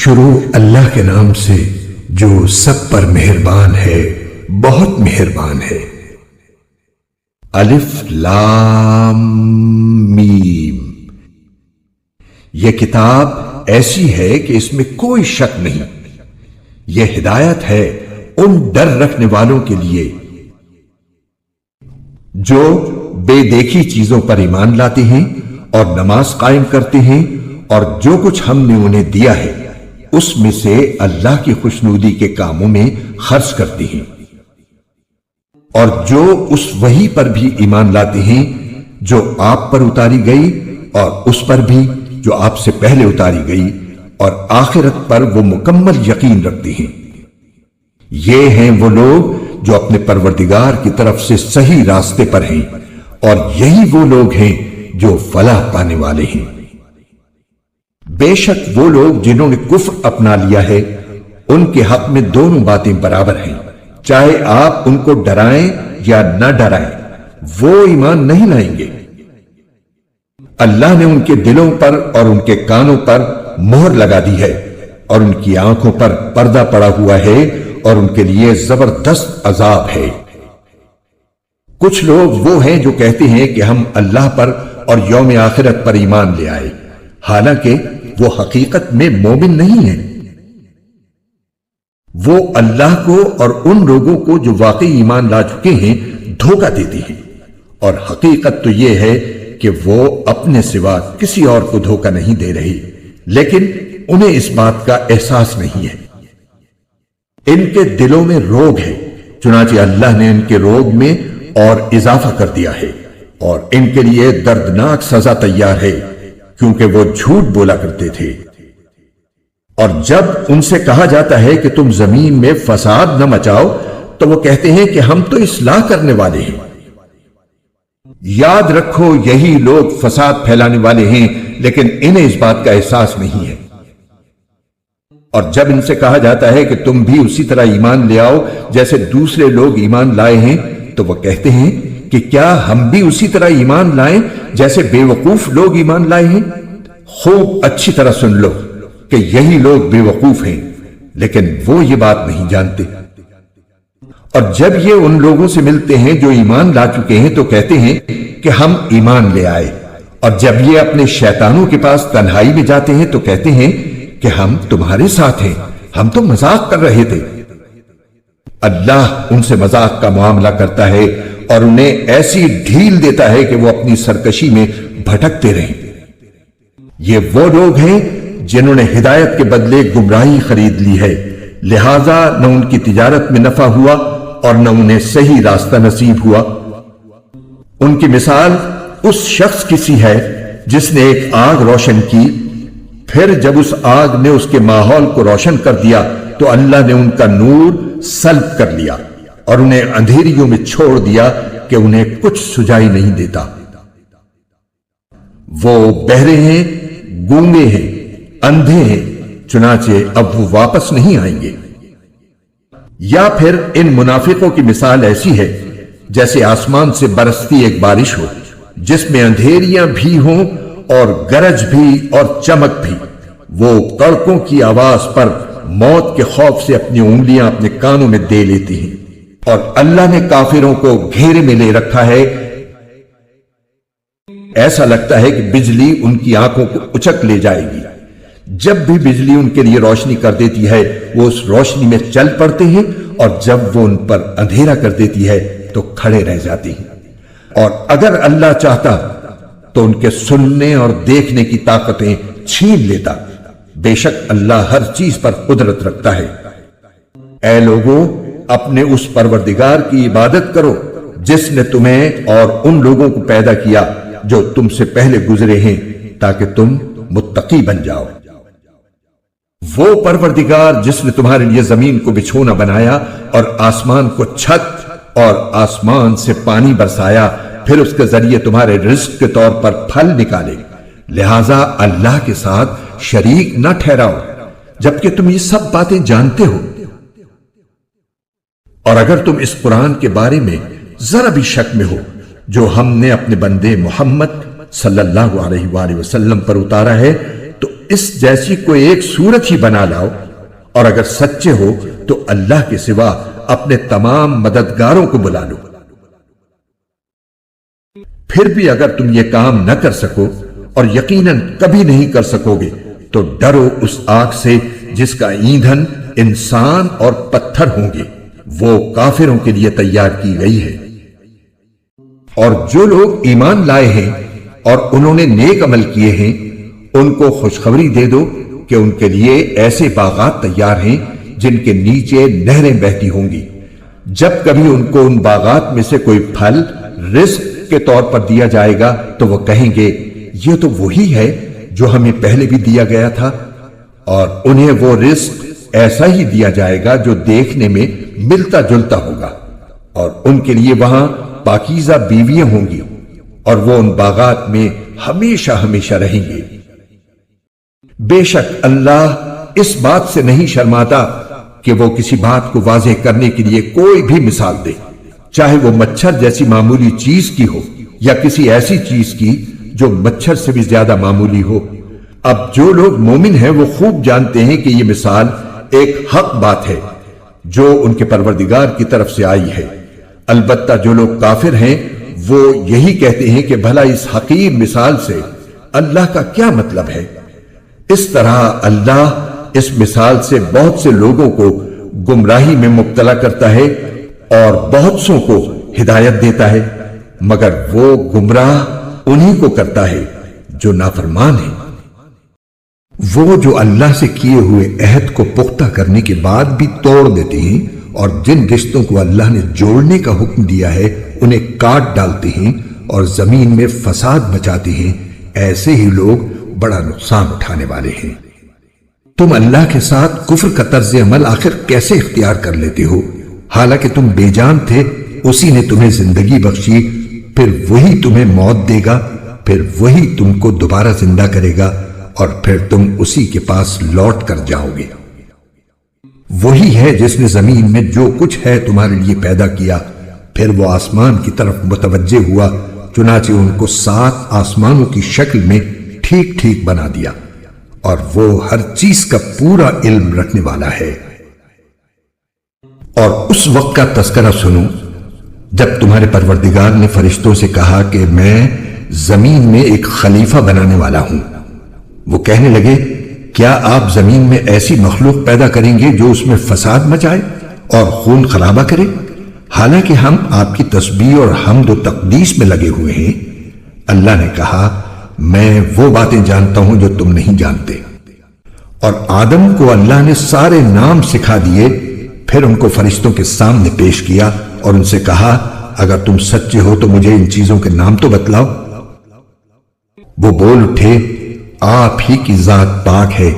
شروع اللہ کے نام سے جو سب پر مہربان ہے، بہت مہربان ہے۔ الف لام میم۔ یہ کتاب ایسی ہے کہ اس میں کوئی شک نہیں، یہ ہدایت ہے ان ڈر رکھنے والوں کے لیے جو بے دیکھی چیزوں پر ایمان لاتے ہیں اور نماز قائم کرتے ہیں، اور جو کچھ ہم نے انہیں دیا ہے اس میں سے اللہ کی خوشنودی کے کاموں میں خرچ کرتے ہیں، اور جو اس وحی پر بھی ایمان لاتے ہیں جو آپ پر اتاری گئی اور اس پر بھی جو آپ سے پہلے اتاری گئی، اور آخرت پر وہ مکمل یقین رکھتے ہیں۔ یہ ہیں وہ لوگ جو اپنے پروردگار کی طرف سے صحیح راستے پر ہیں، اور یہی وہ لوگ ہیں جو فلاح پانے والے ہیں۔ بے شک وہ لوگ جنہوں نے کفر اپنا لیا ہے ان کے حق میں دونوں باتیں برابر ہیں، چاہے آپ ان کو ڈرائیں یا نہ ڈرائیں، وہ ایمان نہیں لائیں گے۔ اللہ نے ان کے دلوں پر اور ان کے کانوں پر مہر لگا دی ہے، اور ان کی آنکھوں پر پردہ پڑا ہوا ہے، اور ان کے لیے زبردست عذاب ہے۔ کچھ لوگ وہ ہیں جو کہتے ہیں کہ ہم اللہ پر اور یوم آخرت پر ایمان لے آئے، حالانکہ وہ حقیقت میں مومن نہیں ہیں۔ وہ اللہ کو اور ان لوگوں کو جو واقعی ایمان لا چکے ہیں دھوکہ دیتے ہیں، اور حقیقت تو یہ ہے کہ وہ اپنے سوا کسی اور کو دھوکہ نہیں دے رہے، لیکن انہیں اس بات کا احساس نہیں ہے۔ ان کے دلوں میں روگ ہے، چنانچہ اللہ نے ان کے روگ میں اور اضافہ کر دیا ہے، اور ان کے لیے دردناک سزا تیار ہے، کیونکہ وہ جھوٹ بولا کرتے تھے۔ اور جب ان سے کہا جاتا ہے کہ تم زمین میں فساد نہ مچاؤ تو وہ کہتے ہیں کہ ہم تو اصلاح کرنے والے ہیں۔ یاد رکھو یہی لوگ فساد پھیلانے والے ہیں، لیکن انہیں اس بات کا احساس نہیں ہے۔ اور جب ان سے کہا جاتا ہے کہ تم بھی اسی طرح ایمان لے آؤ جیسے دوسرے لوگ ایمان لائے ہیں، تو وہ کہتے ہیں کہ کیا ہم بھی اسی طرح ایمان لائیں جیسے بے وقوف لوگ ایمان لائے ہیں؟ خوب اچھی طرح سن لو کہ یہی لوگ بے وقوف ہیں، لیکن وہ یہ بات نہیں جانتے۔ اور جب یہ ان لوگوں سے ملتے ہیں جو ایمان لا چکے ہیں تو کہتے ہیں کہ ہم ایمان لے آئے، اور جب یہ اپنے شیطانوں کے پاس تنہائی میں جاتے ہیں تو کہتے ہیں کہ ہم تمہارے ساتھ ہیں، ہم تو مذاق کر رہے تھے۔ اللہ ان سے مذاق کا معاملہ کرتا ہے اور انہیں ایسی ڈھیل دیتا ہے کہ وہ اپنی سرکشی میں بھٹکتے رہیں۔ یہ وہ لوگ ہیں جنہوں نے ہدایت کے بدلے گمراہی خرید لی ہے، لہذا نہ ان کی تجارت میں نفع ہوا اور نہ انہیں صحیح راستہ نصیب ہوا۔ ان کی مثال اس شخص کی سی ہے جس نے ایک آگ روشن کی، پھر جب اس آگ نے اس کے ماحول کو روشن کر دیا تو اللہ نے ان کا نور سلب کر لیا اور انہیں اندھیریوں میں چھوڑ دیا کہ انہیں کچھ سجائی نہیں دیتا۔ وہ بہرے ہیں، گونگے ہیں، اندھے ہیں، چنانچہ اب وہ واپس نہیں آئیں گے۔ یا پھر ان منافقوں کی مثال ایسی ہے جیسے آسمان سے برستی ایک بارش ہو جس میں اندھیریاں بھی ہوں اور گرج بھی اور چمک بھی۔ وہ کڑکوں کی آواز پر موت کے خوف سے اپنی انگلیاں اپنے کانوں میں دے لیتی ہیں، اور اللہ نے کافروں کو گھیرے میں لے رکھا ہے۔ ایسا لگتا ہے کہ بجلی ان کی آنکھوں کو اچک لے جائے گی۔ جب بھی بجلی ان کے لیے روشنی کر دیتی ہے وہ اس روشنی میں چل پڑتے ہیں، اور جب وہ ان پر اندھیرا کر دیتی ہے تو کھڑے رہ جاتے ہیں۔ اور اگر اللہ چاہتا تو ان کے سننے اور دیکھنے کی طاقتیں چھین لیتا، بے شک اللہ ہر چیز پر قدرت رکھتا ہے۔ اے لوگوں، اپنے اس پروردگار کی عبادت کرو جس نے تمہیں اور ان لوگوں کو پیدا کیا جو تم سے پہلے گزرے ہیں، تاکہ تم متقی بن جاؤ۔ وہ پروردگار جس نے تمہارے لیے زمین کو بچھونا بنایا اور آسمان کو چھت اور آسمان سے پانی برسایا، پھر اس کے ذریعے تمہارے رزق کے طور پر پھل نکالے، لہذا اللہ کے ساتھ شریک نہ ٹھہراؤ جبکہ تم یہ سب باتیں جانتے ہو۔ اور اگر تم اس قرآن کے بارے میں ذرا بھی شک میں ہو جو ہم نے اپنے بندے محمد صلی اللہ علیہ وآلہ وسلم پر اتارا ہے، تو اس جیسی کوئی ایک صورت ہی بنا لاؤ، اور اگر سچے ہو تو اللہ کے سوا اپنے تمام مددگاروں کو بلا لو۔ پھر بھی اگر تم یہ کام نہ کر سکو، اور یقیناً کبھی نہیں کر سکو گے، تو ڈرو اس آگ سے جس کا ایندھن انسان اور پتھر ہوں گے، وہ کافروں کے لیے تیار کی گئی ہے۔ اور جو لوگ ایمان لائے ہیں اور انہوں نے نیک عمل کیے ہیں، ان کو خوشخبری دے دو کہ ان کے لیے ایسے باغات تیار ہیں جن کے نیچے نہریں بہتی ہوں گی۔ جب کبھی ان کو ان باغات میں سے کوئی پھل رزق کے طور پر دیا جائے گا تو وہ کہیں گے یہ تو وہی ہے جو ہمیں پہلے بھی دیا گیا تھا، اور انہیں وہ رزق ایسا ہی دیا جائے گا جو دیکھنے میں ملتا جلتا ہوگا، اور ان کے لیے وہاں پاکیزہ بیویاں ہوں گی، اور وہ ان باغات میں ہمیشہ ہمیشہ رہیں گے۔ بے شک اللہ اس بات سے نہیں شرماتا کہ وہ کسی بات کو واضح کرنے کے لیے کوئی بھی مثال دے، چاہے وہ مچھر جیسی معمولی چیز کی ہو یا کسی ایسی چیز کی جو مچھر سے بھی زیادہ معمولی ہو۔ اب جو لوگ مومن ہیں وہ خوب جانتے ہیں کہ یہ مثال ایک حق بات ہے جو ان کے پروردگار کی طرف سے آئی ہے۔ البتہ جو لوگ کافر ہیں وہ یہی کہتے ہیں کہ بھلا اس حقیر مثال سے اللہ کا کیا مطلب ہے۔ اس طرح اللہ اس مثال سے بہت سے لوگوں کو گمراہی میں مبتلا کرتا ہے اور بہت سوں کو ہدایت دیتا ہے، مگر وہ گمراہ انہی کو کرتا ہے جو نافرمان ہے۔ وہ جو اللہ سے کیے ہوئے عہد کو پختہ کرنے کے بعد بھی توڑ دیتے ہیں، اور جن رشتوں کو اللہ نے جوڑنے کا حکم دیا ہے انہیں کاٹ ڈالتے ہیں اور زمین میں فساد مچاتے ہیں، ایسے ہی لوگ بڑا نقصان اٹھانے والے ہیں۔ تم اللہ کے ساتھ کفر کا طرز عمل آخر کیسے اختیار کر لیتے ہو؟ حالانکہ تم بے جان تھے، اسی نے تمہیں زندگی بخشی، پھر وہی تمہیں موت دے گا، پھر وہی تم کو دوبارہ زندہ کرے گا، اور پھر تم اسی کے پاس لوٹ کر جاؤ گے۔ وہی ہے جس نے زمین میں جو کچھ ہے تمہارے لیے پیدا کیا، پھر وہ آسمان کی طرف متوجہ ہوا، چنانچہ ان کو 7 آسمانوں کی شکل میں ٹھیک ٹھیک بنا دیا، اور وہ ہر چیز کا پورا علم رکھنے والا ہے۔ اور اس وقت کا تذکرہ سنو جب تمہارے پروردگار نے فرشتوں سے کہا کہ میں زمین میں ایک خلیفہ بنانے والا ہوں۔ وہ کہنے لگے کیا آپ زمین میں ایسی مخلوق پیدا کریں گے جو اس میں فساد مچائے اور خون خرابہ کرے؟ حالانکہ ہم آپ کی تسبیح اور حمد و تقدیس میں لگے ہوئے ہیں۔ اللہ نے کہا میں وہ باتیں جانتا ہوں جو تم نہیں جانتے۔ اور آدم کو اللہ نے سارے نام سکھا دیے، پھر ان کو فرشتوں کے سامنے پیش کیا اور ان سے کہا اگر تم سچے ہو تو مجھے ان چیزوں کے نام تو بتلاؤ۔ وہ بول اٹھے آپ ہی کی ذات پاک ہے،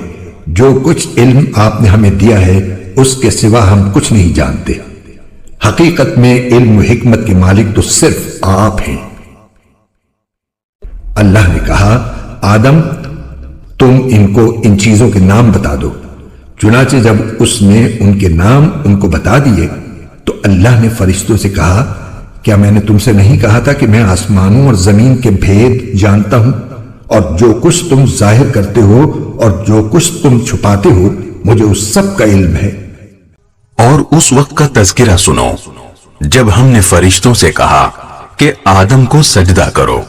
جو کچھ علم آپ نے ہمیں دیا ہے اس کے سوا ہم کچھ نہیں جانتے۔ حقیقت میں علم و حکمت کے مالک تو صرف آپ ہیں۔ اللہ نے کہا آدم تم ان کو ان چیزوں کے نام بتا دو۔ چنانچہ جب اس نے ان کے نام ان کو بتا دیے تو اللہ نے فرشتوں سے کہا کیا میں نے تم سے نہیں کہا تھا کہ میں آسمانوں اور زمین کے بھید جانتا ہوں، اور جو کچھ تم ظاہر کرتے ہو اور جو کچھ تم چھپاتے ہو مجھے اس سب کا علم ہے۔ اور اس وقت کا تذکرہ سنو جب ہم نے فرشتوں سے کہا کہ آدم کو سجدہ کرو،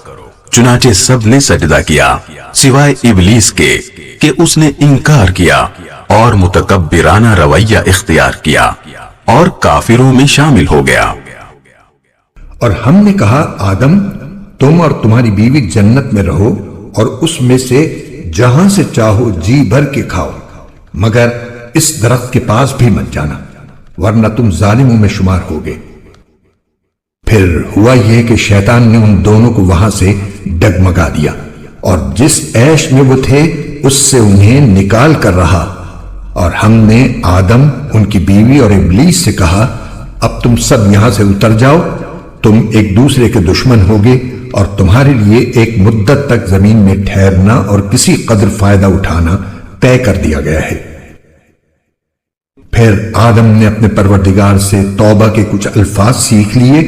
چنانچہ سب نے سجدہ کیا سوائے ابلیس کے کہ اس نے انکار کیا اور متکبرانہ رویہ اختیار کیا اور کافروں میں شامل ہو گیا۔ اور ہم نے کہا آدم تم اور تمہاری بیوی جنت میں رہو اور اس میں سے جہاں سے چاہو جی بھر کے کھاؤ، مگر اس درخت کے پاس بھی مت جانا ورنہ تم ظالموں میں شمار ہوگے۔ پھر ہوا یہ کہ شیطان نے ان دونوں کو وہاں سے ڈگمگا دیا اور جس عیش میں وہ تھے اس سے انہیں نکال کر رہا، اور ہم نے آدم ان کی بیوی اور ابلیس سے کہا اب تم سب یہاں سے اتر جاؤ، تم ایک دوسرے کے دشمن ہوگے اور تمہارے لیے ایک مدت تک زمین میں ٹھہرنا اور کسی قدر فائدہ اٹھانا طے کر دیا گیا ہے۔ پھر آدم نے اپنے پروردگار سے توبہ کے کچھ الفاظ سیکھ لیے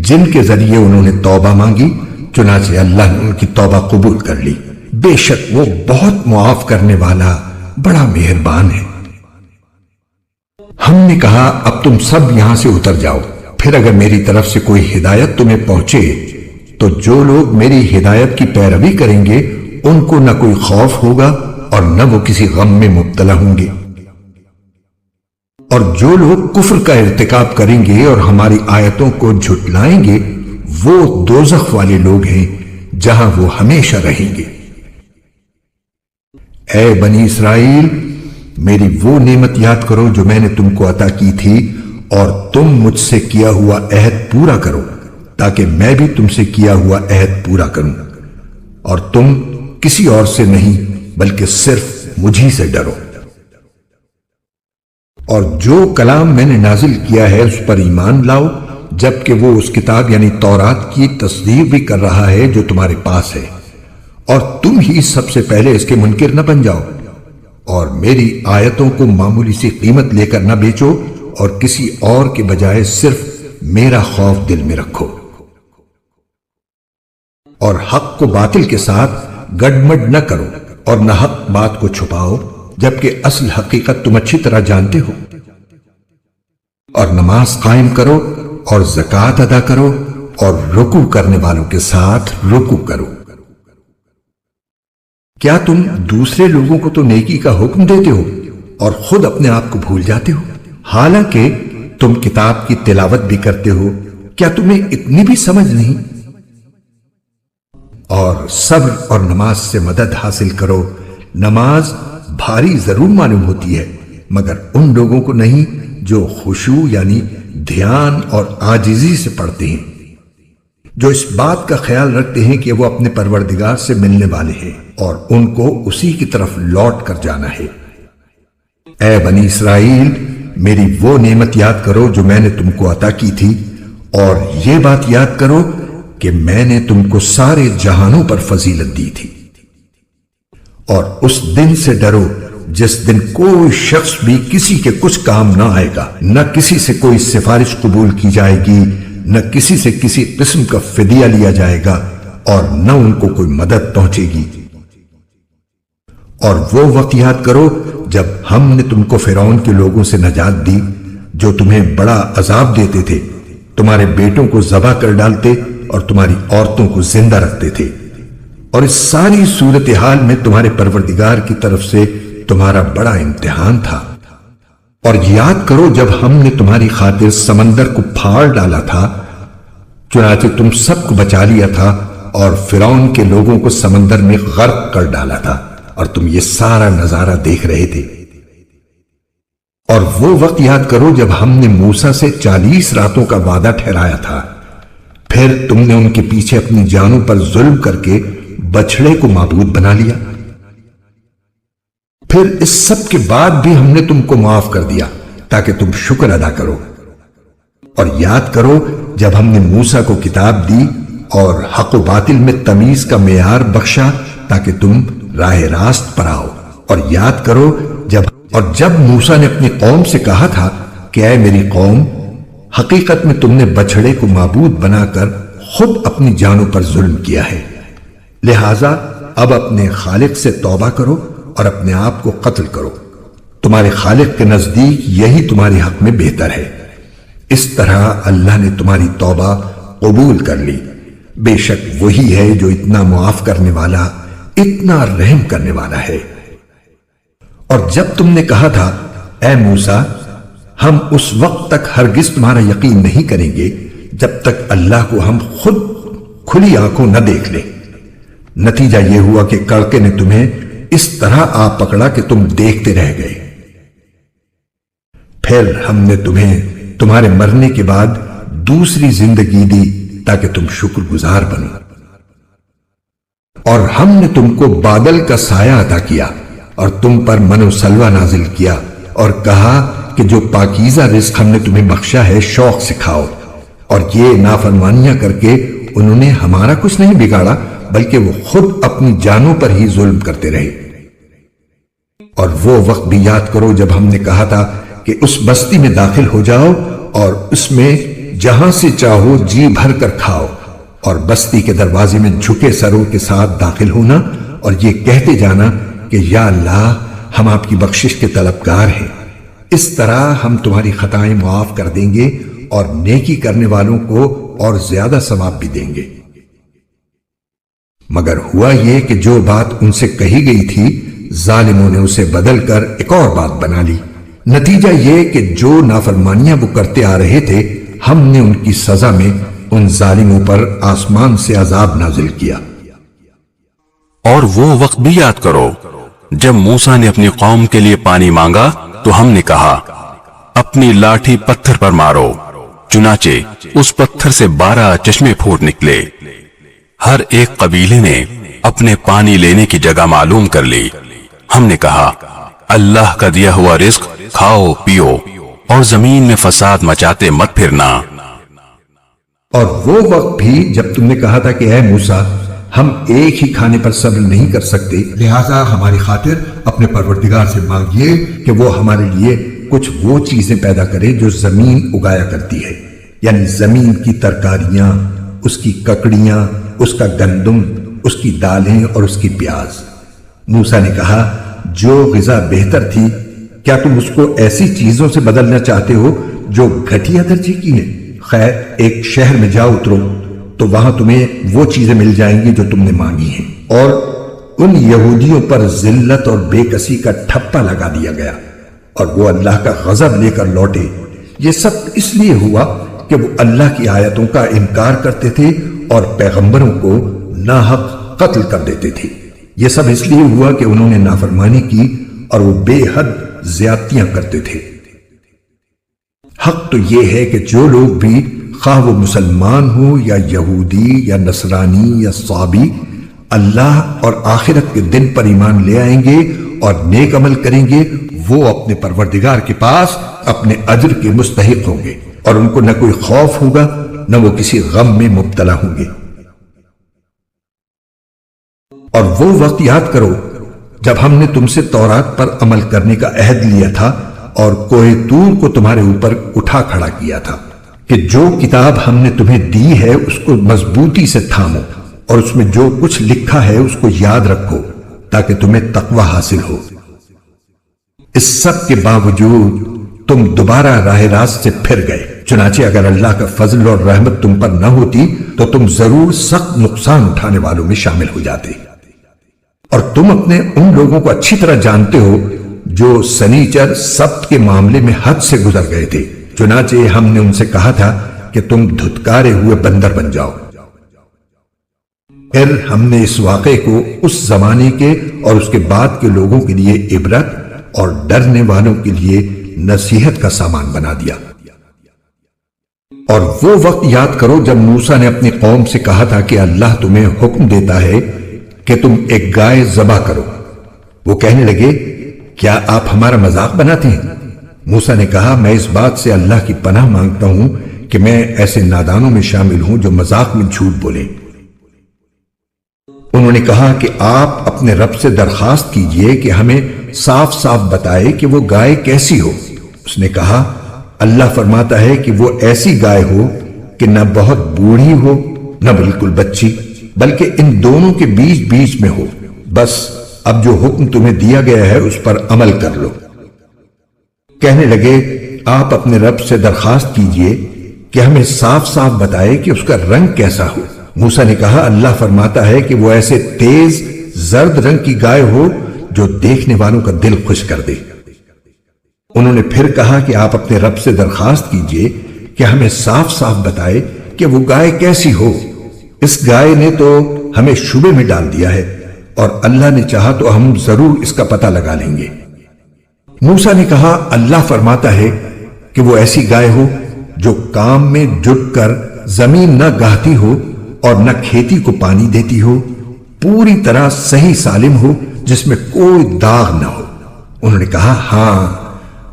جن کے ذریعے انہوں نے توبہ مانگی، چنانچہ اللہ نے ان کی توبہ قبول کر لی۔ بے شک وہ بہت معاف کرنے والا بڑا مہربان ہے۔ ہم نے کہا اب تم سب یہاں سے اتر جاؤ، پھر اگر میری طرف سے کوئی ہدایت تمہیں پہنچے تو جو لوگ میری ہدایت کی پیروی کریں گے ان کو نہ کوئی خوف ہوگا اور نہ وہ کسی غم میں مبتلا ہوں گے، اور جو لوگ کفر کا ارتکاب کریں گے اور ہماری آیتوں کو جھٹلائیں گے وہ دوزخ والے لوگ ہیں جہاں وہ ہمیشہ رہیں گے۔ اے بنی اسرائیل، میری وہ نعمت یاد کرو جو میں نے تم کو عطا کی تھی، اور تم مجھ سے کیا ہوا عہد پورا کرو تاکہ میں بھی تم سے کیا ہوا عہد پورا کروں، اور تم کسی اور سے نہیں بلکہ صرف مجھی سے ڈرو۔ اور جو کلام میں نے نازل کیا ہے اس پر ایمان لاؤ، جبکہ وہ اس کتاب یعنی تورات کی تصدیق بھی کر رہا ہے جو تمہارے پاس ہے، اور تم ہی سب سے پہلے اس کے منکر نہ بن جاؤ، اور میری آیتوں کو معمولی سی قیمت لے کر نہ بیچو، اور کسی اور کے بجائے صرف میرا خوف دل میں رکھو، اور حق کو باطل کے ساتھ گڈمڈ نہ کرو، اور نہ حق بات کو چھپاؤ جبکہ اصل حقیقت تم اچھی طرح جانتے ہو، اور نماز قائم کرو اور زکوٰۃ ادا کرو، اور رکوع کرنے والوں کے ساتھ رکوع کرو۔ کیا تم دوسرے لوگوں کو تو نیکی کا حکم دیتے ہو اور خود اپنے آپ کو بھول جاتے ہو، حالانکہ تم کتاب کی تلاوت بھی کرتے ہو؟ کیا تمہیں اتنی بھی سمجھ نہیں؟ اور صبر اور نماز سے مدد حاصل کرو۔ نماز بھاری ضرور معلوم ہوتی ہے مگر ان لوگوں کو نہیں جو خشوع یعنی دھیان اور عاجزی سے پڑھتے ہیں، جو اس بات کا خیال رکھتے ہیں کہ وہ اپنے پروردگار سے ملنے والے ہیں اور ان کو اسی کی طرف لوٹ کر جانا ہے۔ اے بنی اسرائیل، میری وہ نعمت یاد کرو جو میں نے تم کو عطا کی تھی، اور یہ بات یاد کرو کہ میں نے تم کو سارے جہانوں پر فضیلت دی تھی، اور اس دن سے ڈرو جس دن کوئی شخص بھی کسی کے کچھ کام نہ آئے گا، نہ کسی سے کوئی سفارش قبول کی جائے گی، نہ کسی سے کسی قسم کا فدیہ لیا جائے گا، اور نہ ان کو کوئی مدد پہنچے گی۔ اور وہ وقت یاد کرو جب ہم نے تم کو فرعون کے لوگوں سے نجات دی جو تمہیں بڑا عذاب دیتے تھے، تمہارے بیٹوں کو ذبح کر ڈالتے اور تمہاری عورتوں کو زندہ رکھتے تھے، اور اس ساری صورتحال میں تمہارے پروردگار کی طرف سے تمہارا بڑا امتحان تھا۔ اور یاد کرو جب ہم نے تمہاری خاطر سمندر کو پھاڑ ڈالا تھا، چنانچہ تم سب کو بچا لیا تھا اور فرعون کے لوگوں کو سمندر میں غرق کر ڈالا تھا، اور تم یہ سارا نظارہ دیکھ رہے تھے۔ اور وہ وقت یاد کرو جب ہم نے موسیٰ سے 40 راتوں کا وعدہ ٹھہرایا تھا، پھر تم نے ان کے پیچھے اپنی جانوں پر ظلم کر کے بچھڑے کو معبود بنا لیا۔ پھر اس سب کے بعد بھی ہم نے تم کو معاف کر دیا تاکہ تم شکر ادا کرو۔ اور یاد کرو جب ہم نے موسیٰ کو کتاب دی اور حق و باطل میں تمیز کا معیار بخشا تاکہ تم راہ راست پر آؤ۔ اور یاد کرو جب موسیٰ نے اپنی قوم سے کہا تھا کہ اے میری قوم، حقیقت میں تم نے بچھڑے کو معبود بنا کر خود اپنی جانوں پر ظلم کیا ہے، لہذا اب اپنے خالق سے توبہ کرو اور اپنے آپ کو قتل کرو، تمہارے خالق کے نزدیک یہی تمہارے حق میں بہتر ہے۔ اس طرح اللہ نے تمہاری توبہ قبول کر لی، بے شک وہی ہے جو اتنا معاف کرنے والا، اتنا رحم کرنے والا ہے۔ اور جب تم نے کہا تھا اے موسیٰ، ہم اس وقت تک ہرگز تمہارا یقین نہیں کریں گے جب تک اللہ کو ہم خود کھلی آنکھوں نہ دیکھ لیں، نتیجہ یہ ہوا کہ کڑکے نے تمہیں اس طرح آ پکڑا کہ تم دیکھتے رہ گئے۔ پھر ہم نے تمہیں تمہارے مرنے کے بعد دوسری زندگی دی تاکہ تم شکر گزار بنو، اور ہم نے تم کو بادل کا سایہ عطا کیا اور تم پر من و سلوہ نازل کیا، اور کہا کہ جو پاکیزہ رزق ہم نے تمہیں بخشا ہے شوق سے کھاؤ۔ اور یہ نافرمانیاں کر کے انہوں نے ہمارا کچھ نہیں بگاڑا بلکہ وہ خود اپنی جانوں پر ہی ظلم کرتے رہے۔ اور وہ وقت بھی یاد کرو جب ہم نے کہا تھا کہ اس بستی میں داخل ہو جاؤ اور اس میں جہاں سے چاہو جی بھر کر کھاؤ، اور بستی کے دروازے میں جھکے سروں کے ساتھ داخل ہونا اور یہ کہتے جانا کہ یا اللہ ہم آپ کی بخشش کے طلبگار ہیں، اس طرح ہم تمہاری خطائیں معاف کر دیں گے اور نیکی کرنے والوں کو اور زیادہ ثواب بھی دیں گے۔ مگر ہوا یہ کہ جو بات ان سے کہی گئی تھی ظالموں نے اسے بدل کر ایک اور بات بنا لی۔ نتیجہ یہ کہ جو نافرمانیاں وہ کرتے آ رہے تھے ہم نے ان کی سزا میں ان ظالموں پر آسمان سے عذاب نازل کیا۔ اور وہ وقت بھی یاد کرو جب موسیٰ نے اپنی قوم کے لیے پانی مانگا تو ہم نے کہا اپنی لاٹھی پتھر پر مارو، چنانچہ اس پتھر سے 12 چشمے پھوٹ نکلے۔ ہر ایک قبیلے نے اپنے پانی لینے کی جگہ معلوم کر لی۔ ہم نے کہا اللہ کا دیا ہوا رزق کھاؤ پیو اور زمین میں فساد مچاتے مت پھرنا۔ اور وہ وقت بھی جب تم نے کہا تھا کہ اے موسیٰ ہم ایک ہی کھانے پر صبر نہیں کر سکتے، لہٰذا ہماری خاطر اپنے پروردگار سے مانگیے کہ وہ ہمارے لیے کچھ وہ چیزیں پیدا کرے جو زمین اگایا کرتی ہے، یعنی زمین کی ترکاریاں، اس کی ککڑیاں، اس کا گندم، اس کی دالیں اور اس کی پیاز۔ موسیٰ نے کہا جو غذا بہتر تھی کیا تم اس کو ایسی چیزوں سے بدلنا چاہتے ہو جو گھٹیا درجے کی ہیں؟ خیر ایک شہر میں جا اترو تو وہاں تمہیں وہ چیزیں مل جائیں گی جو تم نے مانگی ہیں۔ اور ان یہودیوں پر ذلت اور بے کسی کا ٹھپا لگا دیا گیا اور وہ اللہ کا غضب لے کر لوٹے۔ یہ سب اس لیے ہوا کہ وہ اللہ کی آیتوں کا انکار کرتے تھے اور پیغمبروں کو ناحق قتل کر دیتے تھے۔ یہ سب اس لیے ہوا کہ انہوں نے نافرمانی کی اور وہ بے حد زیادتیاں کرتے تھے۔ حق تو یہ ہے کہ جو لوگ بھی خواہ وہ مسلمان ہو یا یہودی یا نصرانی یا صابی اللہ اور آخرت کے دن پر ایمان لے آئیں گے اور نیک عمل کریں گے وہ اپنے پروردگار کے پاس اپنے اجر کے مستحق ہوں گے اور ان کو نہ کوئی خوف ہوگا نہ وہ کسی غم میں مبتلا ہوں گے۔ اور وہ وقت یاد کرو جب ہم نے تم سے تورات پر عمل کرنے کا عہد لیا تھا اور کوہ طور کو تمہارے اوپر اٹھا کھڑا کیا تھا کہ جو کتاب ہم نے تمہیں دی ہے اس کو مضبوطی سے تھامو اور اس میں جو کچھ لکھا ہے اس کو یاد رکھو تاکہ تمہیں تقوی حاصل ہو۔ اس سب کے باوجود تم دوبارہ راہ راست سے پھر گئے، چنانچہ اگر اللہ کا فضل اور رحمت تم پر نہ ہوتی تو تم ضرور سخت نقصان اٹھانے والوں میں شامل ہو جاتے۔ اور تم اپنے ان لوگوں کو اچھی طرح جانتے ہو جو سنیچر سبت کے معاملے میں حد سے گزر گئے تھے، چنانچہ ہم نے ان سے کہا تھا کہ تم دھتکارے ہوئے بندر بن جاؤ۔ پھر ہم نے اس واقعے کو اس زمانے کے اور اس کے بعد کے لوگوں کے لیے عبرت اور ڈرنے والوں کے لیے نصیحت کا سامان بنا دیا۔ اور وہ وقت یاد کرو جب موسیٰ نے اپنی قوم سے کہا تھا کہ اللہ تمہیں حکم دیتا ہے کہ تم ایک گائے ذبح کرو۔ وہ کہنے لگے کیا آپ ہمارا مذاق بناتے ہیں؟ موسیٰ نے کہا میں اس بات سے اللہ کی پناہ مانگتا ہوں کہ میں ایسے نادانوں میں شامل ہوں جو مذاق میں جھوٹ بولیں۔ انہوں نے کہا کہ آپ اپنے رب سے درخواست کیجئے کہ ہمیں صاف صاف بتائے کہ وہ گائے کیسی ہو۔ اس نے کہا اللہ فرماتا ہے کہ وہ ایسی گائے ہو کہ نہ بہت بوڑھی ہو نہ بالکل بچی، بلکہ ان دونوں کے بیچ بیچ میں ہو۔ بس اب جو حکم تمہیں دیا گیا ہے اس پر عمل کر لو۔ کہنے لگے آپ اپنے رب سے درخواست کیجئے کہ ہمیں صاف صاف بتائے کہ اس کا رنگ کیسا ہو۔ موسیٰ نے کہا اللہ فرماتا ہے کہ وہ ایسے تیز زرد رنگ کی گائے ہو جو دیکھنے والوں کا دل خوش کر دے۔ انہوں نے پھر کہا کہ آپ اپنے رب سے درخواست کیجئے کہ ہمیں صاف صاف بتائے کہ وہ گائے کیسی ہو۔ اس گائے نے تو ہمیں شبے میں ڈال دیا ہے اور اللہ نے چاہا تو ہم ضرور اس کا پتہ لگا لیں گے۔ موسیٰ نے کہا اللہ فرماتا ہے کہ وہ ایسی گائے ہو جو کام میں جٹ کر زمین نہ گاہتی ہو اور نہ کھیتی کو پانی دیتی ہو، پوری طرح صحیح سالم ہو جس میں کوئی داغ نہ ہو۔ انہوں نے کہا ہاں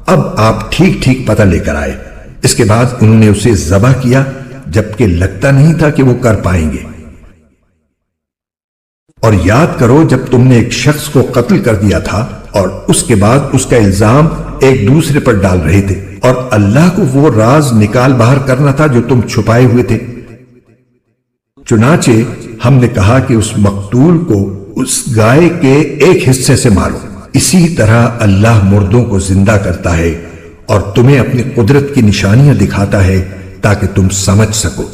اب آپ ٹھیک ٹھیک پتہ لے کر آئے۔ اس کے بعد انہوں نے اسے ذبح کیا جبکہ لگتا نہیں تھا کہ وہ کر پائیں گے۔ اور یاد کرو جب تم نے ایک شخص کو قتل کر دیا تھا اور اس کے بعد اس کا الزام ایک دوسرے پر ڈال رہے تھے اور اللہ کو وہ راز نکال باہر کرنا تھا جو تم چھپائے ہوئے تھے۔ چنانچہ ہم نے کہا کہ اس مقتول کو اس گائے کے ایک حصے سے مارو۔ اسی طرح اللہ مردوں کو زندہ کرتا ہے اور تمہیں اپنی قدرت کی نشانیاں دکھاتا ہے تاکہ تم سمجھ سکو۔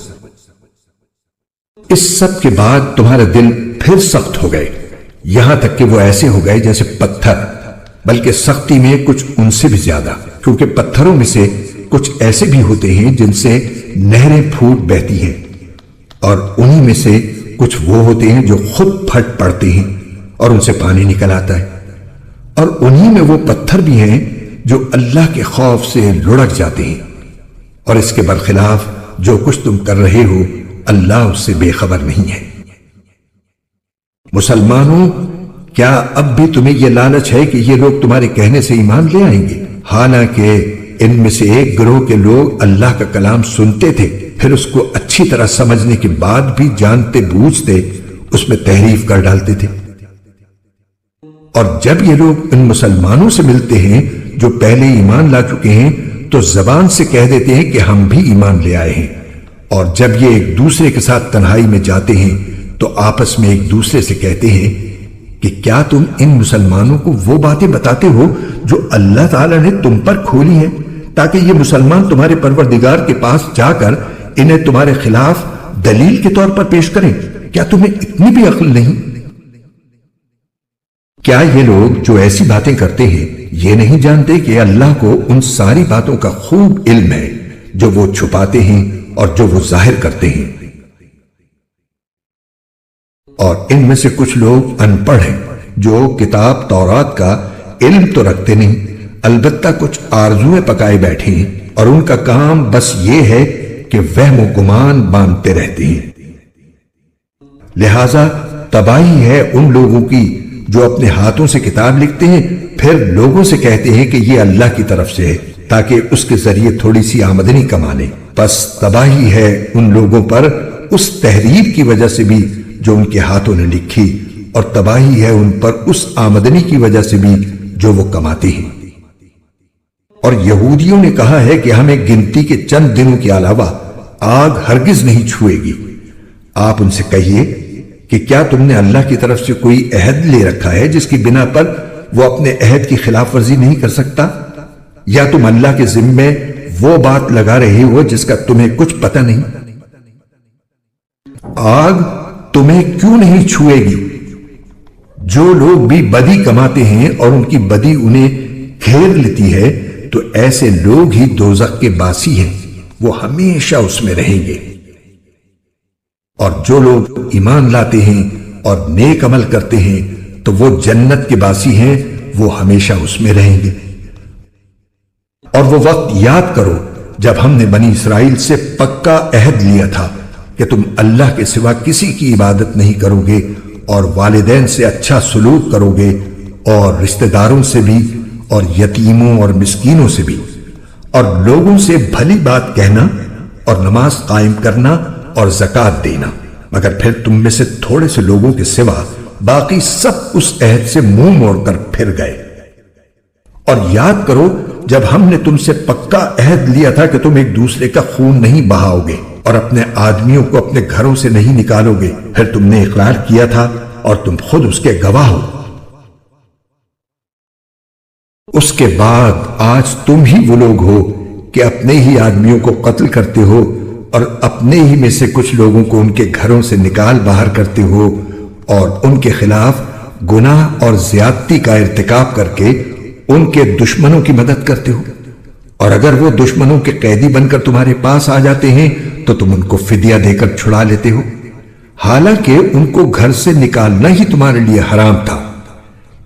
اس سب کے بعد تمہارے دل پھر سخت ہو گئے، یہاں تک کہ وہ ایسے ہو گئے جیسے پتھر، بلکہ سختی میں کچھ ان سے بھی زیادہ، کیونکہ پتھروں میں سے کچھ ایسے بھی ہوتے ہیں جن سے نہریں پھوٹ بہتی ہیں، اور انہی میں سے کچھ وہ ہوتے ہیں جو خود پھٹ پڑتے ہیں اور ان سے پانی نکل آتا ہے، اور انہی میں وہ پتھر بھی ہیں جو اللہ کے خوف سے لڑک جاتے ہیں، اور اس کے برخلاف جو کچھ تم کر رہے ہو اللہ اس سے بے خبر نہیں ہے۔ مسلمانوں، کیا اب بھی تمہیں یہ لالچ ہے کہ یہ لوگ تمہارے کہنے سے ایمان لے آئیں گے؟ حالانکہ ان میں سے ایک گروہ کے لوگ اللہ کا کلام سنتے تھے، پھر اس کو اچھی طرح سمجھنے کے بعد بھی جانتے بوجھتے اس میں تحریف کر ڈالتے تھے۔ اور جب یہ لوگ ان مسلمانوں سے ملتے ہیں جو پہلے ایمان لا چکے ہیں تو زبان سے کہہ دیتے ہیں کہ ہم بھی ایمان لے آئے ہیں، اور جب یہ ایک دوسرے کے ساتھ تنہائی میں جاتے ہیں تو آپس میں ایک دوسرے سے کہتے ہیں کہ کیا تم ان مسلمانوں کو وہ باتیں بتاتے ہو جو اللہ تعالیٰ نے تم پر کھولی ہیں، تاکہ یہ مسلمان تمہارے پروردگار کے پاس جا کر انہیں تمہارے خلاف دلیل کے طور پر پیش کریں؟ کیا تمہیں اتنی بھی عقل نہیں؟ کیا یہ لوگ جو ایسی باتیں کرتے ہیں یہ نہیں جانتے کہ اللہ کو ان ساری باتوں کا خوب علم ہے جو وہ چھپاتے ہیں اور جو وہ ظاہر کرتے ہیں؟ اور ان میں سے کچھ لوگ ان پڑھ ہیں جو کتاب تورات کا علم تو رکھتے نہیں، البتہ کچھ آرزویں پکائے بیٹھے ہیں، اور ان کا کام بس یہ ہے کہ وہم و گمان باندھتے رہتے ہیں۔ لہذا تباہی ہے ان لوگوں کی جو اپنے ہاتھوں سے کتاب لکھتے ہیں پھر لوگوں سے کہتے ہیں کہ یہ اللہ کی طرف سے ہے تاکہ اس کے ذریعے تھوڑی سی آمدنی کما لیں۔ بس تباہی ہے ان لوگوں پر اس تحریر کی وجہ سے بھی جو ان کے ہاتھوں نے لکھی، اور تباہی ہے ان پر اس آمدنی کی وجہ سے بھی جو وہ کماتے ہیں۔ اور یہودیوں نے کہا ہے کہ ہمیں گنتی کے چند دنوں کے علاوہ آگ ہرگز نہیں چھوئے گی۔ آپ ان سے کہیے کہ کیا تم نے اللہ کی طرف سے کوئی عہد لے رکھا ہے جس کی بنا پر وہ اپنے عہد کی خلاف ورزی نہیں کر سکتا، یا تم اللہ کے ذمے وہ بات لگا رہے ہو جس کا تمہیں کچھ پتہ نہیں؟ آگ تمہیں کیوں نہیں چھوئے گی؟ جو لوگ بھی بدی کماتے ہیں اور ان کی بدی انہیں گھیر لیتی ہے تو ایسے لوگ ہی دوزخ کے باسی ہیں، وہ ہمیشہ اس میں رہیں گے۔ اور جو لوگ ایمان لاتے ہیں اور نیک عمل کرتے ہیں تو وہ جنت کے باسی ہیں، وہ ہمیشہ اس میں رہیں گے۔ اور وہ وقت یاد کرو جب ہم نے بنی اسرائیل سے پکا عہد لیا تھا کہ تم اللہ کے سوا کسی کی عبادت نہیں کرو گے، اور والدین سے اچھا سلوک کرو گے، اور رشتہ داروں سے بھی، اور یتیموں اور مسکینوں سے بھی، اور لوگوں سے بھلی بات کہنا، اور نماز قائم کرنا، اور زکوٰۃ دینا، مگر پھر تم میں سے تھوڑے سے لوگوں کے سوا باقی سب اس عہد سے منہ موڑ کر پھر گئے۔ اور یاد کرو جب ہم نے تم سے پکا عہد لیا تھا کہ تم ایک دوسرے کا خون نہیں بہاؤ گے اور اپنے آدمیوں کو اپنے گھروں سے نہیں نکالو گے، پھر تم نے اقرار کیا تھا اور تم خود اس کے گواہ ہو۔ اس کے بعد آج تم ہی وہ لوگ ہو کہ اپنے ہی آدمیوں کو قتل کرتے ہو اور اپنے ہی میں سے کچھ لوگوں کو ان کے گھروں سے نکال باہر کرتے ہو، اور ان کے خلاف گناہ اور زیادتی کا ارتکاب کر کے ان کے دشمنوں کی مدد کرتے ہو۔ اور اگر وہ دشمنوں کے قیدی بن کر تمہارے پاس آ جاتے ہیں تو تم ان کو فدیہ دے کر چھڑا لیتے ہو، حالانکہ ان کو گھر سے نکالنا ہی تمہارے لیے حرام تھا۔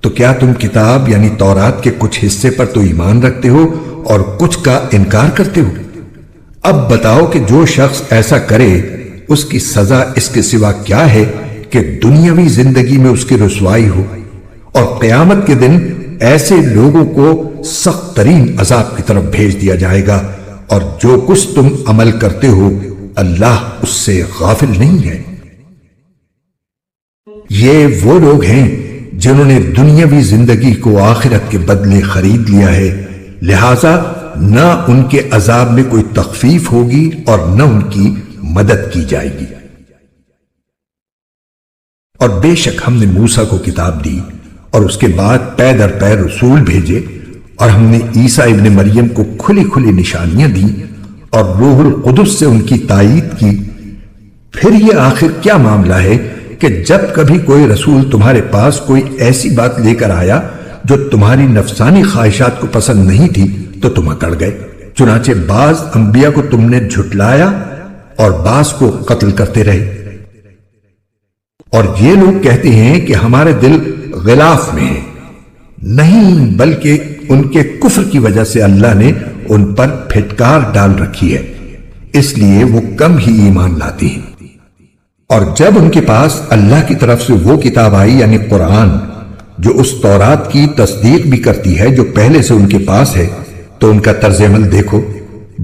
تو کیا تم کتاب یعنی تورات کے کچھ حصے پر تو ایمان رکھتے ہو اور کچھ کا انکار کرتے ہو؟ اب بتاؤ کہ جو شخص ایسا کرے اس کی سزا اس کے سوا کیا ہے کہ دنیاوی زندگی میں اس کی رسوائی ہو، اور قیامت کے دن ایسے لوگوں کو سخت ترین عذاب کی طرف بھیج دیا جائے گا، اور جو کچھ تم عمل کرتے ہو اللہ اس سے غافل نہیں ہے۔ یہ وہ لوگ ہیں جنہوں نے دنیاوی زندگی کو آخرت کے بدلے خرید لیا ہے، لہذا نہ ان کے عذاب میں کوئی تخفیف ہوگی اور نہ ان کی مدد کی جائے گی۔ اور بے شک ہم نے موسیٰ کو کتاب دی اور اس کے بعد پے در پے رسول بھیجے، اور ہم نے عیسیٰ ابن مریم کو کھلی کھلی نشانیاں دی اور روح القدس سے ان کی تائید کی۔ پھر یہ آخر کیا معاملہ ہے کہ جب کبھی کوئی رسول تمہارے پاس کوئی ایسی بات لے کر آیا جو تمہاری نفسانی خواہشات کو پسند نہیں تھی تو تم اکڑ گئے۔ چنانچہ بعض انبیاء کو تم نے جھٹلایا اور بعض کو قتل کرتے رہے۔ اور یہ لوگ کہتے ہیں کہ ہمارے دل غلاف میں ہیں، نہیں بلکہ ان کے کفر کی وجہ سے اللہ نے ان پر پھٹکار ڈال رکھی ہے، اس لیے وہ کم ہی ایمان لاتے ہیں۔ اور جب ان کے پاس اللہ کی طرف سے وہ کتاب آئی یعنی قرآن جو اس تورات کی تصدیق بھی کرتی ہے جو پہلے سے ان کے پاس ہے، تو ان کا طرز عمل دیکھو۔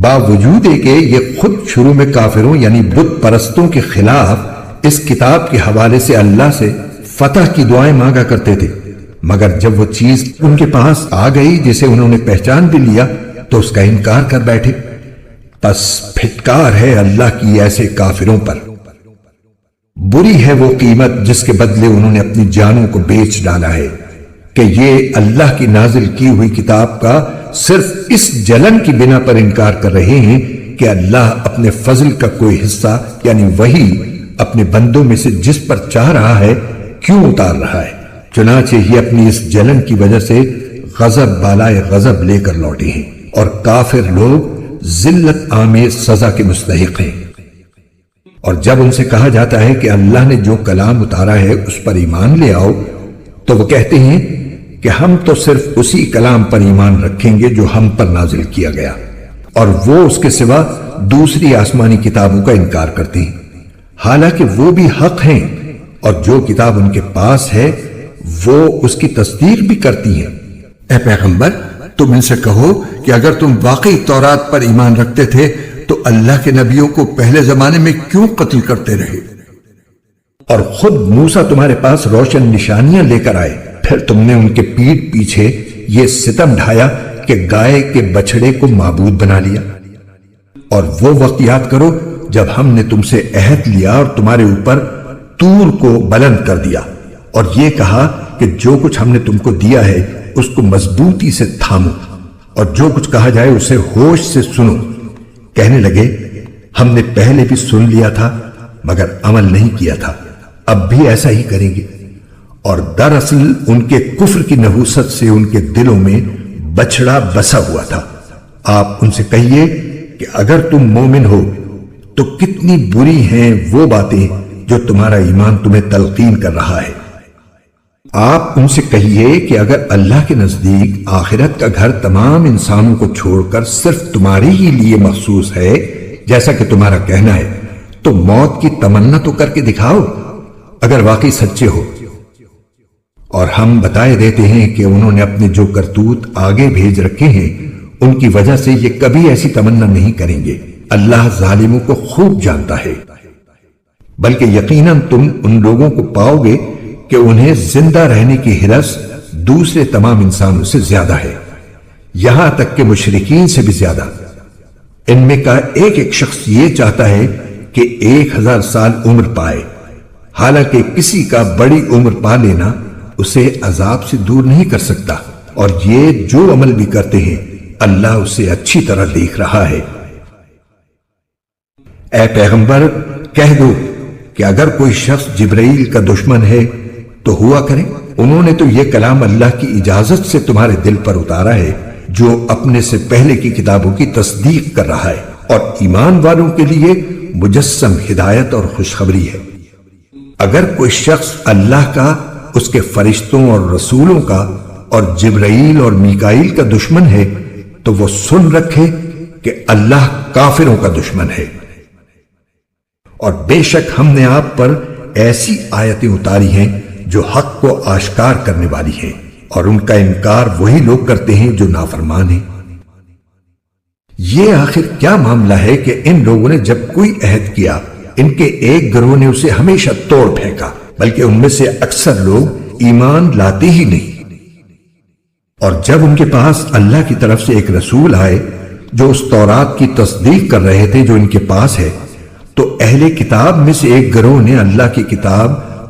باوجود کہ یہ خود شروع میں کافروں یعنی بت پرستوں کے خلاف اس کتاب کے حوالے سے اللہ سے فتح کی دعائیں مانگا کرتے تھے، مگر جب وہ چیز ان کے پاس آ گئی جسے انہوں نے پہچان بھی لیا تو اس کا انکار کر بیٹھے۔ پس پھٹکار ہے اللہ کی ایسے کافروں پر۔ بری ہے وہ قیمت جس کے بدلے انہوں نے اپنی جانوں کو بیچ ڈالا ہے، کہ یہ اللہ کی نازل کی ہوئی کتاب کا صرف اس جلن کی بنا پر انکار کر رہے ہیں کہ اللہ اپنے فضل کا کوئی حصہ یعنی وہی اپنے بندوں میں سے جس پر چاہ رہا ہے کیوں اتار رہا ہے۔ چنانچہ یہ اپنی اس جلن کی وجہ سے غضب بالائے غضب لے کر لوٹے ہیں، اور کافر لوگ ذلت آمیز سزا کے مستحق ہیں۔ اور جب ان سے کہا جاتا ہے کہ اللہ نے جو کلام اتارا ہے اس پر ایمان لے آؤ، تو وہ کہتے ہیں کہ ہم تو صرف اسی کلام پر ایمان رکھیں گے جو ہم پر نازل کیا گیا، اور وہ اس کے سوا دوسری آسمانی کتابوں کا انکار کرتے ہیں، حالانکہ وہ بھی حق ہیں، اور جو کتاب ان کے پاس ہے وہ اس کی تصدیق بھی کرتی ہیں۔ اے پیغمبر، تم ان سے کہو کہ اگر تم واقعی تورات پر ایمان رکھتے تھے تو اللہ کے نبیوں کو پہلے زمانے میں کیوں قتل کرتے رہے؟ اور خود موسیٰ تمہارے پاس روشن نشانیاں لے کر آئے، پھر تم نے ان کے پیٹھ پیچھے یہ ستم ڈھایا کہ گائے کے بچڑے کو معبود بنا لیا۔ اور وہ وقت یاد کرو جب ہم نے تم سے عہد لیا اور تمہارے اوپر طور کو بلند کر دیا، اور یہ کہا کہ جو کچھ ہم نے تم کو دیا ہے اس کو مضبوطی سے تھامو، اور جو کچھ کہا جائے اسے ہوش سے سنو۔ کہنے لگے ہم نے پہلے بھی سن لیا تھا مگر عمل نہیں کیا تھا، اب بھی ایسا ہی کریں گے۔ اور دراصل ان کے کفر کی نحوست سے ان کے دلوں میں بچڑا بسا ہوا تھا۔ آپ ان سے کہیے کہ اگر تم مومن ہو تو کتنی بری ہیں وہ باتیں جو تمہارا ایمان تمہیں تلقین کر رہا ہے۔ آپ ان سے کہیے کہ اگر اللہ کے نزدیک آخرت کا گھر تمام انسانوں کو چھوڑ کر صرف تمہارے ہی لیے مخصوص ہے جیسا کہ تمہارا کہنا ہے، تو موت کی تمنا تو کر کے دکھاؤ اگر واقعی سچے ہو۔ اور ہم بتائے دیتے ہیں کہ انہوں نے اپنے جو کرتوت آگے بھیج رکھے ہیں ان کی وجہ سے یہ کبھی ایسی تمنا نہیں کریں گے۔ اللہ ظالموں کو خوب جانتا ہے۔ بلکہ یقیناً تم ان لوگوں کو پاؤ گے کہ انہیں زندہ رہنے کی ہرس دوسرے تمام انسانوں سے زیادہ ہے، یہاں تک کہ مشرکین سے بھی زیادہ۔ ان میں کا ایک ایک شخص یہ چاہتا ہے کہ 1000 سال عمر پائے، حالانکہ کسی کا بڑی عمر پا لینا اسے عذاب سے دور نہیں کر سکتا، اور یہ جو عمل بھی کرتے ہیں اللہ اسے اچھی طرح دیکھ رہا ہے۔ اے پیغمبر، کہہ دو کہ اگر کوئی شخص جبرائیل کا دشمن ہے تو ہوا کرے، انہوں نے تو یہ کلام اللہ کی اجازت سے تمہارے دل پر اتارا ہے جو اپنے سے پہلے کی کتابوں کی تصدیق کر رہا ہے، اور ایمان والوں کے لیے مجسم ہدایت اور خوشخبری ہے۔ اگر کوئی شخص اللہ کا، اس کے فرشتوں اور رسولوں کا اور جبرائیل اور میکائیل کا دشمن ہے تو وہ سن رکھے کہ اللہ کافروں کا دشمن ہے۔ اور بے شک ہم نے آپ پر ایسی آیتیں اتاری ہیں جو حق کو آشکار کرنے والی ہیں، اور ان کا انکار وہی لوگ کرتے ہیں جو نافرمان ہیں۔ یہ آخر کیا معاملہ ہے کہ ان لوگوں نے جب کوئی عہد کیا ان کے ایک گروہ نے اسے ہمیشہ توڑ پھینکا، بلکہ ان میں سے اکثر لوگ ایمان لاتے ہی نہیں۔ اور جب ان کے پاس اللہ کی طرف سے ایک رسول آئے جو اس تورات کی تصدیق کر رہے تھے جو ان کے پاس ہے، تو اہل کتاب میں سے ایک گروہ نے اللہ کی کتاب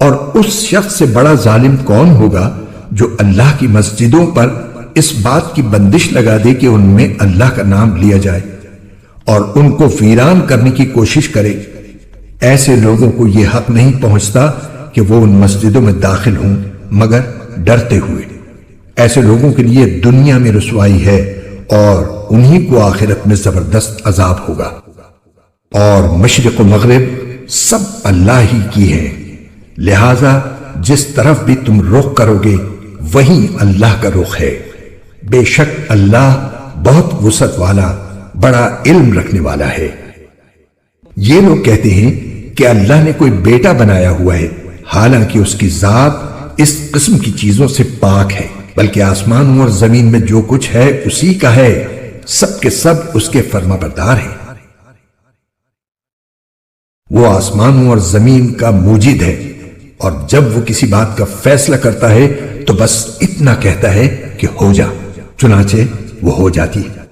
اور اس شخص سے بڑا ظالم کون ہوگا جو اللہ کی مسجدوں پر اس بات کی بندش لگا دے کہ ان میں اللہ کا نام لیا جائے اور ان کو ویران کرنے کی کوشش کرے۔ ایسے لوگوں کو یہ حق نہیں پہنچتا کہ وہ ان مسجدوں میں داخل ہوں مگر ڈرتے ہوئے۔ ایسے لوگوں کے لیے دنیا میں رسوائی ہے اور انہی کو آخرت میں زبردست عذاب ہوگا۔ اور مشرق و مغرب سب اللہ ہی کی ہے، لہذا جس طرف بھی تم رخ کرو گے وہیں اللہ کا رخ ہے۔ بے شک اللہ بہت وسعت والا، بڑا علم رکھنے والا ہے۔ یہ لوگ کہتے ہیں کہ اللہ نے کوئی بیٹا بنایا ہوا ہے، حالانکہ اس کی ذات اس قسم کی چیزوں سے پاک ہے، بلکہ آسمانوں اور زمین میں جو کچھ ہے اسی کا ہے، سب کے سب اس کے فرما بردار ہیں۔ وہ آسمانوں اور زمین کا موجد ہے، اور جب وہ کسی بات کا فیصلہ کرتا ہے تو بس اتنا کہتا ہے کہ ہو جا، چنانچہ وہ ہو جاتی ہے۔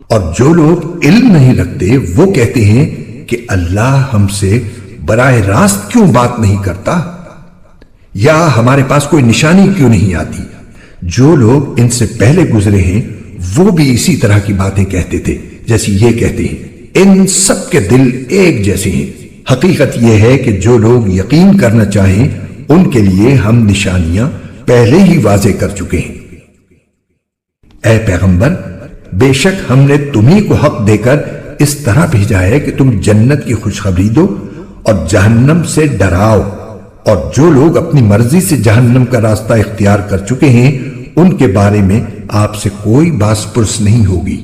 اور جو لوگ علم نہیں رکھتے وہ کہتے ہیں کہ اللہ ہم سے براہ راست کیوں بات نہیں کرتا، یا ہمارے پاس کوئی نشانی کیوں نہیں آتی۔ جو لوگ ان سے پہلے گزرے ہیں وہ بھی اسی طرح کی باتیں کہتے تھے جیسے یہ کہتے ہیں۔ ان سب کے دل ایک جیسے ہیں۔ حقیقت یہ ہے کہ جو لوگ یقین کرنا چاہیں ان کے لیے ہم نشانیاں پہلے ہی واضح کر چکے ہیں۔ اے پیغمبر، بے شک ہم نے تمہیں کو حق دے کر اس طرح بھیجا ہے کہ تم جنت کی خوشخبری دو اور جہنم سے ڈراؤ، اور جو لوگ اپنی مرضی سے جہنم کا راستہ اختیار کر چکے ہیں ان کے بارے میں آپ سے کوئی باس پرس نہیں ہوگی۔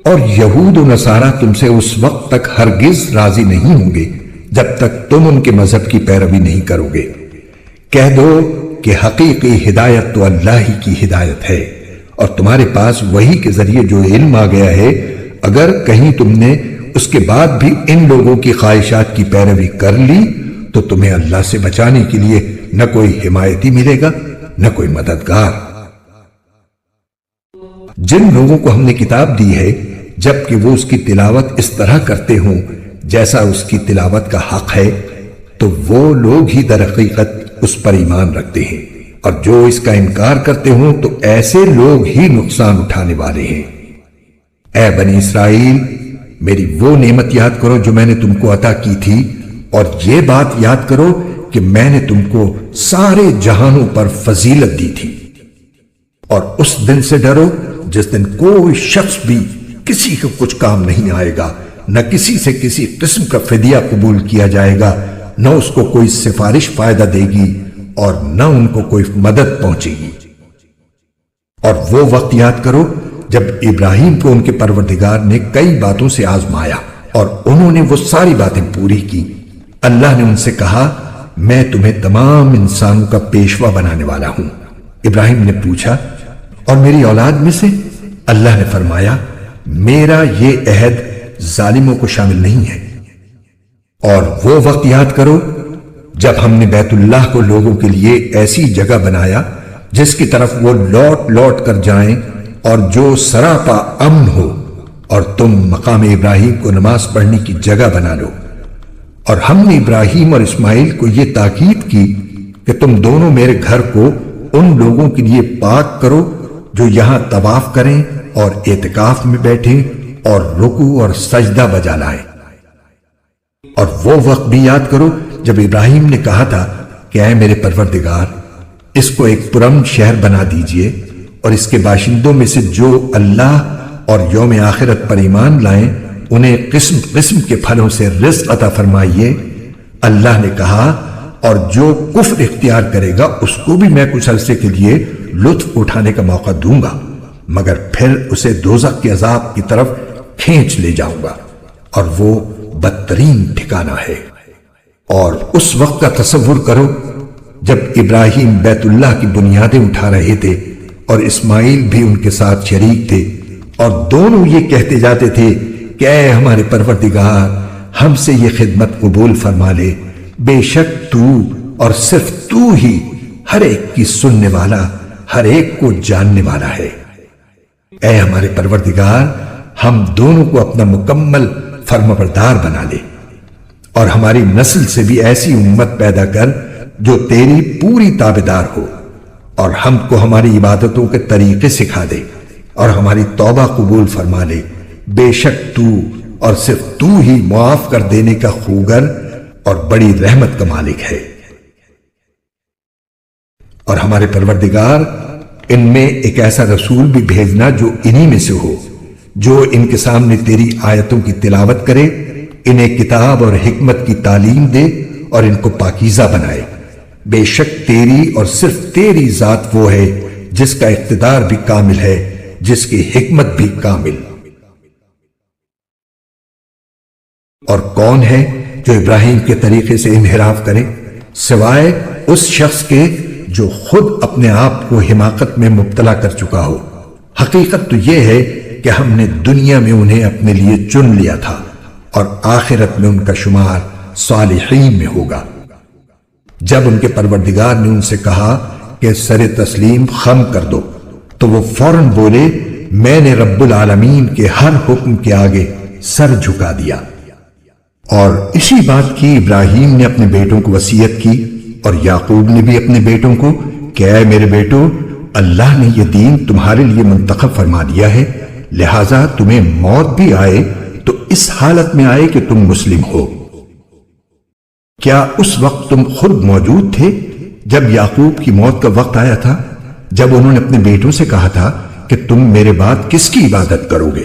اور یہود و نصارہ تم سے اس وقت تک ہرگز راضی نہیں ہوں گے جب تک تم ان کے مذہب کی پیروی نہیں کرو گے۔ کہہ دو کہ حقیقی ہدایت تو اللہ ہی کی ہدایت ہے، اور تمہارے پاس وحی کے ذریعے جو علم آ گیا ہے، اگر کہیں تم نے اس کے بعد بھی ان لوگوں کی خواہشات کی پیروی کر لی تو تمہیں اللہ سے بچانے کے لیے نہ کوئی حمایتی ملے گا نہ کوئی مددگار۔ جن لوگوں کو ہم نے کتاب دی ہے جبکہ وہ اس کی تلاوت اس طرح کرتے ہوں جیسا اس کی تلاوت کا حق ہے، تو وہ لوگ ہی در حقیقت اس پر ایمان رکھتے ہیں، اور جو اس کا انکار کرتے ہوں تو ایسے لوگ ہی نقصان اٹھانے والے ہیں۔ اے بنی اسرائیل، میری وہ نعمت یاد کرو جو میں نے تم کو عطا کی تھی، اور یہ بات یاد کرو کہ میں نے تم کو سارے جہانوں پر فضیلت دی تھی۔ اور اس دن سے ڈرو جس دن کوئی شخص بھی کسی کو کچھ کام نہیں آئے گا، نہ کسی سے کسی قسم کا فدیہ قبول کیا جائے گا، نہ اس کو کوئی سفارش فائدہ دے گی اور نہ ان کو کوئی مدد پہنچے گی۔ اور وہ وقت یاد کرو جب ابراہیم کو ان کے پروردگار نے کئی باتوں سے آزمایا اور انہوں نے وہ ساری باتیں پوری کی۔ اللہ نے ان سے کہا، میں تمہیں تمام انسانوں کا پیشوا بنانے والا ہوں۔ ابراہیم نے پوچھا، اور میری اولاد میں سے؟ اللہ نے فرمایا، میرا یہ عہد ظالموں کو شامل نہیں ہے۔ اور وہ وقت یاد کرو جب ہم نے بیت اللہ کو لوگوں کے لیے ایسی جگہ بنایا جس کی طرف وہ لوٹ لوٹ کر جائیں اور جو سراپا امن ہو، اور تم مقام ابراہیم کو نماز پڑھنے کی جگہ بنا لو۔ اور ہم نے ابراہیم اور اسماعیل کو یہ تاکید کی کہ تم دونوں میرے گھر کو ان لوگوں کے لیے پاک کرو جو یہاں طواف کریں اور اعتکاف میں بیٹھیں اور رکوع اور سجدہ بجا لائیں۔ اور وہ وقت بھی یاد کرو جب ابراہیم نے کہا تھا کہ اے میرے پروردگار، اس کو ایک پرامن شہر بنا دیجئے، اور اس کے باشندوں میں سے جو اللہ اور یوم آخرت پر ایمان لائیں انہیں قسم قسم کے پھلوں سے رزق عطا فرمائیے۔ اللہ نے کہا، اور جو کفر اختیار کرے گا اس کو بھی میں کچھ عرصے کے لیے لطف اٹھانے کا موقع دوں گا، مگر پھر اسے دوزخ کے عذاب کی طرف کھینچ لے جاؤں گا، اور وہ بدترین ٹھکانہ ہے۔ اور اس وقت کا تصور کرو جب ابراہیم بیت اللہ کی بنیادیں اٹھا رہے تھے اور اسماعیل بھی ان کے ساتھ شریک تھے، اور دونوں یہ کہتے جاتے تھے کہ اے ہمارے پروردگار، ہم سے یہ خدمت قبول فرما لے، بے شک تو اور صرف تو ہی ہر ایک کی سننے والا، ہر ایک کو جاننے والا ہے۔ اے ہمارے پروردگار، ہم دونوں کو اپنا مکمل فرمانبردار بنا لے۔ اور ہماری نسل سے بھی ایسی امت پیدا کر جو تیری پوری تابعدار ہو، اور ہم کو ہماری عبادتوں کے طریقے سکھا دے اور ہماری توبہ قبول فرما لے۔ بے شک تو اور صرف تو ہی معاف کر دینے کا خوگر اور بڑی رحمت کا مالک ہے۔ اور ہمارے پروردگار ان میں ایک ایسا رسول بھی بھیجنا جو انہی میں سے ہو، جو ان کے سامنے تیری آیتوں کی تلاوت کرے، انہیں کتاب اور حکمت کی تعلیم دے اور ان کو پاکیزہ بنائے۔ بے شک تیری اور صرف تیری ذات وہ ہے جس کا اقتدار بھی کامل ہے، جس کی حکمت بھی کامل۔ اور کون ہے جو ابراہیم کے طریقے سے انحراف کرے سوائے اس شخص کے جو خود اپنے آپ کو حماقت میں مبتلا کر چکا ہو۔ حقیقت تو یہ ہے کہ ہم نے دنیا میں انہیں اپنے لیے چن لیا تھا اور آخرت میں ان کا شمار صالحین میں ہوگا۔ جب ان کے پروردگار نے ان سے کہا کہ سر تسلیم خم کر دو تو وہ فوراً بولے، میں نے رب العالمین کے ہر حکم کے آگے سر جھکا دیا۔ اور اسی بات کی ابراہیم نے اپنے بیٹوں کو وصیت کی اور یعقوب نے بھی اپنے بیٹوں کو کہ اے میرے بیٹو، اللہ نے یہ دین تمہارے لیے منتخب فرما دیا ہے، لہذا تمہیں موت بھی آئے تو اس حالت میں آئے کہ تم مسلم ہو۔ کیا اس وقت تم خود موجود تھے جب یعقوب کی موت کا وقت آیا تھا، جب انہوں نے اپنے بیٹوں سے کہا تھا کہ تم میرے بعد کس کی عبادت کرو گے؟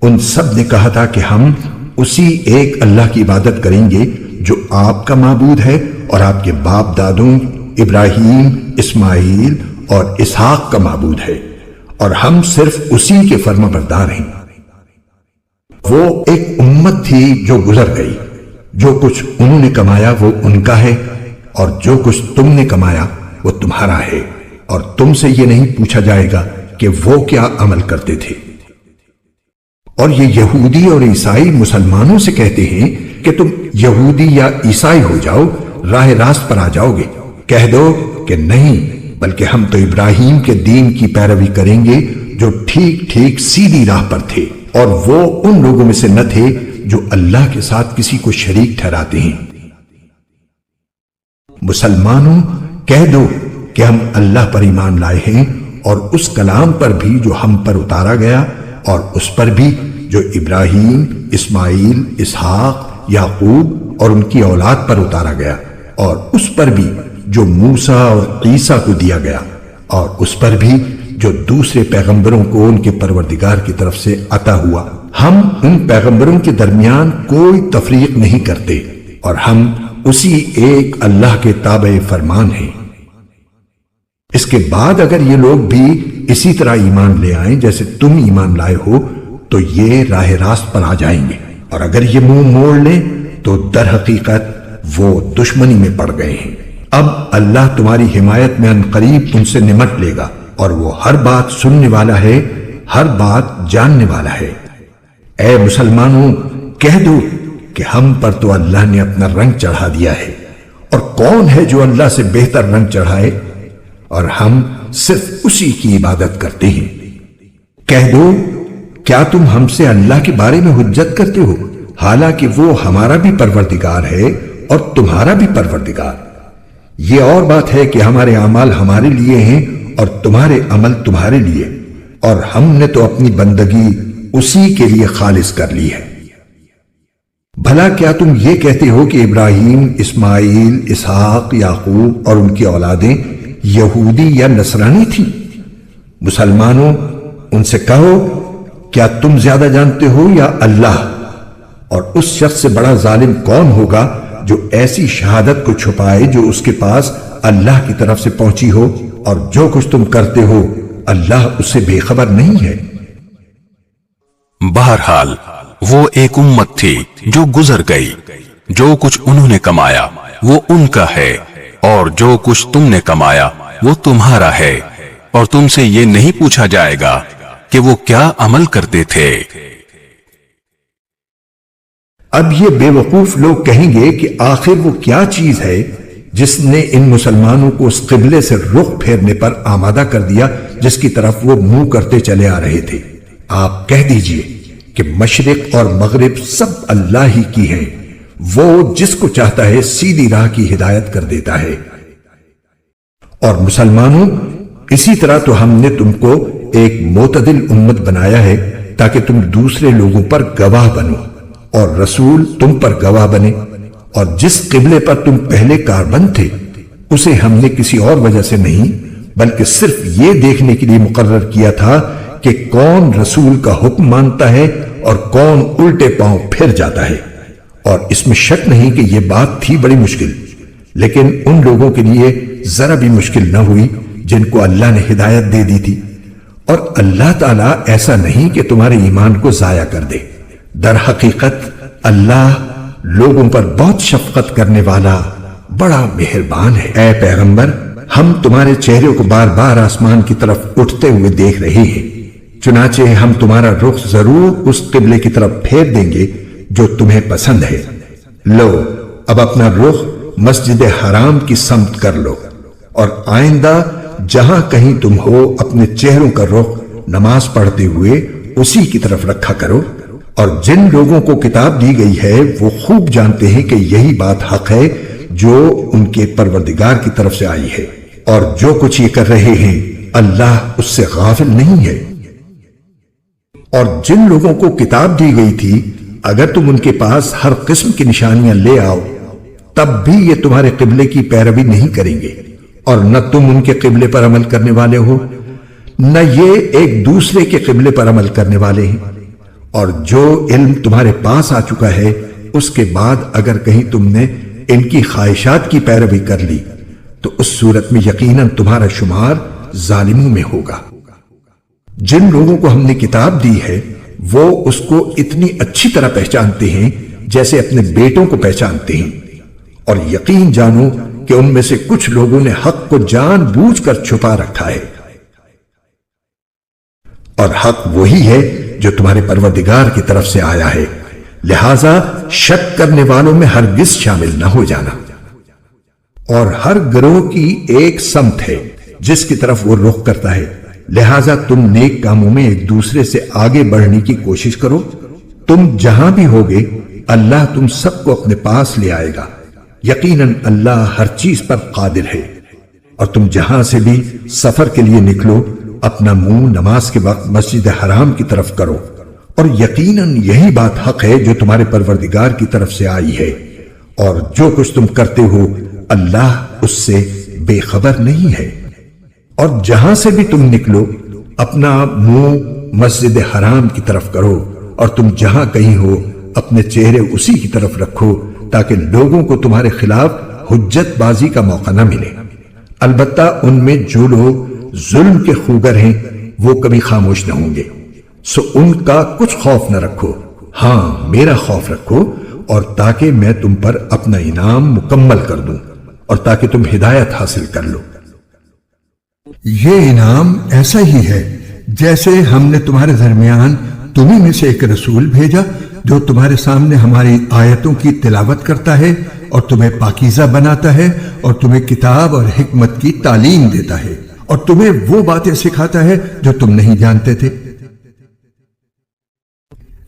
ان سب نے کہا تھا کہ ہم اسی ایک اللہ کی عبادت کریں گے جو آپ کا معبود ہے اور آپ کے باپ دادوں ابراہیم، اسماعیل اور اسحاق کا معبود ہے، اور ہم صرف اسی کے فرما بردار ہیں۔ وہ ایک امت تھی جو گزر گئی، جو کچھ انہوں نے کمایا وہ ان کا ہے، اور جو کچھ تم نے کمایا وہ تمہارا ہے، اور تم سے یہ نہیں پوچھا جائے گا کہ وہ کیا عمل کرتے تھے۔ اور یہ یہودی اور عیسائی مسلمانوں سے کہتے ہیں کہ تم یہودی یا عیسائی ہو جاؤ، راہ راست پر آ جاؤ گے۔ کہہ دو کہ نہیں، بلکہ ہم تو ابراہیم کے دین کی پیروی کریں گے جو ٹھیک ٹھیک سیدھی راہ پر تھے، اور وہ ان لوگوں میں سے نہ تھے جو اللہ کے ساتھ کسی کو شریک ٹھہراتے ہیں۔ مسلمانوں کہہ دو کہ ہم اللہ پر ایمان لائے ہیں اور اس کلام پر بھی جو ہم پر اتارا گیا، اور اس پر بھی جو ابراہیم، اسماعیل، اسحاق، یعقوب اور ان کی اولاد پر اتارا گیا، اور اس پر بھی جو موسیٰ اور عیسیٰ کو دیا گیا، اور اس پر بھی جو دوسرے پیغمبروں کو ان کے پروردگار کی طرف سے عطا ہوا۔ ہم ان پیغمبروں کے درمیان کوئی تفریق نہیں کرتے، اور ہم اسی ایک اللہ کے تابع فرمان ہیں۔ اس کے بعد اگر یہ لوگ بھی اسی طرح ایمان لے آئیں جیسے تم ایمان لائے ہو تو یہ راہ راست پر آ جائیں گے، اور اگر یہ منہ موڑ لیں تو در حقیقت وہ دشمنی میں پڑ گئے ہیں۔ اب اللہ تمہاری حمایت میں عنقریب ان سے نمٹ لے گا، اور وہ ہر بات سننے والا ہے، ہر بات جاننے والا ہے۔ اے مسلمانوں کہہ دو کہ ہم پر تو اللہ نے اپنا رنگ چڑھا دیا ہے، اور کون ہے جو اللہ سے بہتر رنگ چڑھائے، اور ہم صرف اسی کی عبادت کرتے ہیں۔ کہہ دو کیا تم ہم سے اللہ کے بارے میں حجت کرتے ہو، حالانکہ وہ ہمارا بھی پروردگار ہے اور تمہارا بھی پروردگار۔ یہ اور بات ہے کہ ہمارے اعمال ہمارے لیے ہیں اور تمہارے عمل تمہارے لیے، اور ہم نے تو اپنی بندگی اسی کے لیے خالص کر لی ہے۔ بھلا کیا تم یہ کہتے ہو کہ ابراہیم، اسماعیل، اسحاق، یعقوب اور ان کی اولادیں یہودی یا نصرانی تھیں؟ مسلمانوں ان سے کہو کیا تم زیادہ جانتے ہو یا اللہ؟ اور اس شخص سے بڑا ظالم کون ہوگا جو ایسی شہادت کو چھپائے جو اس کے پاس اللہ کی طرف سے پہنچی ہو، اور جو کچھ تم کرتے ہو اللہ اس سے بے خبر نہیں ہے۔ بہرحال وہ ایک امت تھی جو گزر گئی، جو کچھ انہوں نے کمایا وہ ان کا ہے، اور جو کچھ تم نے کمایا وہ تمہارا ہے، اور تم سے یہ نہیں پوچھا جائے گا کہ وہ کیا عمل کرتے تھے۔ اب یہ بے وقوف لوگ کہیں گے کہ آخر وہ کیا چیز ہے جس نے ان مسلمانوں کو اس قبلے سے رخ پھیرنے پر آمادہ کر دیا جس کی طرف وہ منہ کرتے چلے آ رہے تھے۔ آپ کہہ دیجئے کہ مشرق اور مغرب سب اللہ ہی کی ہیں، وہ جس کو چاہتا ہے سیدھی راہ کی ہدایت کر دیتا ہے۔ اور مسلمانوں، اسی طرح تو ہم نے تم کو ایک معتدل امت بنایا ہے تاکہ تم دوسرے لوگوں پر گواہ بنو اور رسول تم پر گواہ بنے، اور جس قبلے پر تم پہلے کاربند تھے اسے ہم نے کسی اور وجہ سے نہیں بلکہ صرف یہ دیکھنے کے لیے مقرر کیا تھا کہ کون رسول کا حکم مانتا ہے اور کون الٹے پاؤں پھر جاتا ہے۔ اور اس میں شک نہیں کہ یہ بات تھی بڑی مشکل، لیکن ان لوگوں کے لیے ذرا بھی مشکل نہ ہوئی جن کو اللہ نے ہدایت دے دی تھی۔ اور اللہ تعالیٰ ایسا نہیں کہ تمہارے ایمان کو ضائع کر دے، در حقیقت اللہ لوگوں پر بہت شفقت کرنے والا بڑا مہربان ہے۔ اے پیغمبر، ہم تمہارے چہرے کو بار بار آسمان کی طرف اٹھتے ہوئے دیکھ رہے ہیں، چنانچہ ہم تمہارا رخ ضرور اس قبلے کی طرف پھیر دیں گے جو تمہیں پسند ہے۔ لو، اب اپنا رخ مسجد حرام کی سمت کر لو، اور آئندہ جہاں کہیں تم ہو اپنے چہروں کا رخ نماز پڑھتے ہوئے اسی کی طرف رکھا کرو۔ اور جن لوگوں کو کتاب دی گئی ہے وہ خوب جانتے ہیں کہ یہی بات حق ہے جو ان کے پروردگار کی طرف سے آئی ہے، اور جو کچھ یہ کر رہے ہیں اللہ اس سے غافل نہیں ہے۔ اور جن لوگوں کو کتاب دی گئی تھی اگر تم ان کے پاس ہر قسم کی نشانیاں لے آؤ تب بھی یہ تمہارے قبلے کی پیروی نہیں کریں گے، اور نہ تم ان کے قبلے پر عمل کرنے والے ہو نہ یہ ایک دوسرے کے قبلے پر عمل کرنے والے ہیں۔ اور جو علم تمہارے پاس آ چکا ہے اس کے بعد اگر کہیں تم نے ان کی خواہشات کی پیروی کر لی تو اس صورت میں یقیناً تمہارا شمار ظالموں میں ہوگا۔ جن لوگوں کو ہم نے کتاب دی ہے وہ اس کو اتنی اچھی طرح پہچانتے ہیں جیسے اپنے بیٹوں کو پہچانتے ہیں، اور یقین جانو کہ ان میں سے کچھ لوگوں نے حق کو جان بوجھ کر چھپا رکھا ہے، اور حق وہی ہے جو تمہارے پروردگار کی طرف سے آیا ہے، لہذا شک کرنے والوں میں ہرگز شامل نہ ہو جانا۔ اور ہر گروہ کی ایک سمت ہے جس کی طرف وہ رخ کرتا ہے، لہذا تم نیک کاموں میں ایک دوسرے سے آگے بڑھنے کی کوشش کرو۔ تم جہاں بھی ہوگے اللہ تم سب کو اپنے پاس لے آئے گا، یقیناً اللہ ہر چیز پر قادر ہے۔ اور تم جہاں سے بھی سفر کے لیے نکلو اپنا منہ نماز کے وقت مسجد حرام کی طرف کرو، اور یقیناً یہی بات حق ہے جو تمہارے پروردگار کی طرف سے آئی ہے، اور جو کچھ تم کرتے ہو اللہ اس سے بے خبر نہیں ہے۔ اور جہاں سے بھی تم نکلو اپنا منہ مسجد حرام کی طرف کرو، اور تم جہاں کہیں ہو اپنے چہرے اسی کی طرف رکھو تاکہ لوگوں کو تمہارے خلاف حجت بازی کا موقع نہ ملے۔ البتہ ان میں جو لوگ ظلم کے خوگر ہیں وہ کبھی خاموش نہ ہوں گے، سو ان کا کچھ خوف نہ رکھو، ہاں میرا خوف رکھو، اور تاکہ میں تم پر اپنا انعام مکمل کر دوں اور تاکہ تم ہدایت حاصل کر لو۔ یہ انعام ایسا ہی ہے جیسے ہم نے تمہارے درمیان تمہیں میں سے ایک رسول بھیجا جو تمہارے سامنے ہماری آیتوں کی تلاوت کرتا ہے اور تمہیں پاکیزہ بناتا ہے اور تمہیں کتاب اور حکمت کی تعلیم دیتا ہے اور تمہیں وہ باتیں سکھاتا ہے جو تم نہیں جانتے تھے۔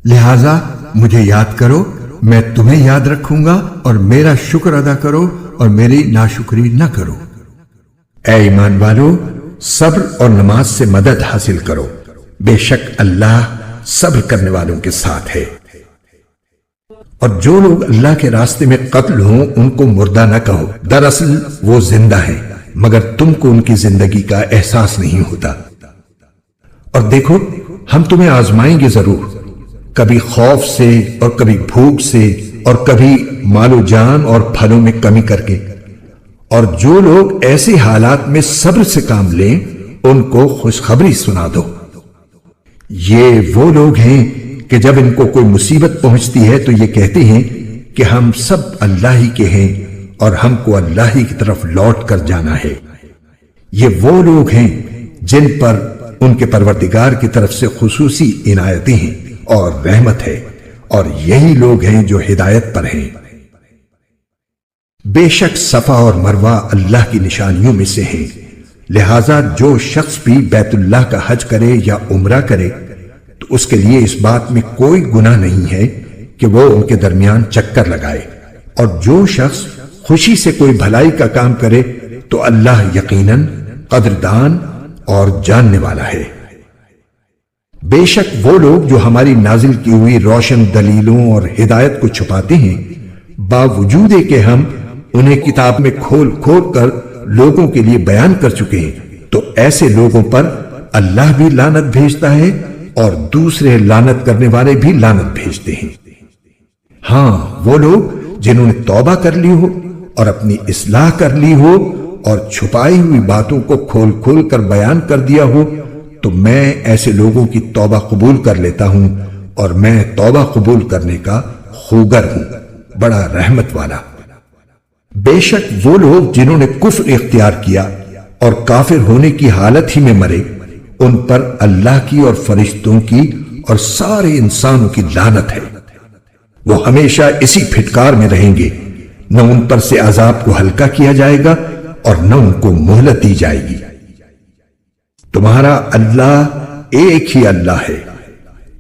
لہذا مجھے یاد کرو، میں تمہیں یاد رکھوں گا، اور میرا شکر ادا کرو اور میری ناشکری نہ کرو۔ اے ایمان والو، صبر اور نماز سے مدد حاصل کرو، بے شک اللہ صبر کرنے والوں کے ساتھ ہے۔ اور جو لوگ اللہ کے راستے میں قتل ہوں ان کو مردہ نہ کہو، دراصل وہ زندہ ہیں مگر تم کو ان کی زندگی کا احساس نہیں ہوتا۔ اور دیکھو ہم تمہیں آزمائیں گے ضرور، کبھی خوف سے اور کبھی بھوک سے اور کبھی مال و جان اور پھلوں میں کمی کر کے۔ اور جو لوگ ایسے حالات میں صبر سے کام لیں ان کو خوشخبری سنا دو۔ یہ وہ لوگ ہیں کہ جب ان کو کوئی مصیبت پہنچتی ہے تو یہ کہتے ہیں کہ ہم سب اللہ ہی کے ہیں اور ہم کو اللہ ہی کی طرف لوٹ کر جانا ہے۔ یہ وہ لوگ ہیں جن پر ان کے پروردگار کی طرف سے خصوصی عنایتیں ہیں اور رحمت ہے، اور یہی لوگ ہیں جو ہدایت پر ہیں۔ بے شک صفا اور مروہ اللہ کی نشانیوں میں سے ہیں، لہذا جو شخص بھی بیت اللہ کا حج کرے یا عمرہ کرے تو اس کے لیے اس بات میں کوئی گناہ نہیں ہے کہ وہ ان کے درمیان چکر لگائے، اور جو شخص خوشی سے کوئی بھلائی کا کام کرے تو اللہ یقیناً قدردان اور جاننے والا ہے۔ بے شک وہ لوگ جو ہماری نازل کی ہوئی روشن دلیلوں اور ہدایت کو چھپاتے ہیں، باوجود کہ ہم انہیں کتاب میں کھول کھول کر لوگوں کے لیے بیان کر چکے ہیں، تو ایسے لوگوں پر اللہ بھی لعنت بھیجتا ہے اور دوسرے لعنت کرنے والے بھی لعنت بھیجتے ہیں۔ ہاں، وہ لوگ جنہوں نے توبہ کر لی ہو اور اپنی اصلاح کر لی ہو اور چھپائی ہوئی باتوں کو کھول کھول کر بیان کر دیا ہو، تو میں ایسے لوگوں کی توبہ قبول کر لیتا ہوں، اور میں توبہ قبول کرنے کا خوگر ہوں، بڑا رحمت والا۔ بے شک وہ لوگ جنہوں نے کفر اختیار کیا اور کافر ہونے کی حالت ہی میں مرے، ان پر اللہ کی اور فرشتوں کی اور سارے انسانوں کی لعنت ہے۔ وہ ہمیشہ اسی پھٹکار میں رہیں گے، نہ ان پر سے عذاب کو ہلکا کیا جائے گا اور نہ ان کو مہلت دی جائے گی۔ تمہارا اللہ ایک ہی اللہ ہے،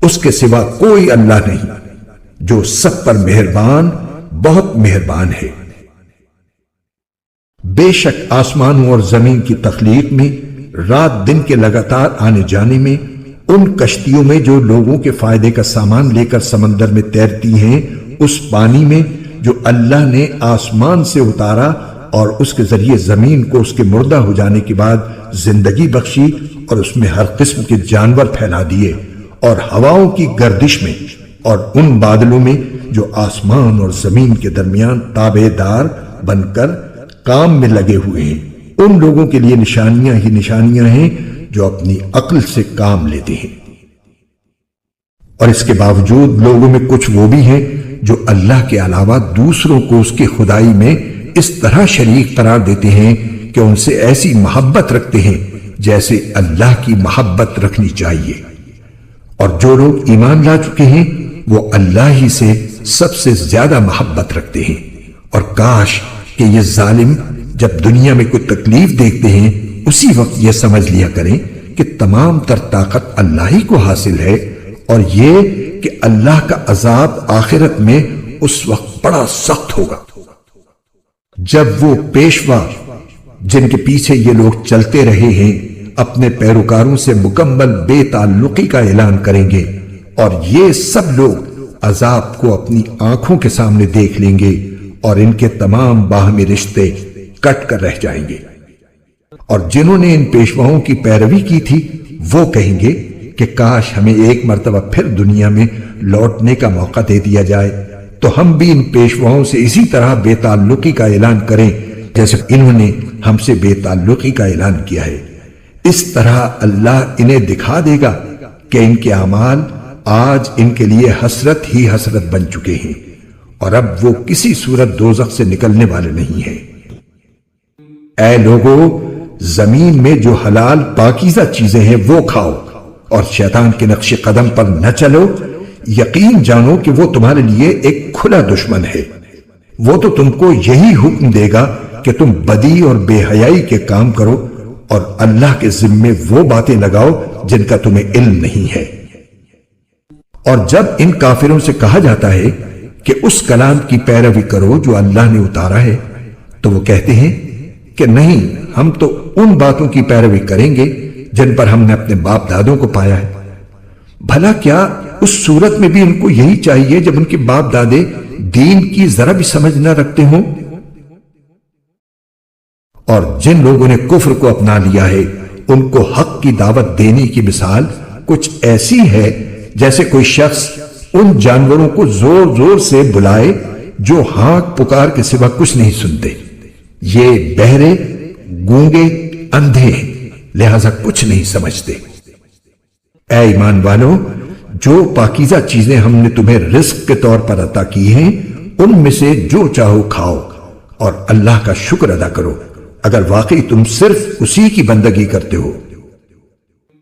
اس کے سوا کوئی اللہ نہیں، جو سب پر مہربان، بہت مہربان ہے۔ بے شک آسمانوں اور زمین کی تخلیق میں، رات دن کے لگاتار آنے جانے میں، ان کشتیوں میں جو لوگوں کے فائدے کا سامان لے کر سمندر میں تیرتی ہیں، اس پانی میں جو اللہ نے آسمان سے اتارا اور اس کے ذریعے زمین کو اس کے مردہ ہو جانے کے بعد زندگی بخشی اور اس میں ہر قسم کے جانور پھیلا دیے، اور ہواؤں کی گردش میں، اور ان بادلوں میں جو آسمان اور زمین کے درمیان تابع دار بن کر کام میں لگے ہوئے ہیں، ان لوگوں کے لیے نشانیاں ہی نشانیاں ہیں جو اپنی عقل سے کام لیتے ہیں۔ اور اس کے باوجود لوگوں میں کچھ وہ بھی ہیں جو اللہ کے علاوہ دوسروں کو اس کی خدائی میں اس طرح شریک قرار دیتے ہیں کہ ان سے ایسی محبت رکھتے ہیں جیسے اللہ کی محبت رکھنی چاہیے۔ اور جو لوگ ایمان لا چکے ہیں وہ اللہ ہی سے سب سے زیادہ محبت رکھتے ہیں، اور کاش کہ یہ ظالم جب دنیا میں کوئی تکلیف دیکھتے ہیں اسی وقت یہ سمجھ لیا کریں کہ تمام تر طاقت اللہ ہی کو حاصل ہے، اور یہ کہ اللہ کا عذاب آخرت میں اس وقت بڑا سخت ہوگا جب وہ پیشوا جن کے پیچھے یہ لوگ چلتے رہے ہیں اپنے پیروکاروں سے مکمل بے تعلقی کا اعلان کریں گے، اور یہ سب لوگ عذاب کو اپنی آنکھوں کے سامنے دیکھ لیں گے، اور ان کے تمام باہمی رشتے کٹ کر رہ جائیں گے۔ اور جنہوں نے ان پیشواؤں کی پیروی کی تھی وہ کہیں گے کہ کاش ہمیں ایک مرتبہ پھر دنیا میں لوٹنے کا موقع دے دیا جائے تو ہم بھی ان پیشواؤں سے اسی طرح بے تعلقی کا اعلان کریں جیسے انہوں نے ہم سے بے تعلقی کا اعلان کیا ہے۔ اس طرح اللہ انہیں دکھا دے گا کہ ان کے اعمال آج ان کے لیے حسرت ہی حسرت بن چکے ہیں، اور اب وہ کسی صورت دوزخ سے نکلنے والے نہیں ہیں۔ اے لوگو، زمین میں جو حلال پاکیزہ چیزیں ہیں وہ کھاؤ، اور شیطان کے نقش قدم پر نہ چلو، یقین جانو کہ وہ تمہارے لیے ایک کھلا دشمن ہے۔ وہ تو تم کو یہی حکم دے گا کہ تم بدی اور بے حیائی کے کام کرو، اور اللہ کے ذمے وہ باتیں لگاؤ جن کا تمہیں علم نہیں ہے۔ اور جب ان کافروں سے کہا جاتا ہے کہ اس کلام کی پیروی کرو جو اللہ نے اتارا ہے، تو وہ کہتے ہیں کہ نہیں، ہم تو ان باتوں کی پیروی کریں گے جن پر ہم نے اپنے باپ دادوں کو پایا ہے۔ بھلا کیا اس صورت میں بھی ان کو یہی چاہیے جب ان کے باپ دادے دین کی ذرا بھی سمجھ نہ رکھتے ہوں؟ اور جن لوگوں نے کفر کو اپنا لیا ہے ان کو حق کی دعوت دینے کی مثال کچھ ایسی ہے جیسے کوئی شخص ان جانوروں کو زور زور سے بلائے جو ہانک پکار کے سوا کچھ نہیں سنتے۔ یہ بہرے، گونگے، اندھے ہیں، لہذا کچھ نہیں سمجھتے۔ اے ایمان والو، جو پاکیزہ چیزیں ہم نے تمہیں رزق کے طور پر عطا کی ہیں ان میں سے جو چاہو کھاؤ، اور اللہ کا شکر ادا کرو اگر واقعی تم صرف اسی کی بندگی کرتے ہو۔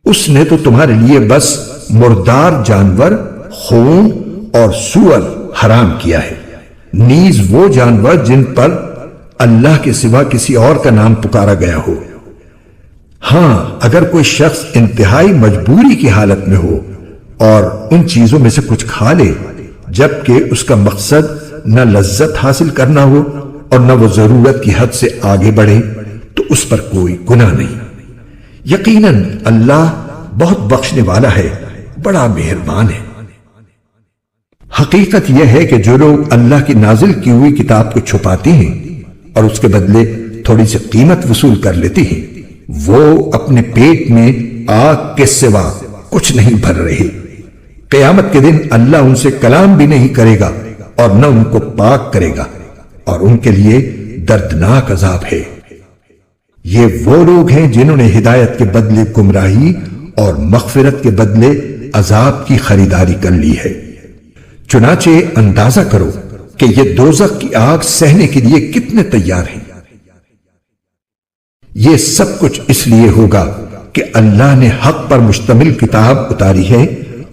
اس نے تو تمہارے لیے بس مردار جانور، خون اور سور حرام کیا ہے، نیز وہ جانور جن پر اللہ کے سوا کسی اور کا نام پکارا گیا ہو۔ ہاں، اگر کوئی شخص انتہائی مجبوری کی حالت میں ہو اور ان چیزوں میں سے کچھ کھا لے جبکہ اس کا مقصد نہ لذت حاصل کرنا ہو اور نہ وہ ضرورت کی حد سے آگے بڑھے تو اس پر کوئی گناہ نہیں۔ یقیناً اللہ بہت بخشنے والا ہے، بڑا مہربان ہے۔ حقیقت یہ ہے کہ جو لوگ اللہ کی نازل کی ہوئی کتاب کو چھپاتے ہیں اور اس کے بدلے تھوڑی سی قیمت وصول کر لیتے ہیں، وہ اپنے پیٹ میں آگ کے سوا کچھ نہیں بھر رہے۔ قیامت کے دن اللہ ان سے کلام بھی نہیں کرے گا اور نہ ان کو پاک کرے گا، اور ان کے لیے دردناک عذاب ہے۔ یہ وہ لوگ ہیں جنہوں نے ہدایت کے بدلے گمراہی اور مغفرت کے بدلے عذاب کی خریداری کر لی ہے۔ چنانچہ اندازہ کرو کہ یہ دوزخ کی آگ سہنے کے لیے کتنے تیار ہیں۔ یہ سب کچھ اس لیے ہوگا کہ اللہ نے حق پر مشتمل کتاب اتاری ہے،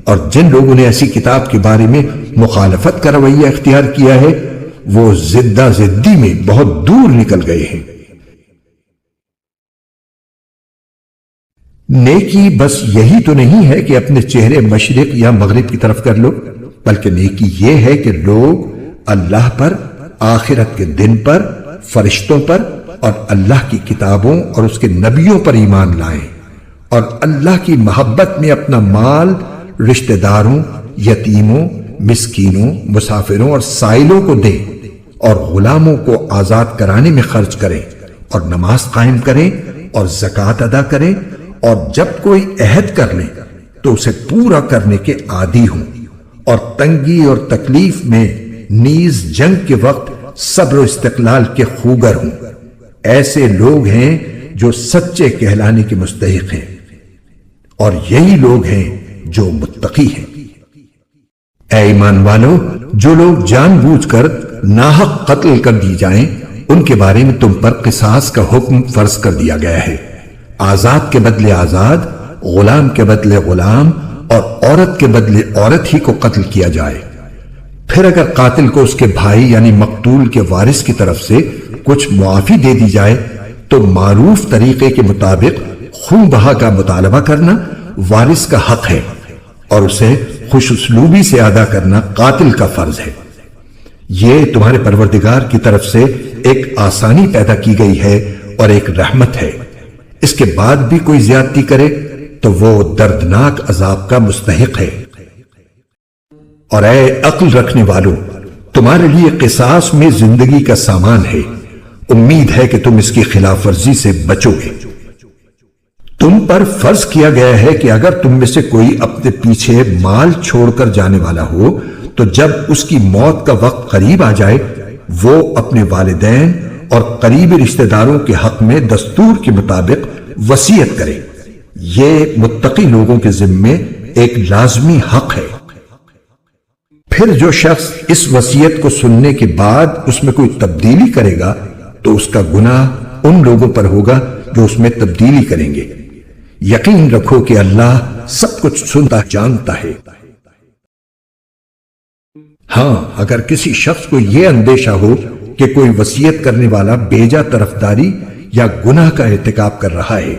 اور جن لوگوں نے ایسی کتاب کے بارے میں مخالفت کا رویہ اختیار کیا ہے وہ زدہ زدی میں بہت دور نکل گئے ہیں۔ نیکی بس یہی تو نہیں ہے کہ اپنے چہرے مشرق یا مغرب کی طرف کر لو، بلکہ نیکی یہ ہے کہ لوگ اللہ پر، آخرت کے دن پر، فرشتوں پر اور اللہ کی کتابوں اور اس کے نبیوں پر ایمان لائیں، اور اللہ کی محبت میں اپنا مال رشتہ داروں، یتیموں، مسکینوں، مسافروں اور سائلوں کو دیں، اور غلاموں کو آزاد کرانے میں خرچ کریں، اور نماز قائم کریں اور زکوٰۃ ادا کریں، اور جب کوئی عہد کر لیں تو اسے پورا کرنے کے عادی ہوں، اور تنگی اور تکلیف میں نیز جنگ کے وقت صبر و استقلال کے خوگر ہوں۔ ایسے لوگ ہیں جو سچے کہلانے کے مستحق ہیں، اور یہی لوگ ہیں جو متقی ہیں۔ اے ایمان والو، جو لوگ جان بوجھ کر ناحق قتل کر دی جائیں ان کے بارے میں تم پر قصاص کا حکم فرض کر دیا گیا ہے۔ آزاد کے بدلے آزاد، غلام کے بدلے غلام اور عورت کے بدلے عورت ہی کو قتل کیا جائے۔ پھر اگر قاتل کو اس کے بھائی یعنی مقتول کے وارث کی طرف سے کچھ معافی دے دی جائے تو معروف طریقے کے مطابق خون بہا کا مطالبہ کرنا وارث کا حق ہے، اور اسے خوش اسلوبی سے ادا کرنا قاتل کا فرض ہے۔ یہ تمہارے پروردگار کی طرف سے ایک آسانی پیدا کی گئی ہے اور ایک رحمت ہے۔ اس کے بعد بھی کوئی زیادتی کرے تو وہ دردناک عذاب کا مستحق ہے۔ اور اے عقل رکھنے والوں، تمہارے لیے قصاص میں زندگی کا سامان ہے، امید ہے کہ تم اس کی خلاف ورزی سے بچو گے۔ تم پر فرض کیا گیا ہے کہ اگر تم میں سے کوئی اپنے پیچھے مال چھوڑ کر جانے والا ہو تو جب اس کی موت کا وقت قریب آ جائے وہ اپنے والدین اور قریبی رشتہ داروں کے حق میں دستور کے مطابق وصیت کرے۔ یہ متقی لوگوں کے ذمے ایک لازمی حق ہے۔ پھر جو شخص اس وصیت کو سننے کے بعد اس میں کوئی تبدیلی کرے گا تو اس کا گناہ ان لوگوں پر ہوگا جو اس میں تبدیلی کریں گے۔ یقین رکھو کہ اللہ سب کچھ سنتا جانتا ہے۔ ہاں، اگر کسی شخص کو یہ اندیشہ ہو کہ کوئی وصیت کرنے والا بیجا طرفداری یا گناہ کا ارتکاب کر رہا ہے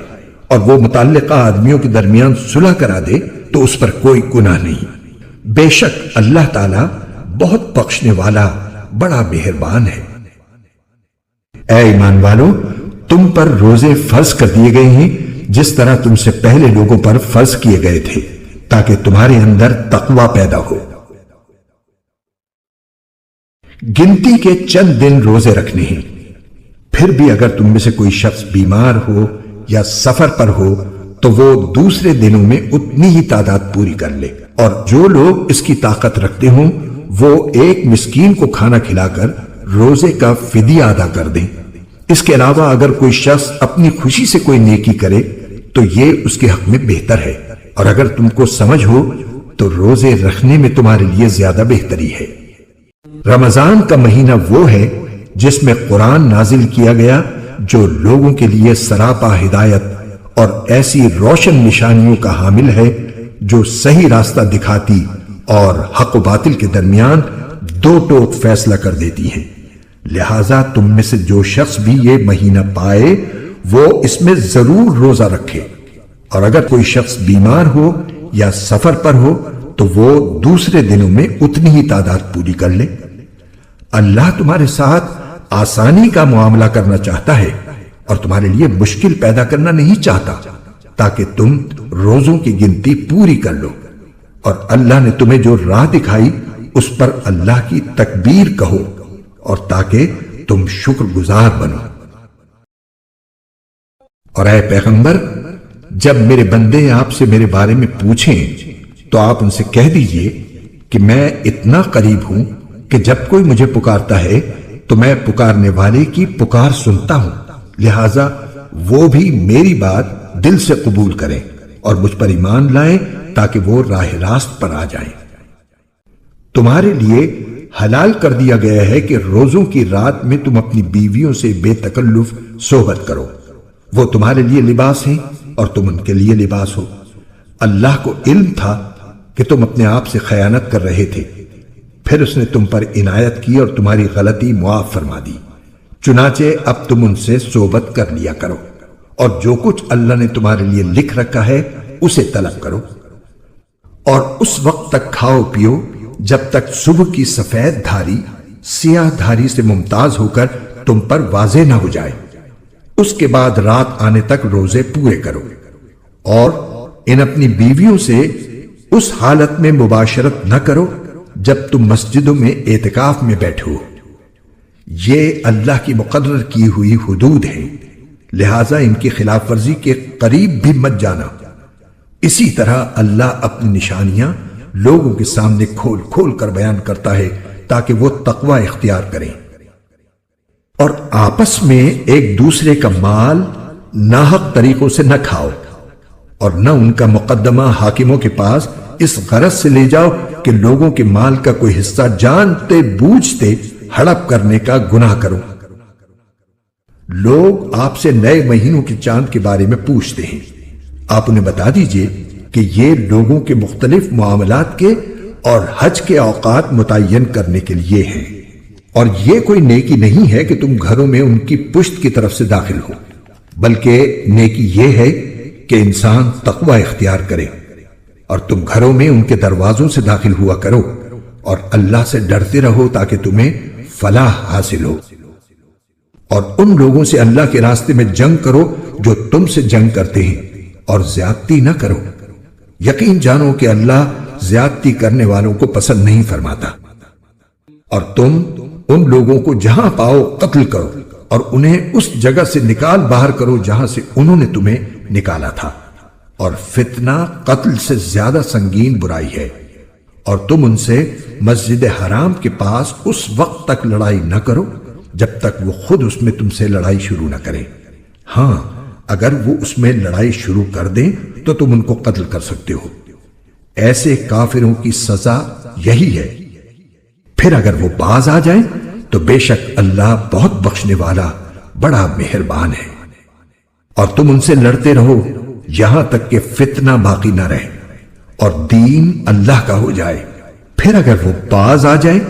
اور وہ متعلقہ آدمیوں کے درمیان صلح کرا دے تو اس پر کوئی گناہ نہیں۔ بے شک اللہ تعالی بہت بخشنے والا، بڑا مہربان ہے۔ اے ایمان والو، تم پر روزے فرض کر دیے گئے ہیں جس طرح تم سے پہلے لوگوں پر فرض کیے گئے تھے تاکہ تمہارے اندر تقوی پیدا ہو۔ گنتی کے چند دن روزے رکھنے ہیں، پھر بھی اگر تم میں سے کوئی شخص بیمار ہو یا سفر پر ہو تو وہ دوسرے دنوں میں اتنی ہی تعداد پوری کر لے، اور جو لوگ اس کی طاقت رکھتے ہوں وہ ایک مسکین کو کھانا کھلا کر روزے کا فدیہ ادا کر دیں۔ اس کے علاوہ اگر کوئی شخص اپنی خوشی سے کوئی نیکی کرے تو یہ اس کے حق میں بہتر ہے، اور اگر تم کو سمجھ ہو تو روزے رکھنے میں تمہارے لیے زیادہ بہتری ہے۔ رمضان کا مہینہ وہ ہے جس میں قرآن نازل کیا گیا جو لوگوں کے لیے سراپا ہدایت اور ایسی روشن نشانیوں کا حامل ہے جو صحیح راستہ دکھاتی اور حق و باطل کے درمیان دو ٹوک فیصلہ کر دیتی ہیں۔ لہذا تم میں سے جو شخص بھی یہ مہینہ پائے وہ اس میں ضرور روزہ رکھے، اور اگر کوئی شخص بیمار ہو یا سفر پر ہو تو وہ دوسرے دنوں میں اتنی ہی تعداد پوری کر لے۔ اللہ تمہارے ساتھ آسانی کا معاملہ کرنا چاہتا ہے اور تمہارے لیے مشکل پیدا کرنا نہیں چاہتا، تاکہ تم روزوں کی گنتی پوری کر لو۔ اور اللہ نے تمہیں جو راہ دکھائی اس پر اللہ کی تکبیر کہو، اور تاکہ تم شکر گزار بنو۔ اور اے پیغمبر، جب میرے بندے آپ سے میرے بارے میں پوچھیں تو آپ ان سے کہہ دیجئے کہ میں اتنا قریب ہوں کہ جب کوئی مجھے پکارتا ہے تو میں پکارنے والے کی پکار سنتا ہوں، لہذا وہ بھی میری بات دل سے قبول کریں اور مجھ پر ایمان لائیں تاکہ وہ راہ راست پر آ جائیں۔ تمہارے لیے حلال کر دیا گیا ہے کہ روزوں کی رات میں تم اپنی بیویوں سے بے تکلف صحبت کرو، وہ تمہارے لیے لباس ہیں اور تم ان کے لیے لباس ہو۔ اللہ کو علم تھا کہ تم اپنے آپ سے خیانت کر رہے تھے، پھر اس نے تم پر عنایت کی اور تمہاری غلطی معاف فرما دی، چنانچہ اب تم ان سے صحبت کر لیا کرو، اور جو کچھ اللہ نے تمہارے لیے لکھ رکھا ہے اسے طلب کرو، اور اس وقت تک کھاؤ پیو جب تک صبح کی سفید دھاری سیاہ دھاری سے ممتاز ہو کر تم پر واضح نہ ہو جائے، اس کے بعد رات آنے تک روزے پورے کرو، اور ان اپنی بیویوں سے اس حالت میں مباشرت نہ کرو جب تم مسجدوں میں اعتکاف میں بیٹھو، یہ اللہ کی مقرر کی ہوئی حدود ہیں، لہذا ان کی خلاف ورزی کے قریب بھی مت جانا۔ اسی طرح اللہ اپنی نشانیاں لوگوں کے سامنے کھول کھول کر بیان کرتا ہے تاکہ وہ تقوی اختیار کریں، اور آپس میں ایک دوسرے کا مال ناحق طریقوں سے نہ کھاؤ، اور نہ ان کا مقدمہ حاکموں کے پاس اس غرض سے لے جاؤ کہ لوگوں کے مال کا کوئی حصہ جانتے بوجھتے ہڑپ کرنے کا گناہ کرو۔ لوگ آپ سے نئے مہینوں کے چاند کے بارے میں پوچھتے ہیں، آپ انہیں بتا دیجئے کہ یہ لوگوں کے مختلف معاملات کے اور حج کے اوقات متعین کرنے کے لیے ہیں، اور یہ کوئی نیکی نہیں ہے کہ تم گھروں میں ان کی پشت کی طرف سے داخل ہو، بلکہ نیکی یہ ہے کہ انسان تقوی اختیار کرے، اور تم گھروں میں ان کے دروازوں سے داخل ہوا کرو، اور اللہ سے ڈرتے رہو تاکہ تمہیں فلاح حاصل ہو۔ اور ان لوگوں سے اللہ کے راستے میں جنگ کرو جو تم سے جنگ کرتے ہیں، اور زیادتی نہ کرو، یقین جانو کہ اللہ زیادتی کرنے والوں کو پسند نہیں فرماتا۔ اور تم ان لوگوں کو جہاں پاؤ قتل کرو، اور انہیں اس جگہ سے نکال باہر کرو جہاں سے انہوں نے تمہیں نکالا تھا، اور فتنہ قتل سے زیادہ سنگین برائی ہے۔ اور تم ان سے مسجد حرام کے پاس اس وقت تک لڑائی نہ کرو جب تک وہ خود اس میں تم سے لڑائی شروع نہ کریں، ہاں اگر وہ اس میں لڑائی شروع کر دیں تو تم ان کو قتل کر سکتے ہو، ایسے کافروں کی سزا یہی ہے۔ پھر اگر وہ باز آ جائیں تو بے شک اللہ بہت بخشنے والا بڑا مہربان ہے۔ اور تم ان سے لڑتے رہو یہاں تک کہ فتنہ باقی نہ رہے اور دین اللہ کا ہو جائے، پھر اگر وہ باز آ جائیں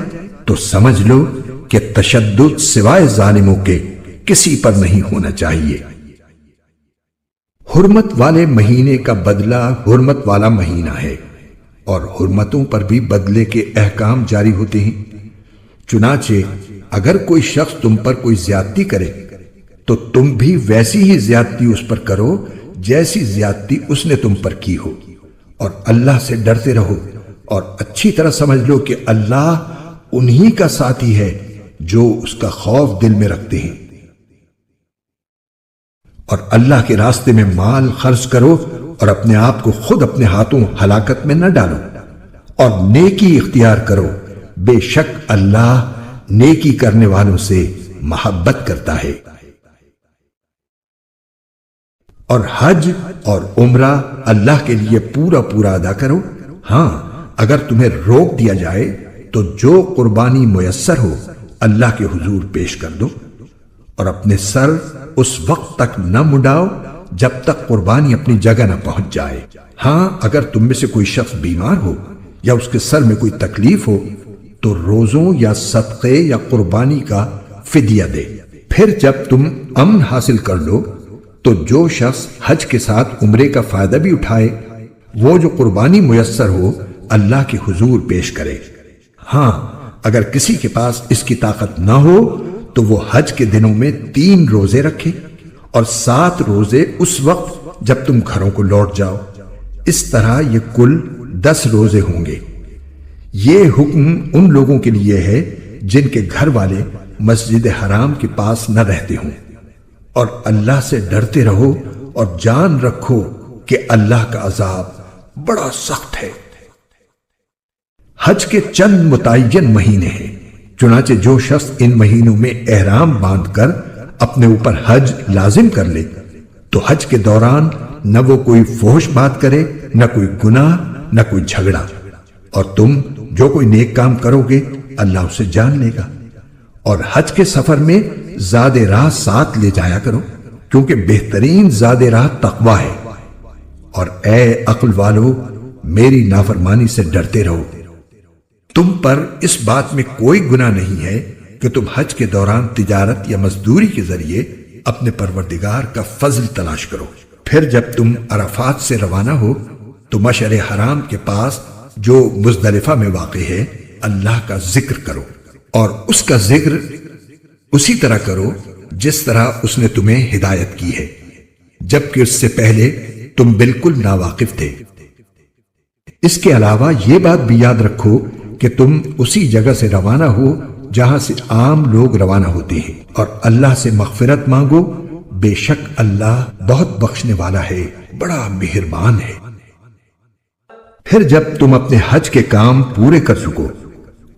تو سمجھ لو کہ تشدد سوائے ظالموں کے کسی پر نہیں ہونا چاہیے۔ حرمت والے مہینے کا بدلہ حرمت والا مہینہ ہے، اور حرمتوں پر بھی بدلے کے احکام جاری ہوتے ہیں۔ چنانچہ اگر کوئی شخص تم پر کوئی زیادتی کرے تو تم بھی ویسی ہی زیادتی اس پر کرو جیسی زیادتی اس نے تم پر کی ہو، اور اللہ سے ڈرتے رہو، اور اچھی طرح سمجھ لو کہ اللہ انہی کا ساتھی ہے جو اس کا خوف دل میں رکھتے ہیں۔ اور اللہ کے راستے میں مال خرچ کرو، اور اپنے آپ کو خود اپنے ہاتھوں ہلاکت میں نہ ڈالو، اور نیکی اختیار کرو، بے شک اللہ نیکی کرنے والوں سے محبت کرتا ہے۔ اور حج اور عمرہ اللہ کے لیے پورا پورا ادا کرو، ہاں اگر تمہیں روک دیا جائے تو جو قربانی میسر ہو اللہ کے حضور پیش کر دو، اور اپنے سر اس وقت تک نہ مڈاؤ جب تک قربانی اپنی جگہ نہ پہنچ جائے۔ ہاں اگر تم میں سے کوئی شخص بیمار ہو یا اس کے سر میں کوئی تکلیف ہو تو روزوں یا صدقے یا قربانی کا فدیہ دے۔ پھر جب تم امن حاصل کر لو تو جو شخص حج کے ساتھ عمرے کا فائدہ بھی اٹھائے وہ جو قربانی میسر ہو اللہ کے حضور پیش کرے۔ ہاں اگر کسی کے پاس اس کی طاقت نہ ہو تو وہ حج کے دنوں میں 3 روزے رکھے اور 7 روزے اس وقت جب تم گھروں کو لوٹ جاؤ۔ اس طرح یہ کل 10 روزے ہوں گے۔ یہ حکم ان لوگوں کے لیے ہے جن کے گھر والے مسجد حرام کے پاس نہ رہتے ہوں، اور اللہ سے ڈرتے رہو اور جان رکھو کہ اللہ کا عذاب بڑا سخت ہے۔ حج کے چند متعین مہینے ہیں، چنانچہ جو شخص ان مہینوں میں احرام باندھ کر اپنے اوپر حج لازم کر لے تو حج کے دوران نہ وہ کوئی فحش بات کرے، نہ کوئی گناہ، نہ کوئی جھگڑا، اور تم جو کوئی نیک کام کرو گے اللہ اسے جان لے گا۔ اور حج کے سفر میں زاد راہ ساتھ لے جایا کرو، کیونکہ بہترین زاد راہ تقوی ہے۔ اور اے عقل والو، میری نافرمانی سے ڈرتے رہو۔ تم پر اس بات میں کوئی گناہ نہیں ہے کہ تم حج کے دوران تجارت یا مزدوری کے ذریعے اپنے پروردگار کا فضل تلاش کرو۔ پھر جب تم عرفات سے روانہ ہو تو مشعر حرام کے پاس جو مزدلفہ میں واقع ہے اللہ کا ذکر کرو، اور اس کا ذکر اسی طرح کرو جس طرح اس نے تمہیں ہدایت کی ہے، جبکہ اس سے پہلے تم بالکل ناواقف تھے۔ اس کے علاوہ یہ بات بھی یاد رکھو کہ تم اسی جگہ سے روانہ ہو جہاں سے عام لوگ روانہ ہوتے ہیں، اور اللہ سے مغفرت مانگو، بے شک اللہ بہت بخشنے والا ہے، بڑا مہربان ہے۔ پھر جب تم اپنے حج کے کام پورے کر چکو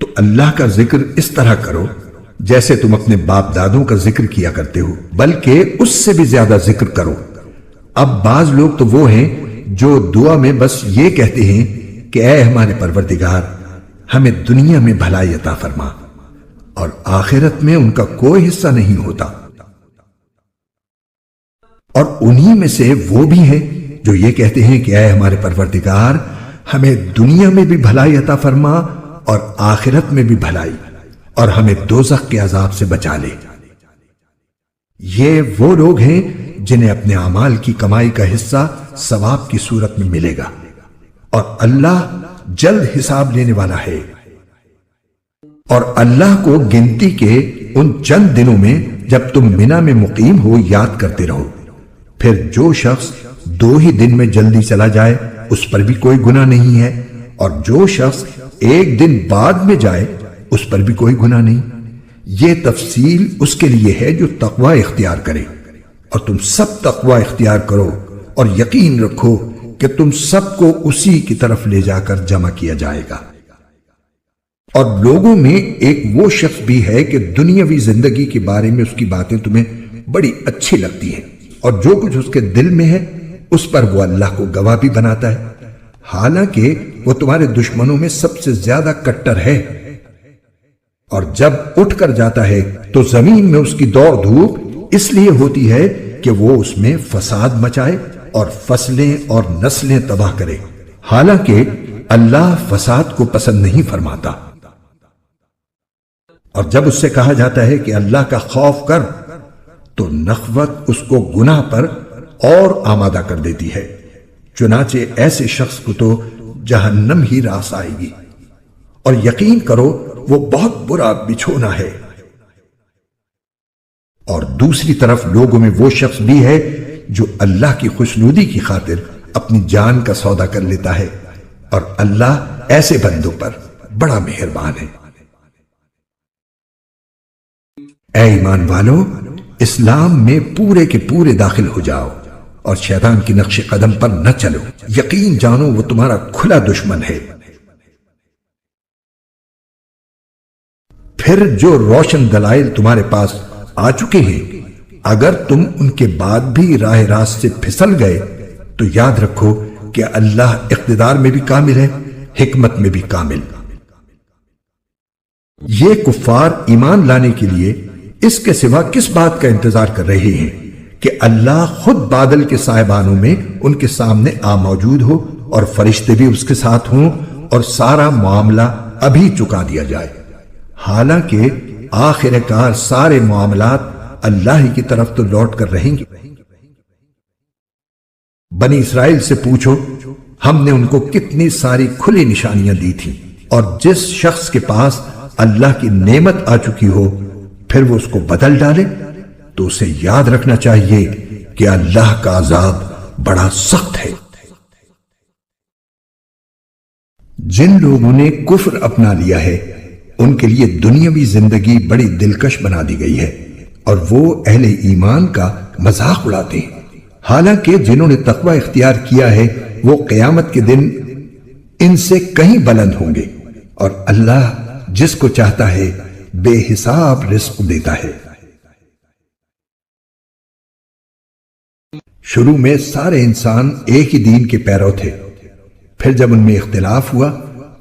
تو اللہ کا ذکر اس طرح کرو جیسے تم اپنے باپ دادوں کا ذکر کیا کرتے ہو، بلکہ اس سے بھی زیادہ ذکر کرو۔ اب بعض لوگ تو وہ ہیں جو دعا میں بس یہ کہتے ہیں کہ اے ہمارے پروردگار، ہمیں دنیا میں بھلائی عطا فرما، اور آخرت میں ان کا کوئی حصہ نہیں ہوتا۔ اور انہی میں سے وہ بھی ہیں جو یہ کہتے ہیں کہ اے ہمارے پروردگار، ہمیں دنیا میں بھی بھلائی عطا فرما اور آخرت میں بھی بھلائی، اور ہمیں دوزخ کے عذاب سے بچا لے۔ یہ وہ لوگ ہیں جنہیں اپنے اعمال کی کمائی کا حصہ ثواب کی صورت میں ملے گا، اور اللہ جلد حساب لینے والا ہے۔ اور اللہ کو گنتی کے ان چند دنوں میں جب تم منا میں مقیم ہو یاد کرتے رہو۔ پھر جو شخص 2 ہی دن میں جلدی چلا جائے اس پر بھی کوئی گناہ نہیں ہے، اور جو شخص 1 دن بعد میں جائے اس پر بھی کوئی گناہ نہیں۔ یہ تفصیل اس کے لیے ہے جو تقوی اختیار کرے، اور تم سب تقوی اختیار کرو اور یقین رکھو کہ تم سب کو اسی کی طرف لے جا کر جمع کیا جائے گا۔ اور لوگوں میں ایک وہ شخص بھی ہے کہ دنیاوی زندگی کے بارے میں اس کی باتیں تمہیں بڑی اچھی لگتی ہیں، اور جو کچھ اس کے دل میں ہے اس پر وہ اللہ کو گواہ بھی بناتا ہے، حالانکہ وہ تمہارے دشمنوں میں سب سے زیادہ کٹر ہے۔ اور جب اٹھ کر جاتا ہے تو زمین میں اس کی دوڑ دھوپ اس لیے ہوتی ہے کہ وہ اس میں فساد مچائے اور فصلیں اور نسلیں تباہ کرے، حالانکہ اللہ فساد کو پسند نہیں فرماتا۔ اور جب اس سے کہا جاتا ہے کہ اللہ کا خوف کر تو نخوت اس کو گناہ پر اور آمادہ کر دیتی ہے، چنانچہ ایسے شخص کو تو جہنم ہی راس آئے گی، اور یقین کرو وہ بہت برا بچھونا ہے۔ اور دوسری طرف لوگوں میں وہ شخص بھی ہے جو اللہ کی خوشنودی کی خاطر اپنی جان کا سودا کر لیتا ہے، اور اللہ ایسے بندوں پر بڑا مہربان ہے۔ اے ایمان والو، اسلام میں پورے کے پورے داخل ہو جاؤ اور شیطان کی نقش قدم پر نہ چلو، یقین جانو وہ تمہارا کھلا دشمن ہے۔ پھر جو روشن دلائل تمہارے پاس آ چکے ہیں، اگر تم ان کے بعد بھی راہ راست سے پھسل گئے تو یاد رکھو کہ اللہ اقتدار میں بھی کامل ہے، حکمت میں بھی کامل۔ یہ کفار ایمان لانے کے لیے اس کے سوا کس بات کا انتظار کر رہے ہیں کہ اللہ خود بادل کے سائبانوں میں ان کے سامنے آ موجود ہو اور فرشتے بھی اس کے ساتھ ہوں اور سارا معاملہ ابھی چکا دیا جائے، حالانکہ آخر کار سارے معاملات اللہ ہی کی طرف تو لوٹ کر رہیں گے۔ بنی اسرائیل سے پوچھو، ہم نے ان کو کتنی ساری کھلی نشانیاں دی تھیں، اور جس شخص کے پاس اللہ کی نعمت آ چکی ہو پھر وہ اس کو بدل ڈالے تو اسے یاد رکھنا چاہیے کہ اللہ کا عذاب بڑا سخت ہے۔ جن لوگوں نے کفر اپنا لیا ہے ان کے لیے دنیاوی زندگی بڑی دلکش بنا دی گئی ہے اور وہ اہل ایمان کا مذاق اڑاتے ہیں، حالانکہ جنہوں نے تقوی اختیار کیا ہے وہ قیامت کے دن ان سے کہیں بلند ہوں گے، اور اللہ جس کو چاہتا ہے بے حساب رزق دیتا ہے۔ شروع میں سارے انسان ایک ہی دین کے پیرو تھے، پھر جب ان میں اختلاف ہوا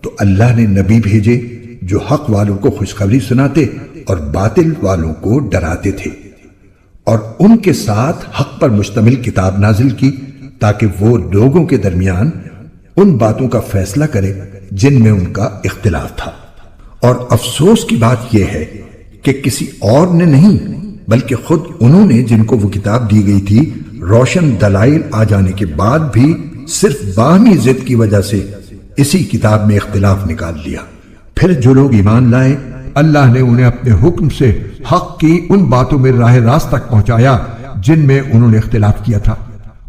تو اللہ نے نبی بھیجے جو حق والوں کو خوشخبری سناتے اور باطل والوں کو ڈراتے تھے، اور ان کے ساتھ حق پر مشتمل کتاب نازل کی تاکہ وہ لوگوں کے درمیان ان باتوں کا فیصلہ کرے جن میں ان کا اختلاف تھا۔ اور افسوس کی بات یہ ہے کہ کسی اور نے نہیں بلکہ خود انہوں نے جن کو وہ کتاب دی گئی تھی روشن دلائل آ جانے کے بعد بھی صرف باہمی ضد کی وجہ سے اسی کتاب میں اختلاف نکال لیا۔ پھر جو لوگ ایمان لائے اللہ نے انہیں اپنے حکم سے حق کی ان باتوں میں راہ راست تک پہنچایا جن میں انہوں نے اختلاف کیا تھا،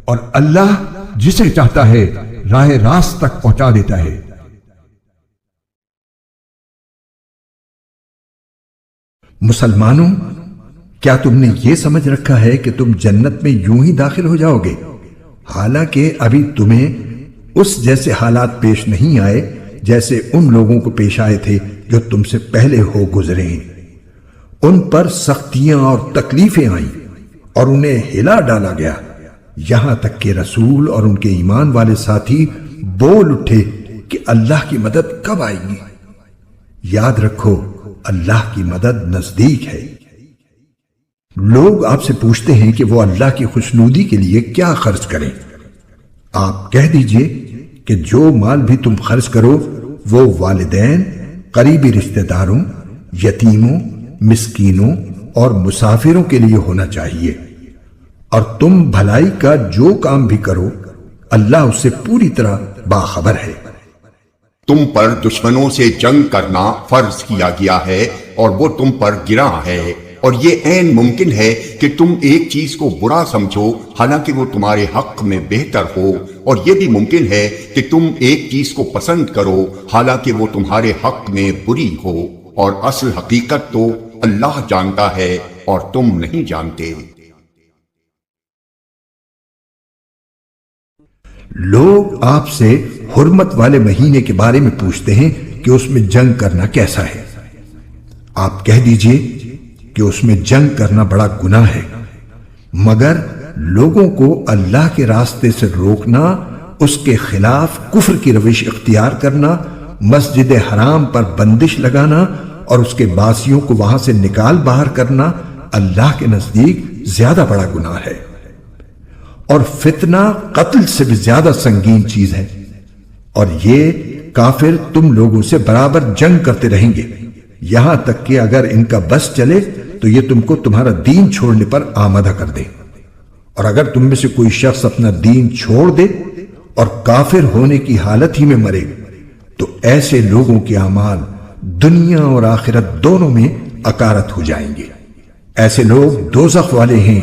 اور اللہ جسے چاہتا ہے راہ راست تک پہنچا دیتا ہے۔ مسلمانوں، کیا تم نے یہ سمجھ رکھا ہے کہ تم جنت میں یوں ہی داخل ہو جاؤ گے، حالانکہ ابھی تمہیں اس جیسے حالات پیش نہیں آئے جیسے ان لوگوں کو پیش آئے تھے جو تم سے پہلے ہو گزرے ہیں۔ ان پر سختیاں اور تکلیفیں آئیں اور انہیں ہلا ڈالا گیا، یہاں تک کہ رسول اور ان کے ایمان والے ساتھی بول اٹھے کہ اللہ کی مدد کب آئے گی۔ یاد رکھو اللہ کی مدد نزدیک ہے۔ لوگ آپ سے پوچھتے ہیں کہ وہ اللہ کی خوشنودی کے لیے کیا خرچ کریں۔ آپ کہہ دیجئے کہ جو مال بھی تم خرچ کرو وہ والدین، قریبی رشتہ داروں، یتیموں، مسکینوں اور مسافروں کے لیے ہونا چاہیے، اور تم بھلائی کا جو کام بھی کرو اللہ اس سے پوری طرح باخبر ہے۔ تم پر دشمنوں سے جنگ کرنا فرض کیا گیا ہے اور وہ تم پر گراں ہے، اور یہ عین ممکن ہے کہ تم ایک چیز کو برا سمجھو حالانکہ وہ تمہارے حق میں بہتر ہو، اور یہ بھی ممکن ہے کہ تم ایک چیز کو پسند کرو حالانکہ وہ تمہارے حق میں بری ہو، اور اصل حقیقت تو اللہ جانتا ہے اور تم نہیں جانتے۔ لوگ آپ سے حرمت والے مہینے کے بارے میں پوچھتے ہیں کہ اس میں جنگ کرنا کیسا ہے۔ آپ کہہ دیجئے کہ اس میں جنگ کرنا بڑا گناہ ہے، مگر لوگوں کو اللہ کے راستے سے روکنا، اس کے خلاف کفر کی روش اختیار کرنا، مسجد حرام پر بندش لگانا اور اس کے باسیوں کو وہاں سے نکال باہر کرنا اللہ کے نزدیک زیادہ بڑا گناہ ہے، اور فتنہ قتل سے بھی زیادہ سنگین چیز ہے، اور یہ کافر تم لوگوں سے برابر جنگ کرتے رہیں گے یہاں تک کہ اگر ان کا بس چلے تو یہ تم کو تمہارا دین چھوڑنے پر آمادہ کر دے، اور اگر تم میں سے کوئی شخص اپنا دین چھوڑ دے اور کافر ہونے کی حالت ہی میں مرے تو ایسے لوگوں کے اعمال دنیا اور آخرت دونوں میں اکارت ہو جائیں گے۔ ایسے لوگ دوزخ والے ہیں،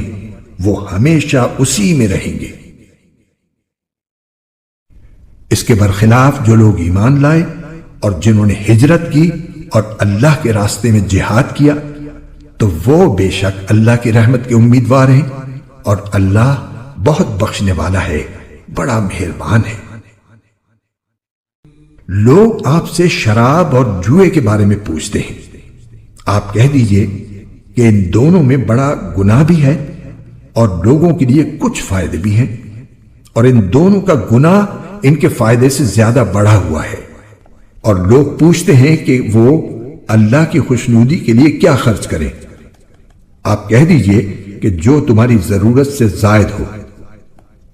وہ ہمیشہ اسی میں رہیں گے۔ اس کے برخلاف جو لوگ ایمان لائے اور جنہوں نے ہجرت کی اور اللہ کے راستے میں جہاد کیا تو وہ بے شک اللہ کی رحمت کے امیدوار ہیں، اور اللہ بہت بخشنے والا ہے، بڑا مہربان ہے۔ لوگ آپ سے شراب اور جوئے کے بارے میں پوچھتے ہیں۔ آپ کہہ دیجئے کہ ان دونوں میں بڑا گناہ بھی ہے اور لوگوں کے لیے کچھ فائدے بھی ہیں، اور ان دونوں کا گناہ ان کے فائدے سے زیادہ بڑھا ہوا ہے۔ اور لوگ پوچھتے ہیں کہ وہ اللہ کی خوشنودی کے لیے کیا خرچ کریں۔ آپ کہہ دیجئے کہ جو تمہاری ضرورت سے زائد ہو۔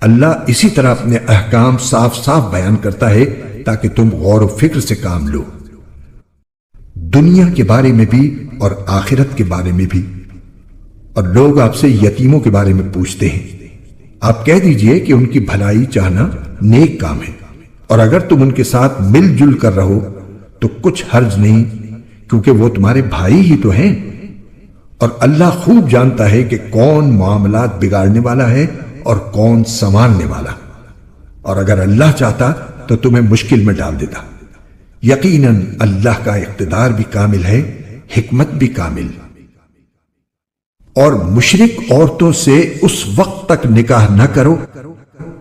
اللہ اسی طرح اپنے احکام صاف صاف بیان کرتا ہے تاکہ تم غور و فکر سے کام لو، دنیا کے بارے میں بھی اور آخرت کے بارے میں بھی۔ اور لوگ آپ سے یتیموں کے بارے میں پوچھتے ہیں۔ آپ کہہ دیجئے کہ ان کی بھلائی چاہنا نیک کام ہے، اور اگر تم ان کے ساتھ مل جل کر رہو تو کچھ حرج نہیں کہ کیونکہ وہ تمہارے بھائی ہی تو ہیں، اور اللہ خوب جانتا ہے کہ کون معاملات بگاڑنے والا ہے اور کون سنوارنے والا، اور اگر اللہ چاہتا تو تمہیں مشکل میں ڈال دیتا۔ یقیناً اللہ کا اقتدار بھی کامل ہے، حکمت بھی کامل۔ اور مشرک عورتوں سے اس وقت تک نکاح نہ کرو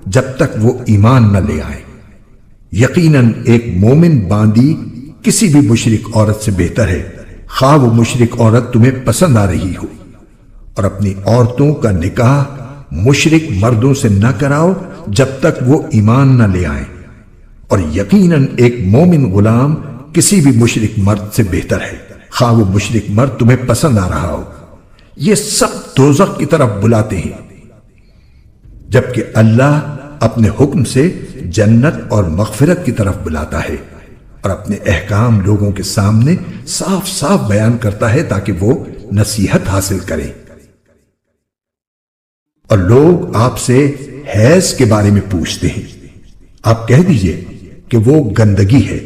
جب تک وہ ایمان نہ لے آئیں۔ یقیناً ایک مومن باندی کسی بھی مشرک عورت سے بہتر ہے، خواہ وہ مشرک عورت تمہیں پسند آ رہی ہو۔ اور اپنی عورتوں کا نکاح مشرک مردوں سے نہ کراؤ جب تک وہ ایمان نہ لے آئیں، اور یقیناً ایک مومن غلام کسی بھی مشرک مرد سے بہتر ہے، خواہ وہ مشرک مرد تمہیں پسند آ رہا ہو۔ یہ سب دوزخ کی طرف بلاتے ہیں، جبکہ اللہ اپنے حکم سے جنت اور مغفرت کی طرف بلاتا ہے، اور اپنے احکام لوگوں کے سامنے صاف صاف بیان کرتا ہے تاکہ وہ نصیحت حاصل کریں۔ اور لوگ آپ سے حیض کے بارے میں پوچھتے ہیں، آپ کہہ دیجئے کہ وہ گندگی ہے،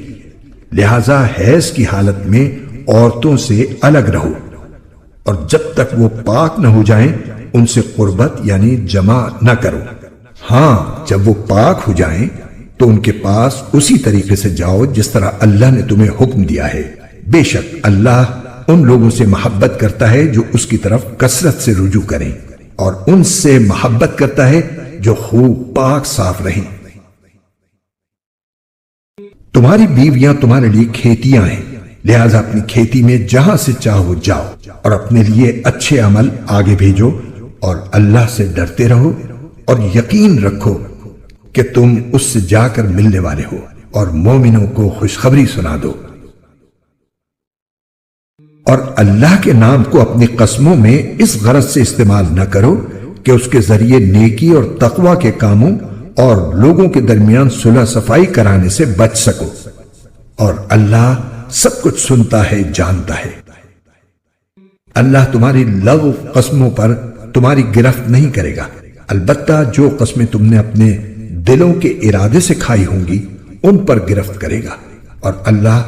لہذا حیض کی حالت میں عورتوں سے الگ رہو، اور جب تک وہ پاک نہ ہو جائیں ان سے قربت یعنی جمع نہ کرو۔ ہاں جب وہ پاک ہو جائیں تو ان کے پاس اسی طریقے سے جاؤ جس طرح اللہ نے تمہیں حکم دیا ہے، بے شک اللہ ان لوگوں سے محبت کرتا ہے جو اس کی طرف کثرت سے رجوع کریں، اور ان سے محبت کرتا ہے جو خوب پاک صاف رہیں۔ تمہاری بیویاں تمہارے لیے کھیتیاں ہیں، لہذا اپنی کھیتی میں جہاں سے چاہو جاؤ، اور اپنے لیے اچھے عمل آگے بھیجو، اور اللہ سے ڈرتے رہو، اور یقین رکھو کہ تم اس سے جا کر ملنے والے ہو، اور مومنوں کو خوشخبری سنا دو۔ اور اللہ کے نام کو اپنی قسموں میں اس غرض سے استعمال نہ کرو کہ اس کے ذریعے نیکی اور تقوی کے کاموں اور لوگوں کے درمیان صلح صفائی کرانے سے بچ سکو، اور اللہ سب کچھ سنتا ہے، جانتا ہے۔ اللہ تمہاری لغو قسموں پر تمہاری گرفت نہیں کرے گا، البتہ جو قسمیں تم نے اپنے دلوں کے ارادے سے کھائی ہوں گی ان پر گرفت کرے گا، اور اللہ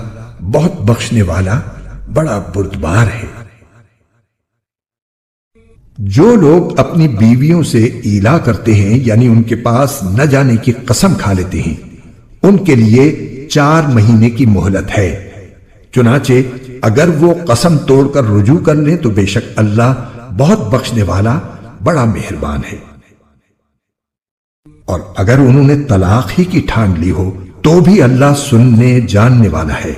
بہت بخشنے والا بڑا بردبار ہے۔ جو لوگ اپنی بیویوں سے ایلا کرتے ہیں یعنی ان کے پاس نہ جانے کی قسم کھا لیتے ہیں، ان کے لیے 4 مہینے کی مہلت ہے، چنانچہ اگر وہ قسم توڑ کر رجوع کر لیں تو بے شک اللہ بہت بخشنے والا بڑا مہربان ہے۔ اور اگر انہوں نے طلاق ہی کی ٹھان لی ہو تو بھی اللہ سننے جاننے والا ہے۔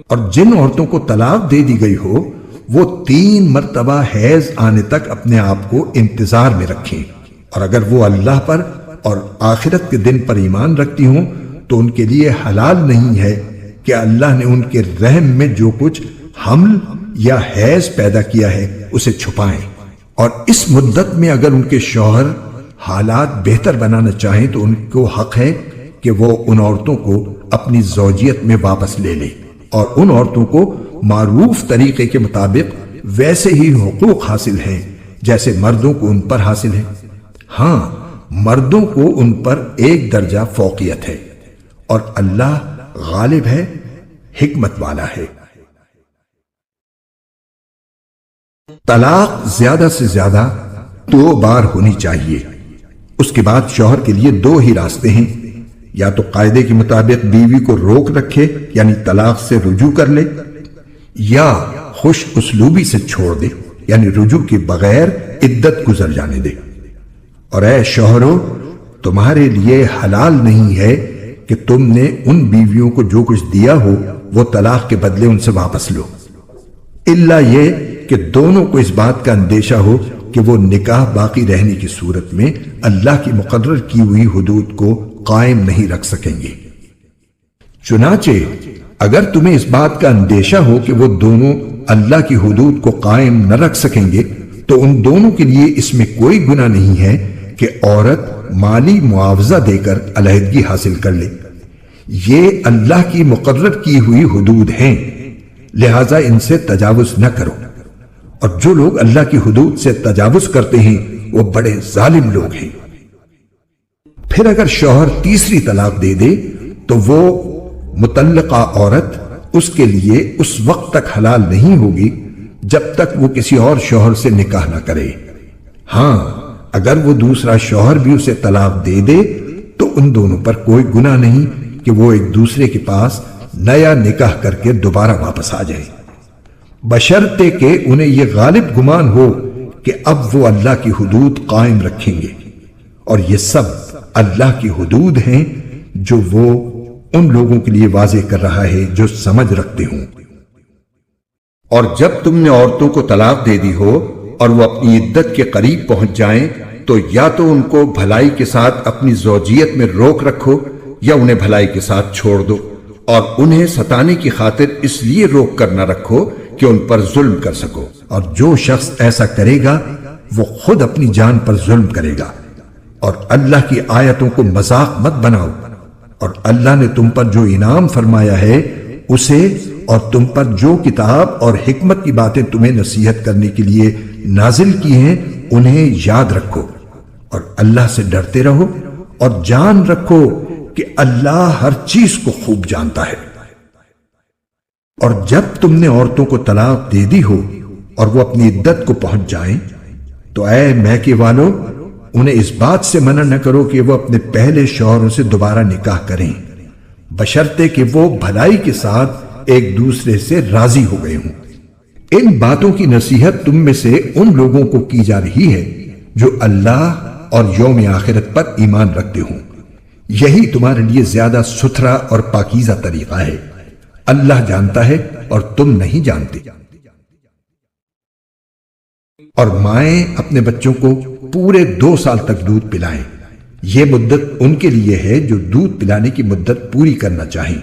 اور جن عورتوں کو طلاق دے دی گئی ہو وہ 3 مرتبہ حیض آنے تک اپنے آپ کو انتظار میں رکھیں، اور اگر وہ اللہ پر اور آخرت کے دن پر ایمان رکھتی ہوں تو ان کے لیے حلال نہیں ہے کہ اللہ نے ان کے رحم میں جو کچھ حمل یا حیض پیدا کیا ہے اسے چھپائیں، اور اس مدت میں اگر ان کے شوہر حالات بہتر بنانا چاہیں تو ان کو حق ہے کہ وہ ان عورتوں کو اپنی زوجیت میں واپس لے لیں، اور ان عورتوں کو معروف طریقے کے مطابق ویسے ہی حقوق حاصل ہیں جیسے مردوں کو ان پر حاصل ہے۔ ہاں مردوں کو ان پر 1 درجہ فوقیت ہے، اور اللہ غالب ہے، حکمت والا ہے۔ طلاق زیادہ سے زیادہ 2 بار ہونی چاہیے، اس کے بعد شوہر کے لیے 2 ہی راستے ہیں، یا تو قاعدے کے مطابق بیوی کو روک رکھے یعنی طلاق سے رجوع کر لے، یا خوش اسلوبی سے چھوڑ دے یعنی رجوع کے بغیر عدت گزر جانے دے۔ اور اے شوہرو، تمہارے لیے حلال نہیں ہے کہ تم نے ان بیویوں کو جو کچھ دیا ہو وہ طلاق کے بدلے ان سے واپس لو، الا یہ کہ دونوں کو اس بات کا اندیشہ ہو کہ وہ نکاح باقی رہنے کی صورت میں اللہ کی مقرر کی ہوئی حدود کو قائم نہیں رکھ سکیں گے۔ چنانچہ اگر تمہیں اس بات کا اندیشہ ہو کہ وہ دونوں اللہ کی حدود کو قائم نہ رکھ سکیں گے تو ان دونوں کے لیے اس میں کوئی گناہ نہیں ہے کہ عورت مالی معاوضہ دے کر علیحدگی حاصل کر لے۔ یہ اللہ کی مقرر کی ہوئی حدود ہیں، لہذا ان سے تجاوز نہ کرو، اور جو لوگ اللہ کی حدود سے تجاوز کرتے ہیں وہ بڑے ظالم لوگ ہیں۔ پھر اگر شوہر تیسری طلاق دے دے تو وہ مطلقہ عورت اس کے لیے اس وقت تک حلال نہیں ہوگی جب تک وہ کسی اور شوہر سے نکاح نہ کرے۔ ہاں، اگر وہ دوسرا شوہر بھی اسے طلاق دے دے تو ان دونوں پر کوئی گناہ نہیں کہ وہ ایک دوسرے کے پاس نیا نکاح کر کے دوبارہ واپس آ جائیں، بشرطے کہ انہیں یہ غالب گمان ہو کہ اب وہ اللہ کی حدود قائم رکھیں گے، اور یہ سب اللہ کی حدود ہیں جو وہ ان لوگوں کے لیے واضح کر رہا ہے جو سمجھ رکھتے ہوں۔ اور جب تم نے عورتوں کو طلاق دے دی ہو اور وہ اپنی عدت کے قریب پہنچ جائیں تو یا تو ان کو بھلائی کے ساتھ اپنی زوجیت میں روک رکھو یا انہیں بھلائی کے ساتھ چھوڑ دو، اور انہیں ستانے کی خاطر اس لیے روک کر نہ رکھو کہ ان پر ظلم کر سکو، اور جو شخص ایسا کرے گا وہ خود اپنی جان پر ظلم کرے گا۔ اور اللہ کی آیتوں کو مذاق مت بناؤ، اور اللہ نے تم پر جو انعام فرمایا ہے اسے اور تم پر جو کتاب اور حکمت کی باتیں تمہیں نصیحت کرنے کے لیے نازل کی ہیں انہیں یاد رکھو، اور اللہ سے ڈرتے رہو، اور جان رکھو کہ اللہ ہر چیز کو خوب جانتا ہے۔ اور جب تم نے عورتوں کو طلاق دے دی ہو اور وہ اپنی عدت کو پہنچ جائیں تو اے میکے والو انہیں اس بات سے منع نہ کرو کہ وہ اپنے پہلے شوہروں سے دوبارہ نکاح کریں، بشرطے کہ وہ بھلائی کے ساتھ ایک دوسرے سے راضی ہو گئے ہوں۔ ان باتوں کی نصیحت تم میں سے ان لوگوں کو کی جا رہی ہے جو اللہ اور یوم آخرت پر ایمان رکھتے ہوں، یہی تمہارے لیے زیادہ ستھرا اور پاکیزہ طریقہ ہے، اللہ جانتا ہے اور تم نہیں جانتے۔ اور مائیں اپنے بچوں کو پورے 2 سال تک دودھ پلائیں، یہ مدت ان کے لیے ہے جو دودھ پلانے کی مدت پوری کرنا چاہیں،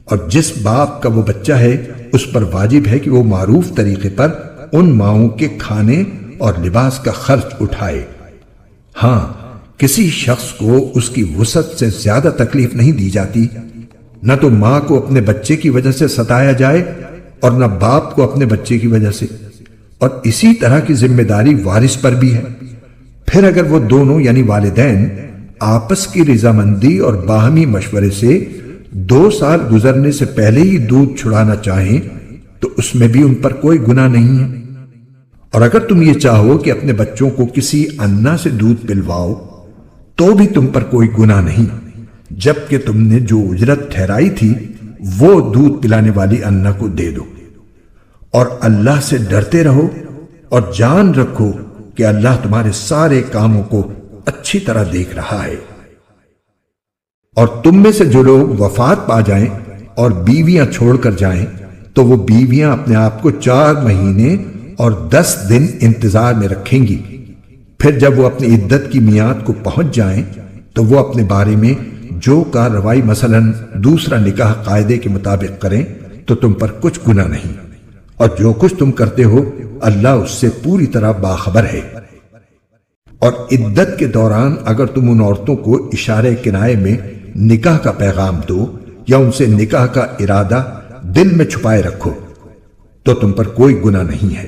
اور جس باپ کا وہ بچہ ہے اس پر واجب ہے کہ وہ معروف طریقے پر ان ماؤں کے کھانے اور لباس کا خرچ اٹھائے۔ ہاں، کسی شخص کو اس کی وسعت سے زیادہ تکلیف نہیں دی جاتی، نہ تو ماں کو اپنے بچے کی وجہ سے ستایا جائے اور نہ باپ کو اپنے بچے کی وجہ سے، اور اسی طرح کی ذمہ داری وارث پر بھی ہے۔ پھر اگر وہ دونوں یعنی والدین آپس کی رضامندی اور باہمی مشورے سے 2 سال گزرنے سے پہلے ہی دودھ چھڑانا چاہیں تو اس میں بھی ان پر کوئی گناہ نہیں ہے۔ اور اگر تم یہ چاہو کہ اپنے بچوں کو کسی انا سے دودھ پلواؤ تو بھی تم پر کوئی گناہ نہیں، جبکہ تم نے جو اجرت ٹھہرائی تھی وہ دودھ پلانے والی انا کو دے دو۔ اور اللہ سے ڈرتے رہو اور جان رکھو کہ اللہ تمہارے سارے کاموں کو اچھی طرح دیکھ رہا ہے۔ اور تم میں سے جو لوگ وفات پا جائیں اور بیویاں چھوڑ کر جائیں تو وہ بیویاں اپنے آپ کو 4 مہینے اور 10 دن انتظار میں رکھیں گی۔ پھر جب وہ اپنی عدت کی میعاد کو پہنچ جائیں تو وہ اپنے بارے میں جو کارروائی مثلاً دوسرا نکاح قاعدے کے مطابق کریں تو تم پر کچھ گناہ نہیں، اور جو کچھ تم کرتے ہو اللہ اس سے پوری طرح باخبر ہے۔ اور عدت کے دوران اگر تم ان عورتوں کو اشارے کنائے میں نکاح کا پیغام دو یا ان سے نکاح کا ارادہ دل میں چھپائے رکھو تو تم پر کوئی گناہ نہیں ہے۔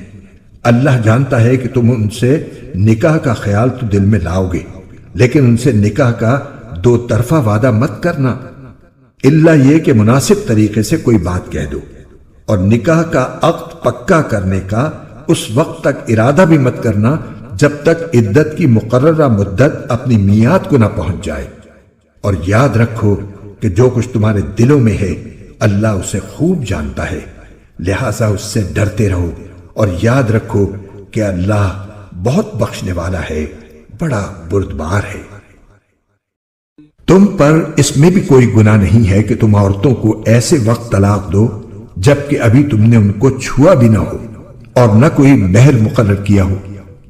اللہ جانتا ہے کہ تم ان سے نکاح کا خیال تو دل میں لاؤ گے، لیکن ان سے نکاح کا 2 طرفہ وعدہ مت کرنا، الا یہ کہ مناسب طریقے سے کوئی بات کہہ دو، اور نکاح کا عقد پکا کرنے کا اس وقت تک ارادہ بھی مت کرنا جب تک عدت کی مقررہ مدت اپنی میعاد کو نہ پہنچ جائے۔ اور یاد رکھو کہ جو کچھ تمہارے دلوں میں ہے اللہ اسے خوب جانتا ہے، لہذا اس سے ڈرتے رہو اور یاد رکھو کہ اللہ بہت بخشنے والا ہے، بڑا بردبار ہے۔ تم پر اس میں بھی کوئی گناہ نہیں ہے کہ تم عورتوں کو ایسے وقت طلاق دو جبکہ ابھی تم نے ان کو چھوا بھی نہ ہو اور نہ کوئی مہر مقرر کیا ہو،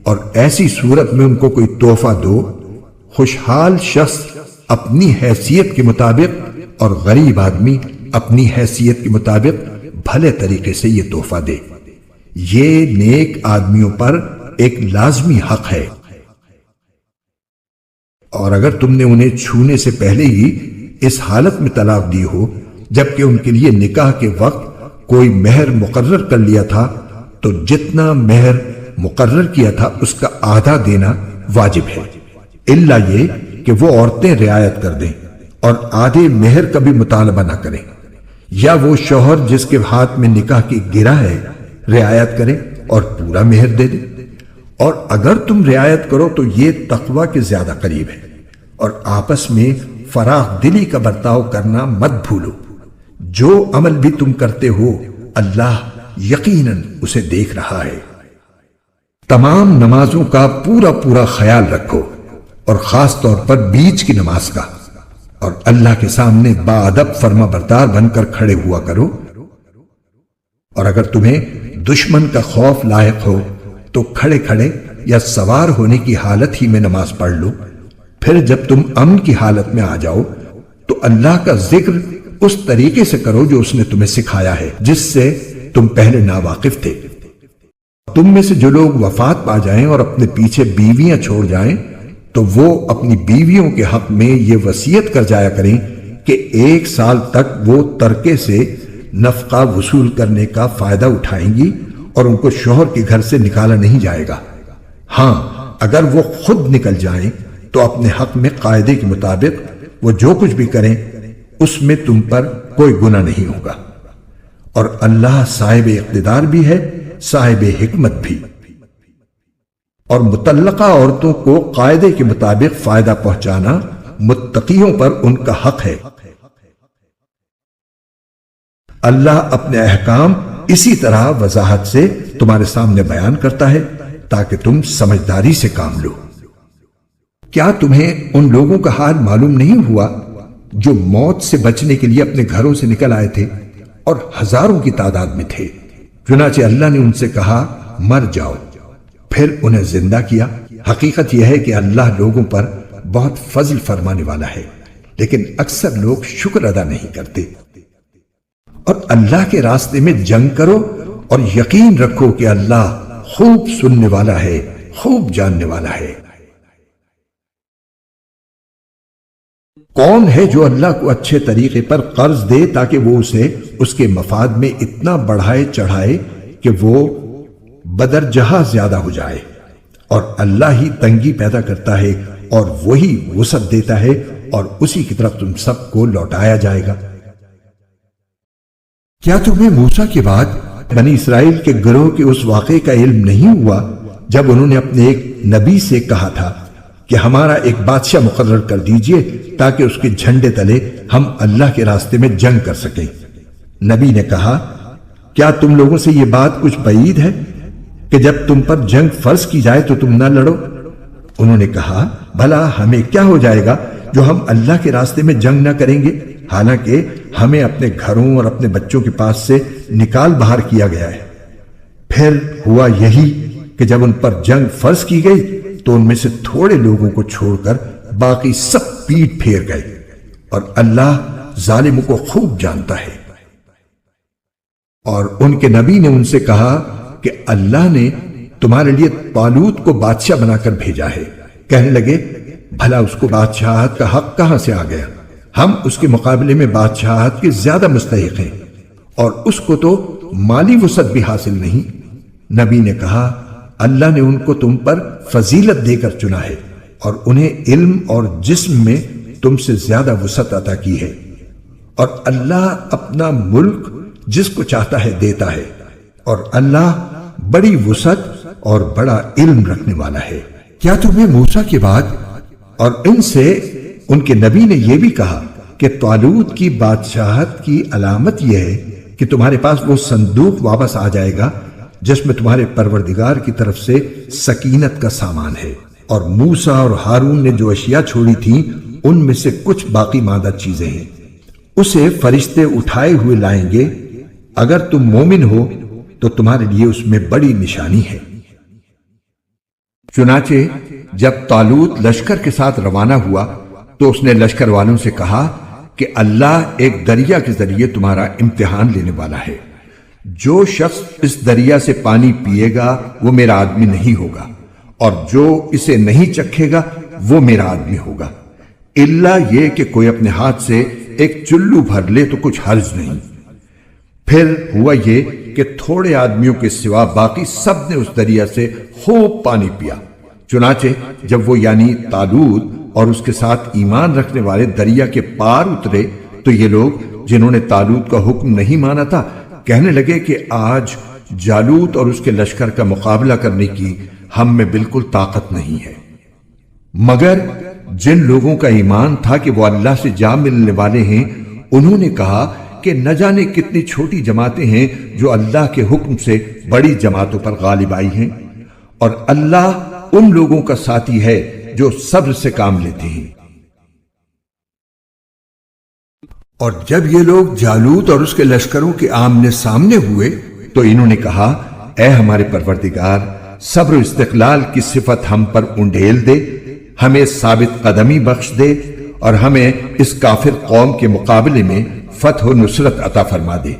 اور ایسی صورت میں ان کو کوئی تحفہ دو۔ خوشحال شخص اپنی حیثیت کے مطابق اور غریب آدمی اپنی حیثیت کے مطابق بھلے طریقے سے یہ تحفہ دے، یہ نیک آدمیوں پر ایک لازمی حق ہے۔ اور اگر تم نے انہیں چھونے سے پہلے ہی اس حالت میں طلاق دی ہو جبکہ ان کے لیے نکاح کے وقت کوئی مہر مقرر کر لیا تھا تو جتنا مہر مقرر کیا تھا اس کا آدھا دینا واجب ہے، الا یہ کہ وہ عورتیں رعایت کر دیں اور آدھے مہر کا بھی مطالبہ نہ کریں۔ یا وہ شوہر جس کے ہاتھ میں نکاح کی گرہ ہے رعایت کرے اور پورا مہر دے دے، اور اگر تم رعایت کرو تو یہ تقوی کے زیادہ قریب ہے، اور آپس میں فراخ دلی کا برتاؤ کرنا مت بھولو۔ جو عمل بھی تم کرتے ہو اللہ یقیناً اسے دیکھ رہا ہے۔ تمام نمازوں کا پورا خیال رکھو، اور خاص طور پر بیچ کی نماز کا، اور اللہ کے سامنے باادب فرما بردار بن کر کھڑے ہوا کرو۔ اور اگر تمہیں دشمن کا خوف لاحق ہو تو کھڑے کھڑے یا سوار ہونے کی حالت ہی میں نماز پڑھ لو، پھر جب تم امن کی حالت میں آ جاؤ تو اللہ کا ذکر اس طریقے سے کرو جو اس نے تمہیں سکھایا ہے، جس سے تم پہلے ناواقف تھے۔ تم میں سے جو لوگ وفات پا جائیں اور اپنے پیچھے بیویاں چھوڑ جائیں تو وہ اپنی بیویوں کے حق میں یہ وصیت کر جایا کریں کہ 1 سال تک وہ ترکے سے نفقہ وصول کرنے کا فائدہ اٹھائیں گی اور ان کو شوہر کے گھر سے نکالا نہیں جائے گا۔ ہاں، اگر وہ خود نکل جائیں تو اپنے حق میں قاعدے کے مطابق وہ جو کچھ بھی کریں اس میں تم پر کوئی گناہ نہیں ہوگا، اور اللہ صاحب اقتدار بھی ہے، صاحب حکمت بھی۔ اور مطلقہ عورتوں کو قاعدے کے مطابق فائدہ پہنچانا متقیوں پر ان کا حق ہے۔ اللہ اپنے احکام اسی طرح وضاحت سے تمہارے سامنے بیان کرتا ہے تاکہ تم سمجھداری سے کام لو۔ کیا تمہیں ان لوگوں کا حال معلوم نہیں ہوا جو موت سے بچنے کے لیے اپنے گھروں سے نکل آئے تھے اور ہزاروں کی تعداد میں تھے؟ چنانچہ اللہ نے ان سے کہا مر جاؤ، پھر انہیں زندہ کیا۔ حقیقت یہ ہے کہ اللہ لوگوں پر بہت فضل فرمانے والا ہے، لیکن اکثر لوگ شکر ادا نہیں کرتے۔ اور اللہ کے راستے میں جنگ کرو اور یقین رکھو کہ اللہ خوب سننے والا ہے، خوب جاننے والا ہے۔ کون ہے جو اللہ کو اچھے طریقے پر قرض دے تاکہ وہ اسے اس کے مفاد میں اتنا بڑھائے چڑھائے کہ وہ بدرجہ زیادہ ہو جائے؟ اور اللہ ہی تنگی پیدا کرتا ہے اور وہی وسعت دیتا ہے، اور اسی کی طرف تم سب کو لوٹایا جائے گا۔ کیا تمہیں موسیٰ کے بعد بنی اسرائیل کے گروہ کے اس واقعے کا علم نہیں ہوا جب انہوں نے اپنے ایک نبی سے کہا تھا کہ ہمارا ایک بادشاہ مقرر کر دیجئے تاکہ اس کے جھنڈے تلے ہم اللہ کے راستے میں جنگ کر سکیں؟ نبی نے کہا کیا تم لوگوں سے یہ بات کچھ بعید ہے کہ جب تم پر جنگ فرض کی جائے تو تم نہ لڑو؟ انہوں نے کہا بھلا ہمیں کیا ہو جائے گا جو ہم اللہ کے راستے میں جنگ نہ کریں گے، حالانکہ ہمیں اپنے گھروں اور اپنے بچوں کے پاس سے نکال باہر کیا گیا ہے۔ پھر ہوا یہی کہ جب ان پر جنگ فرض کی گئی تو ان میں سے تھوڑے لوگوں کو چھوڑ کر باقی سب پیٹ پھیر گئے، اور اللہ ظالموں کو خوب جانتا ہے۔ اور ان کے نبی نے ان سے کہا کہ اللہ نے تمہارے لیے طالوت کو بادشاہ بنا کر بھیجا ہے۔ کہنے لگے بھلا اس کو بادشاہت کا حق کہاں سے آ گیا؟ ہم اس کے مقابلے میں بادشاہت کے زیادہ مستحق ہیں، اور اس کو تو مالی وسعت بھی حاصل نہیں۔ نبی نے کہا اللہ نے ان کو تم پر فضیلت دے کر چنا ہے، اور انہیں علم اور جسم میں تم سے زیادہ وسعت عطا کی ہے، اور اللہ اپنا ملک جس کو چاہتا ہے دیتا ہے، اور اللہ بڑی وسعت اور بڑا علم رکھنے والا ہے۔ کیا تمہیں موسیٰ کے بعد اور ان سے ان کے نبی نے یہ بھی کہا کہ طالوت کی بادشاہت کی علامت یہ ہے کہ تمہارے پاس وہ صندوق واپس آ جائے گا جس میں تمہارے پروردگار کی طرف سے سکینت کا سامان ہے، اور موسیٰ اور ہارون نے جو اشیاء چھوڑی تھیں ان میں سے کچھ باقی ماندہ چیزیں ہیں، اسے فرشتے اٹھائے ہوئے لائیں گے۔ اگر تم مومن ہو تو تمہارے لیے اس میں بڑی نشانی ہے۔ چنانچہ جب طالوت لشکر کے ساتھ روانہ ہوا تو اس نے لشکر والوں سے کہا کہ اللہ ایک دریا کے ذریعے تمہارا امتحان لینے والا ہے۔ جو شخص اس دریا سے پانی پیے گا وہ میرا آدمی نہیں ہوگا، اور جو اسے نہیں چکھے گا وہ میرا آدمی ہوگا، الا یہ کہ کوئی اپنے ہاتھ سے ایک چلو بھر لے تو کچھ حرج نہیں۔ پھر ہوا یہ کہ تھوڑے آدمیوں کے سوا باقی سب نے اس دریا سے خوب پانی پیا۔ چنانچہ جب وہ یعنی طالوت اور اس کے ساتھ ایمان رکھنے والے دریا کے پار اترے تو یہ لوگ جنہوں نے طالوت کا حکم نہیں مانا تھا کہنے لگے کہ آج جالوت اور اس کے لشکر کا مقابلہ کرنے کی ہم میں بالکل طاقت نہیں ہے، مگر جن لوگوں کا ایمان تھا کہ وہ اللہ سے جا ملنے والے ہیں انہوں نے کہا کہ نہ جانے کتنی چھوٹی جماعتیں ہیں جو اللہ کے حکم سے بڑی جماعتوں پر غالب آئی ہیں، اور اللہ ان لوگوں کا ساتھی ہے جو صبر سے کام لیتے ہیں۔ اور جب یہ لوگ جالوت اور اس کے لشکروں کے آمنے سامنے ہوئے تو انہوں نے کہا، اے ہمارے پروردگار، صبر و استقلال کی صفت ہم پر انڈیل دے، ہمیں ثابت قدمی بخش دے اور ہمیں اس کافر قوم کے مقابلے میں فتح و نصرت عطا فرما دے۔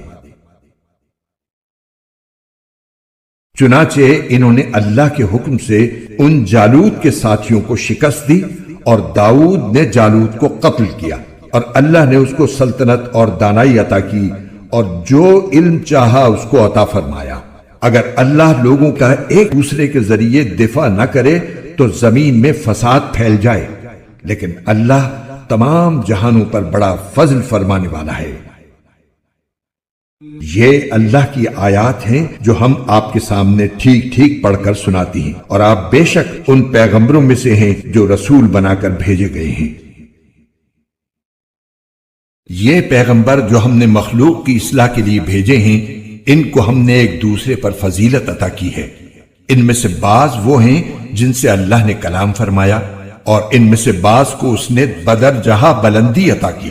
چنانچہ انہوں نے اللہ کے حکم سے ان جالوت کے ساتھیوں کو شکست دی اور داؤد نے جالوت کو قتل کیا، اور اللہ نے اس کو سلطنت اور دانائی عطا کی اور جو علم چاہا اس کو عطا فرمایا۔ اگر اللہ لوگوں کا ایک دوسرے کے ذریعے دفاع نہ کرے تو زمین میں فساد پھیل جائے، لیکن اللہ تمام جہانوں پر بڑا فضل فرمانے والا ہے۔ یہ اللہ کی آیات ہیں جو ہم آپ کے سامنے ٹھیک ٹھیک پڑھ کر سناتی ہیں، اور آپ بے شک ان پیغمبروں میں سے ہیں جو رسول بنا کر بھیجے گئے ہیں۔ یہ پیغمبر جو ہم نے مخلوق کی اصلاح کے لیے بھیجے ہیں، ان کو ہم نے ایک دوسرے پر فضیلت عطا کی ہے۔ ان میں سے بعض وہ ہیں جن سے اللہ نے کلام فرمایا، اور ان میں سے بعض کو اس نے بدرجہ بلندی عطا کی،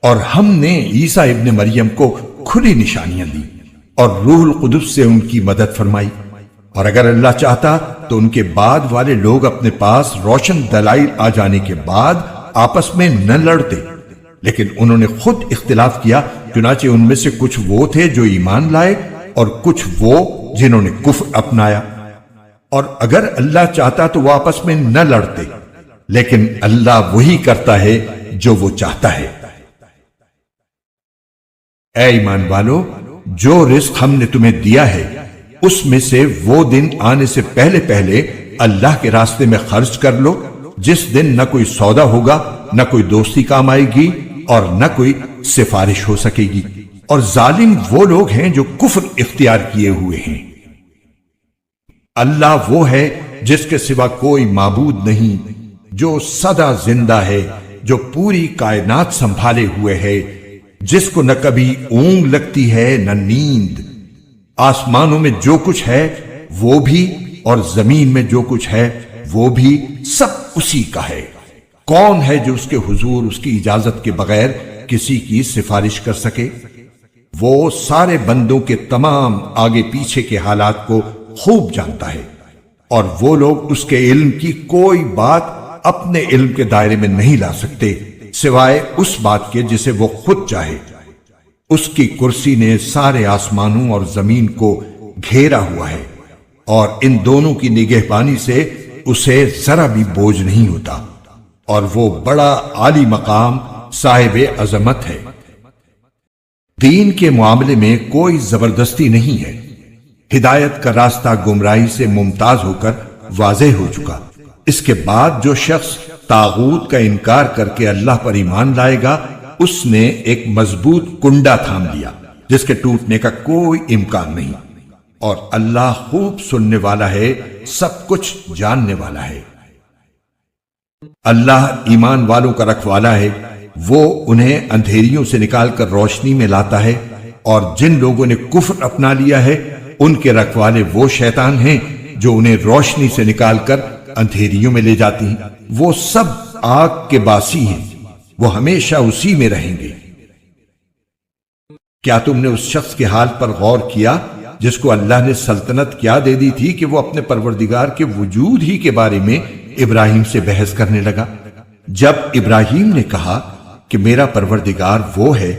اور ہم نے عیسیٰ ابن مریم کو کھلی نشانیاں دی اور روح القدس سے ان کی مدد فرمائی۔ اور اگر اللہ چاہتا تو ان کے بعد والے لوگ اپنے پاس روشن دلائل آ جانے کے بعد آپس میں نہ لڑتے، لیکن انہوں نے خود اختلاف کیا، چنانچہ ان میں سے کچھ وہ تھے جو ایمان لائے اور کچھ وہ جنہوں نے کفر اپنایا۔ اور اگر اللہ چاہتا تو وہ آپس میں نہ لڑتے، لیکن اللہ وہی کرتا ہے جو وہ چاہتا ہے۔ اے ایمان والو، جو رزق ہم نے تمہیں دیا ہے اس میں سے وہ دن آنے سے پہلے پہلے اللہ کے راستے میں خرچ کر لو جس دن نہ کوئی سودا ہوگا، نہ کوئی دوستی کام آئے گی اور نہ کوئی سفارش ہو سکے گی، اور ظالم وہ لوگ ہیں جو کفر اختیار کیے ہوئے ہیں۔ اللہ وہ ہے جس کے سوا کوئی معبود نہیں، جو سدا زندہ ہے، جو پوری کائنات سنبھالے ہوئے ہے، جس کو نہ کبھی اونگ لگتی ہے نہ نیند۔ آسمانوں میں جو کچھ ہے وہ بھی اور زمین میں جو کچھ ہے وہ بھی سب اسی کا ہے۔ کون ہے جو اس کے حضور اس کی اجازت کے بغیر کسی کی سفارش کر سکے؟ وہ سارے بندوں کے تمام آگے پیچھے کے حالات کو خوب جانتا ہے، اور وہ لوگ اس کے علم کی کوئی بات اپنے علم کے دائرے میں نہیں لا سکتے سوائے اس بات کے جسے وہ خود چاہے۔ اس کی کرسی نے سارے آسمانوں اور زمین کو گھیرا ہوا ہے، اور ان دونوں کی نگہبانی سے اسے ذرا بھی بوجھ نہیں ہوتا، اور وہ بڑا عالی مقام صاحب عظمت ہے۔ دین کے معاملے میں کوئی زبردستی نہیں ہے، ہدایت کا راستہ گمراہی سے ممتاز ہو کر واضح ہو چکا۔ اس کے بعد جو شخص طاغوت کا انکار کر کے اللہ پر ایمان لائے گا، اس نے ایک مضبوط کنڈا تھام لیا جس کے ٹوٹنے کا کوئی امکان نہیں، اور اللہ خوب سننے والا ہے، سب کچھ جاننے والا ہے۔ اللہ ایمان والوں کا رکھوالا ہے، وہ انہیں اندھیریوں سے نکال کر روشنی میں لاتا ہے، اور جن لوگوں نے کفر اپنا لیا ہے ان کے رکھوالے وہ شیطان ہیں جو انہیں روشنی سے نکال کر اندھیریوں میں لے جاتی ہیں۔ وہ سب آگ کے باسی ہیں، وہ ہمیشہ اسی میں رہیں گے۔ کیا تم نے اس شخص کے حال پر غور کیا جس کو اللہ نے سلطنت کیا دے دی تھی کہ وہ اپنے پروردگار کے وجود ہی کے بارے میں ابراہیم سے بحث کرنے لگا؟ جب ابراہیم نے کہا کہ میرا پروردگار وہ ہے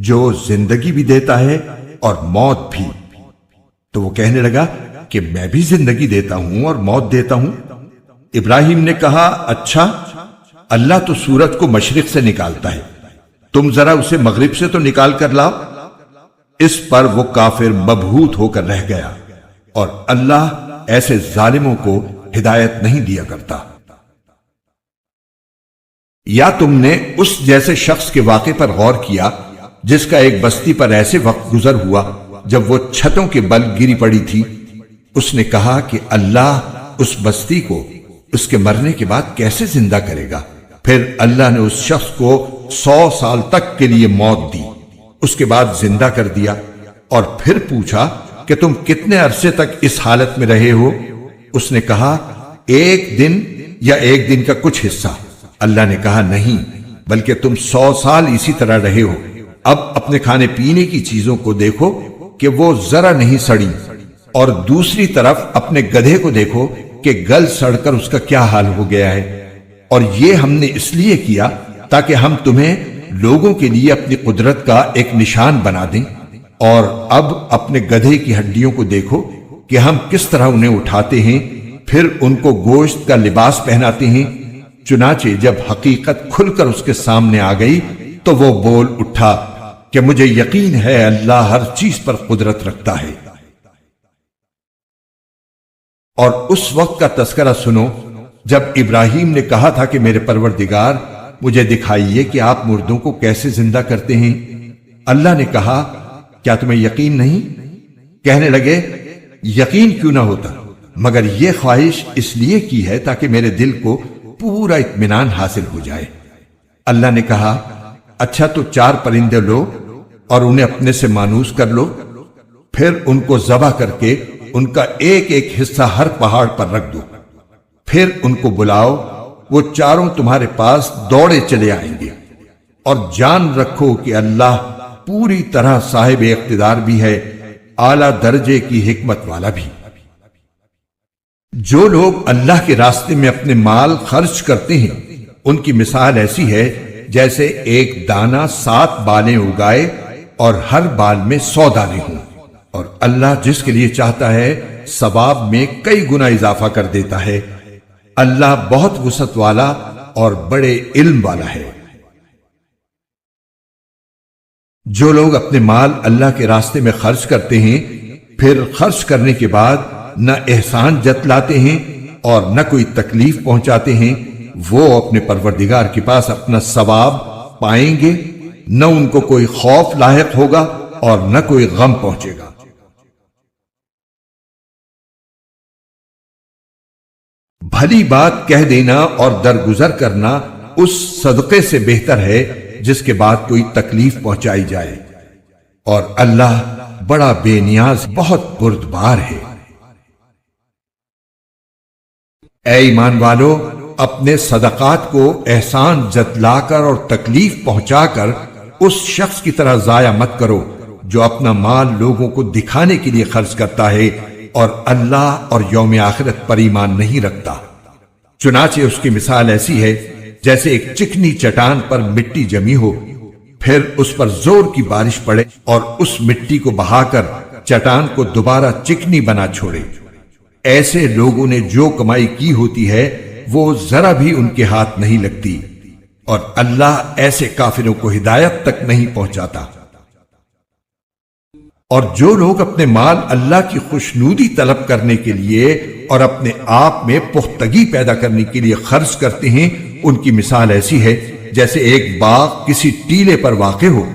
جو زندگی بھی دیتا ہے اور موت بھی، تو وہ کہنے لگا کہ میں بھی زندگی دیتا ہوں اور موت دیتا ہوں۔ ابراہیم نے کہا، اچھا، اللہ تو سورج کو مشرق سے نکالتا ہے، تم ذرا اسے مغرب سے تو نکال کر لاؤ۔ اس پر وہ کافر مبہوت ہو کر رہ گیا، اور اللہ ایسے ظالموں کو ہدایت نہیں دیا کرتا۔ یا تم نے اس جیسے شخص کے واقعے پر غور کیا جس کا ایک بستی پر ایسے وقت گزر ہوا جب وہ چھتوں کے بل گری پڑی تھی، اس نے کہا کہ اللہ اس بستی کو اس کے مرنے کے بعد کیسے زندہ کرے گا؟ پھر اللہ نے اس شخص کو 100 سال تک کے لیے موت دی، اس کے بعد زندہ کر دیا، اور پھر پوچھا کہ تم کتنے عرصے تک اس حالت میں رہے ہو؟ اس نے کہا 1 دن یا 1 دن کا کچھ حصہ۔ اللہ نے کہا نہیں، بلکہ تم 100 سال اسی طرح رہے ہو۔ اب اپنے کھانے پینے کی چیزوں کو دیکھو کہ وہ ذرا نہیں سڑی، اور دوسری طرف اپنے گدھے کو دیکھو کہ گل سڑ کر اس کا کیا حال ہو گیا ہے۔ اور یہ ہم نے اس لیے کیا تاکہ ہم تمہیں لوگوں کے لیے اپنی قدرت کا ایک نشان بنا دیں۔ اور اب اپنے گدھے کی ہڈیوں کو دیکھو کہ ہم کس طرح انہیں اٹھاتے ہیں، پھر ان کو گوشت کا لباس پہناتے ہیں۔ چنانچہ جب حقیقت کھل کر اس کے سامنے آ گئی تو وہ بول اٹھا کہ مجھے یقین ہے اللہ ہر چیز پر قدرت رکھتا ہے۔ اور اس وقت کا تذکرہ سنو جب ابراہیم نے کہا تھا کہ میرے پروردگار مجھے دکھائیے کہ آپ مردوں کو کیسے زندہ کرتے ہیں۔ اللہ نے کہا کیا تمہیں یقین نہیں؟ کہنے لگے یقین کیوں نہ ہوتا، مگر یہ خواہش اس لیے کی ہے تاکہ میرے دل کو پورا اطمینان حاصل ہو جائے۔ اللہ نے کہا اچھا تو 4 پرندے لو اور انہیں اپنے سے مانوس کر لو، پھر ان کو ذبح کر کے ان کا ایک ایک حصہ ہر پہاڑ پر رکھ دو، پھر ان کو بلاؤ، وہ چاروں تمہارے پاس دوڑے چلے آئیں گے۔ اور جان رکھو کہ اللہ پوری طرح صاحب اقتدار بھی ہے، اعلیٰ درجے کی حکمت والا بھی۔ جو لوگ اللہ کے راستے میں اپنے مال خرچ کرتے ہیں ان کی مثال ایسی ہے جیسے ایک دانہ 7 بالیں اگائے اور ہر بال میں 100 دانے ہوں، اور اللہ جس کے لیے چاہتا ہے ثواب میں کئی گنا اضافہ کر دیتا ہے۔ اللہ بہت وسعت والا اور بڑے علم والا ہے۔ جو لوگ اپنے مال اللہ کے راستے میں خرچ کرتے ہیں پھر خرچ کرنے کے بعد نہ احسان جتلاتے ہیں اور نہ کوئی تکلیف پہنچاتے ہیں، وہ اپنے پروردگار کے پاس اپنا ثواب پائیں گے، نہ ان کو کوئی خوف لاحق ہوگا اور نہ کوئی غم پہنچے گا۔ بھلی بات کہہ دینا اور درگزر کرنا اس صدقے سے بہتر ہے جس کے بعد کوئی تکلیف پہنچائی جائے، اور اللہ بڑا بے نیاز بہت بردبار ہے۔ اے ایمان والو، اپنے صدقات کو احسان جتلا کر اور تکلیف پہنچا کر اس شخص کی طرح ضائع مت کرو جو اپنا مال لوگوں کو دکھانے کے لیے خرچ کرتا ہے اور اللہ اور یوم آخرت پر ایمان نہیں رکھتا۔ چنانچہ اس کی مثال ایسی ہے جیسے ایک چکنی چٹان پر مٹی جمی ہو، پھر اس پر زور کی بارش پڑے اور اس مٹی کو بہا کر چٹان کو دوبارہ چکنی بنا چھوڑے۔ ایسے لوگوں نے جو کمائی کی ہوتی ہے وہ ذرا بھی ان کے ہاتھ نہیں لگتی، اور اللہ ایسے کافروں کو ہدایت تک نہیں پہنچاتا۔ اور جو لوگ اپنے مال اللہ کی خوشنودی طلب کرنے کے لیے اور اپنے آپ میں پختگی پیدا کرنے کے لیے خرچ کرتے ہیں، ان کی مثال ایسی ہے جیسے ایک باغ کسی ٹیلے پر واقع ہو،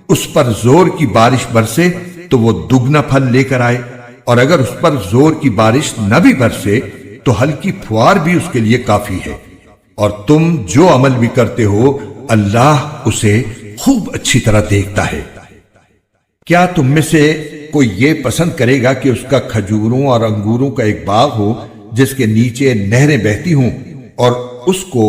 اس پر زور کی بارش برسے تو وہ دگنا پھل لے کر آئے، اور اگر اس پر زور کی بارش نہ بھی برسے تو ہلکی پھوار بھی اس کے لیے کافی ہے۔ اور تم جو عمل بھی کرتے ہو اللہ اسے خوب اچھی طرح دیکھتا ہے۔ کیا تم میں سے کوئی یہ پسند کرے گا کہ اس کا کھجوروں اور انگوروں کا ایک باغ ہو جس کے نیچے نہریں بہتی ہوں، اور اس کو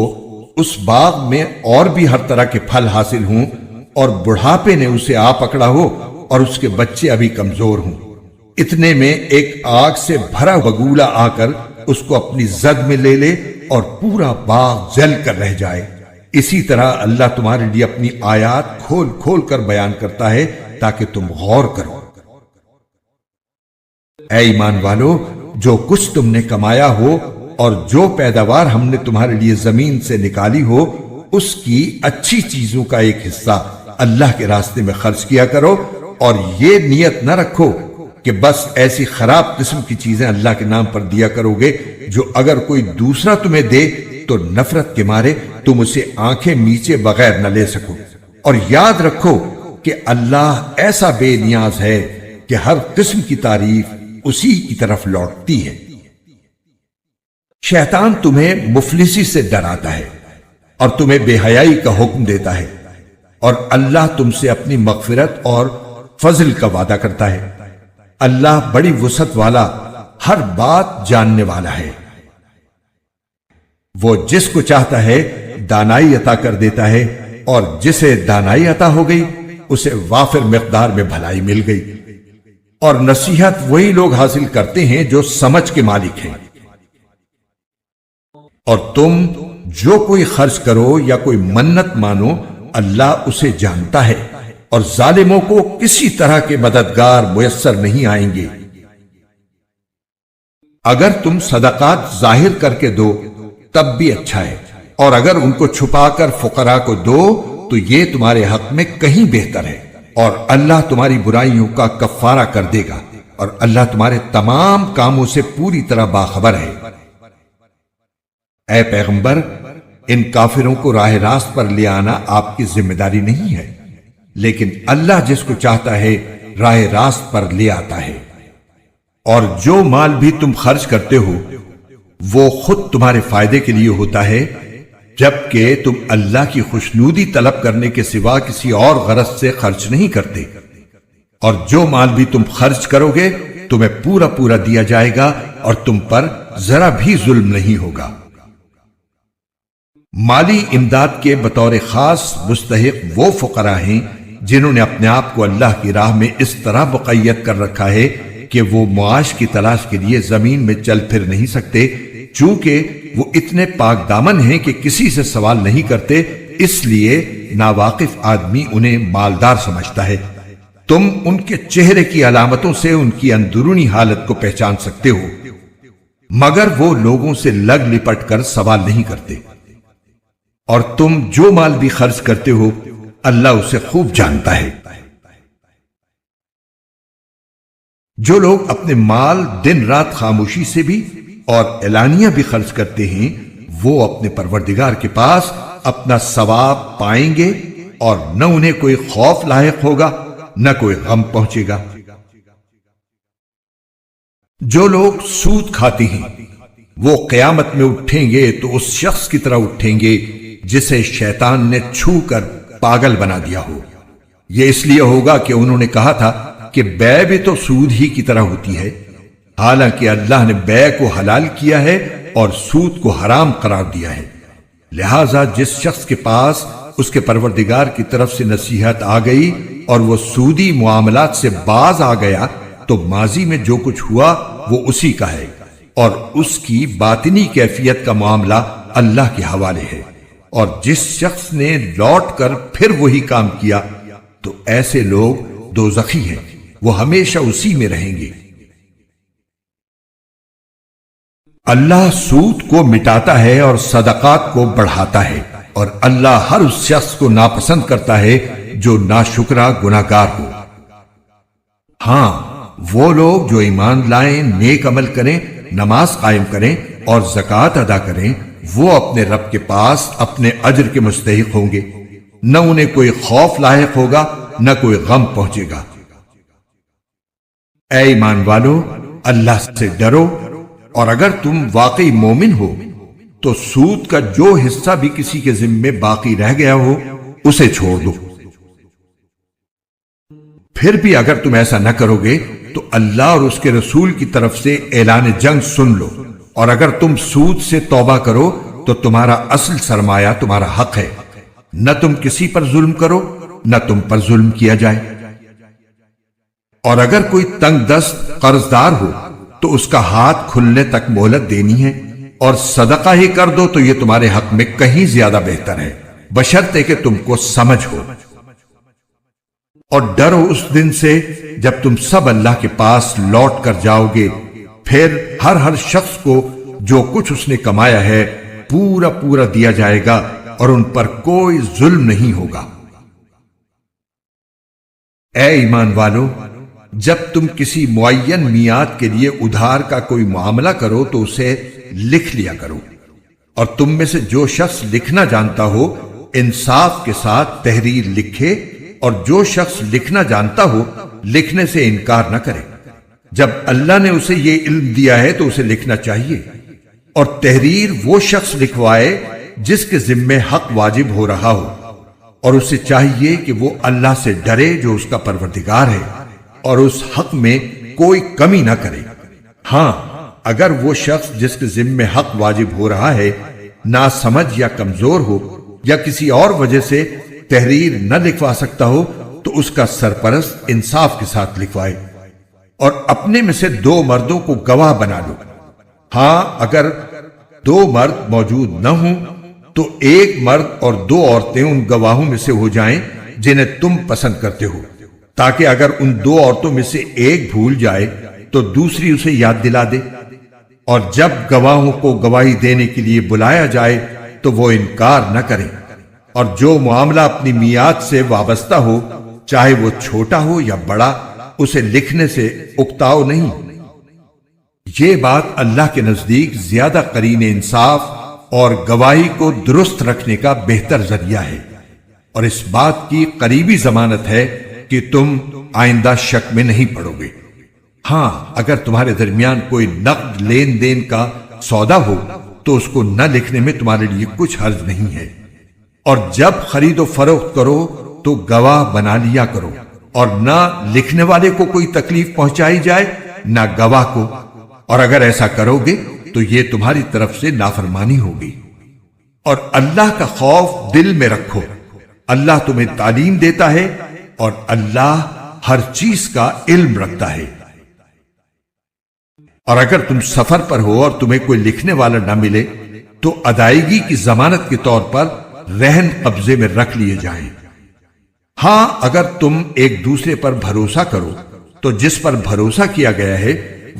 اس باغ میں اور بھی ہر طرح کے پھل حاصل ہوں، اور بڑھاپے نے اسے آ پکڑا ہو اور اس کے بچے ابھی کمزور ہوں؟ اتنے میں ایک آگ سے بھرا بگولا آ کر اس کو اپنی زد میں لے لے اور پورا باغ جل کر رہ جائے۔ اسی طرح اللہ تمہارے لیے اپنی آیات کھول کھول کر بیان کرتا ہے تاکہ تم غور کرو۔ اے ایمان والو، جو کچھ تم نے کمایا ہو اور جو پیداوار ہم نے تمہارے لیے زمین سے نکالی ہو، اس کی اچھی چیزوں کا ایک حصہ اللہ کے راستے میں خرچ کیا کرو، اور یہ نیت نہ رکھو کہ بس ایسی خراب قسم کی چیزیں اللہ کے نام پر دیا کرو گے جو اگر کوئی دوسرا تمہیں دے تو نفرت کے مارے تم اسے آنکھیں میچے بغیر نہ لے سکو۔ اور یاد رکھو کہ اللہ ایسا بے نیاز ہے کہ ہر قسم کی تعریف اسی کی طرف لوٹتی ہے۔ شیطان تمہیں مفلسی سے ڈراتا ہے اور تمہیں بے حیائی کا حکم دیتا ہے، اور اللہ تم سے اپنی مغفرت اور فضل کا وعدہ کرتا ہے۔ اللہ بڑی وسعت والا، ہر بات جاننے والا ہے۔ وہ جس کو چاہتا ہے دانائی عطا کر دیتا ہے، اور جسے دانائی عطا ہو گئی اسے وافر مقدار میں بھلائی مل گئی۔ اور نصیحت وہی لوگ حاصل کرتے ہیں جو سمجھ کے مالک ہیں۔ اور تم جو کوئی خرچ کرو یا کوئی منت مانو، اللہ اسے جانتا ہے، اور ظالموں کو کسی طرح کے مددگار میسر نہیں آئیں گے۔ اگر تم صدقات ظاہر کر کے دو تب بھی اچھا ہے، اور اگر ان کو چھپا کر فقراء کو دو تو یہ تمہارے حق میں کہیں بہتر ہے، اور اللہ تمہاری برائیوں کا کفارہ کر دے گا، اور اللہ تمہارے تمام کاموں سے پوری طرح باخبر ہے۔ اے پیغمبر، ان کافروں کو راہ راست پر لے آنا آپ کی ذمہ داری نہیں ہے، لیکن اللہ جس کو چاہتا ہے راہ راست پر لے آتا ہے۔ اور جو مال بھی تم خرچ کرتے ہو وہ خود تمہارے فائدے کے لیے ہوتا ہے، جبکہ تم اللہ کی خوشنودی طلب کرنے کے سوا کسی اور غرض سے خرچ نہیں کرتے۔ اور جو مال بھی تم خرچ کرو گے تمہیں پورا پورا دیا جائے گا، اور تم پر ذرا بھی ظلم نہیں ہوگا۔ مالی امداد کے بطور خاص مستحق وہ فقراء ہیں جنہوں نے اپنے آپ کو اللہ کی راہ میں اس طرح مقید کر رکھا ہے کہ وہ معاش کی تلاش کے لیے زمین میں چل پھر نہیں سکتے، چونکہ وہ اتنے پاک دامن ہیں کہ کسی سے سوال نہیں کرتے، اس لیے ناواقف آدمی انہیں مالدار سمجھتا ہے۔ تم ان کے چہرے کی علامتوں سے ان کی اندرونی حالت کو پہچان سکتے ہو، مگر وہ لوگوں سے لگ لپٹ کر سوال نہیں کرتے۔ اور تم جو مال بھی خرچ کرتے ہو اللہ اسے خوب جانتا ہے۔ جو لوگ اپنے مال دن رات خاموشی سے بھی اور اعلانیہ بھی خرچ کرتے ہیں وہ اپنے پروردگار کے پاس اپنا ثواب پائیں گے، اور نہ انہیں کوئی خوف لاحق ہوگا نہ کوئی غم پہنچے گا۔ جو لوگ سود کھاتے ہیں وہ قیامت میں اٹھیں گے تو اس شخص کی طرح اٹھیں گے جسے شیطان نے چھو کر پاگل بنا دیا ہو۔ یہ اس لیے ہوگا کہ انہوں نے کہا تھا کہ بے بھی تو سود ہی کی طرح ہوتی ہے، حالانکہ اللہ نے بے کو حلال کیا ہے اور سود کو حرام قرار دیا ہے۔ لہذا جس شخص کے پاس اس کے پروردگار کی طرف سے نصیحت آ گئی اور وہ سودی معاملات سے باز آ گیا تو ماضی میں جو کچھ ہوا وہ اسی کا ہے، اور اس کی باطنی کیفیت کا معاملہ اللہ کے حوالے ہے۔ اور جس شخص نے لوٹ کر پھر وہی کام کیا تو ایسے لوگ دوزخی ہیں، وہ ہمیشہ اسی میں رہیں گے۔ اللہ سود کو مٹاتا ہے اور صدقات کو بڑھاتا ہے، اور اللہ ہر اس شخص کو ناپسند کرتا ہے جو ناشکرا گناہگار ہو۔ ہاں، وہ لوگ جو ایمان لائیں، نیک عمل کریں، نماز قائم کریں اور زکوٰۃ ادا کریں، وہ اپنے رب کے پاس اپنے اجر کے مستحق ہوں گے، نہ انہیں کوئی خوف لاحق ہوگا نہ کوئی غم پہنچے گا۔ اے ایمان والو، اللہ سے ڈرو، اور اگر تم واقعی مومن ہو تو سود کا جو حصہ بھی کسی کے ذمے باقی رہ گیا ہو اسے چھوڑ دو۔ پھر بھی اگر تم ایسا نہ کرو گے تو اللہ اور اس کے رسول کی طرف سے اعلان جنگ سن لو، اور اگر تم سود سے توبہ کرو تو تمہارا اصل سرمایہ تمہارا حق ہے، نہ تم کسی پر ظلم کرو نہ تم پر ظلم کیا جائے۔ اور اگر کوئی تنگ دست قرض دار ہو تو اس کا ہاتھ کھلنے تک مہلت دینی ہے، اور صدقہ ہی کر دو تو یہ تمہارے حق میں کہیں زیادہ بہتر ہے، بشرطے کہ تم کو سمجھ ہو۔ اور ڈرو اس دن سے جب تم سب اللہ کے پاس لوٹ کر جاؤ گے، پھر ہر شخص کو جو کچھ اس نے کمایا ہے پورا پورا دیا جائے گا، اور ان پر کوئی ظلم نہیں ہوگا۔ اے ایمان والو، جب تم کسی معین میعاد کے لیے ادھار کا کوئی معاملہ کرو تو اسے لکھ لیا کرو، اور تم میں سے جو شخص لکھنا جانتا ہو انصاف کے ساتھ تحریر لکھے اور جو شخص لکھنا جانتا ہو لکھنے سے انکار نہ کرے۔ جب اللہ نے اسے یہ علم دیا ہے تو اسے لکھنا چاہیے، اور تحریر وہ شخص لکھوائے جس کے ذمے حق واجب ہو رہا ہو، اور اسے چاہیے کہ وہ اللہ سے ڈرے جو اس کا پروردگار ہے، اور اس حق میں کوئی کمی نہ کرے۔ ہاں، اگر وہ شخص جس کے ذمے حق واجب ہو رہا ہے ناسمجھ یا کمزور ہو یا کسی اور وجہ سے تحریر نہ لکھوا سکتا ہو تو اس کا سرپرست انصاف کے ساتھ لکھوائے، اور اپنے میں سے 2 مردوں کو گواہ بنا لو۔ ہاں، اگر 2 مرد موجود نہ ہوں تو 1 مرد اور 2 عورتیں ان گواہوں میں سے ہو جائیں جنہیں تم پسند کرتے ہو، تاکہ اگر ان 2 عورتوں میں سے ایک بھول جائے تو دوسری اسے یاد دلا دے، اور جب گواہوں کو گواہی دینے کے لیے بلایا جائے تو وہ انکار نہ کریں، اور جو معاملہ اپنی میعاد سے وابستہ ہو، چاہے وہ چھوٹا ہو یا بڑا، اسے لکھنے سے اکتاؤ نہیں۔ یہ بات اللہ کے نزدیک زیادہ قرین انصاف اور گواہی کو درست رکھنے کا بہتر ذریعہ ہے، اور اس بات کی قریبی ضمانت ہے کہ تم آئندہ شک میں نہیں پڑو گے۔ ہاں، اگر تمہارے درمیان کوئی نقد لین دین کا سودا ہو تو اس کو نہ لکھنے میں تمہارے لیے کچھ حرج نہیں ہے، اور جب خرید و فروخت کرو تو گواہ بنا لیا کرو، اور نہ لکھنے والے کو کوئی تکلیف پہنچائی جائے نہ گواہ کو، اور اگر ایسا کرو گے تو یہ تمہاری طرف سے نافرمانی ہوگی۔ اور اللہ کا خوف دل میں رکھو، اللہ تمہیں تعلیم دیتا ہے اور اللہ ہر چیز کا علم رکھتا ہے۔ اور اگر تم سفر پر ہو اور تمہیں کوئی لکھنے والا نہ ملے تو ادائیگی کی ضمانت کے طور پر رہن قبضے میں رکھ لیے جائیں۔ ہاں، اگر تم ایک دوسرے پر بھروسہ کرو تو جس پر بھروسہ کیا گیا ہے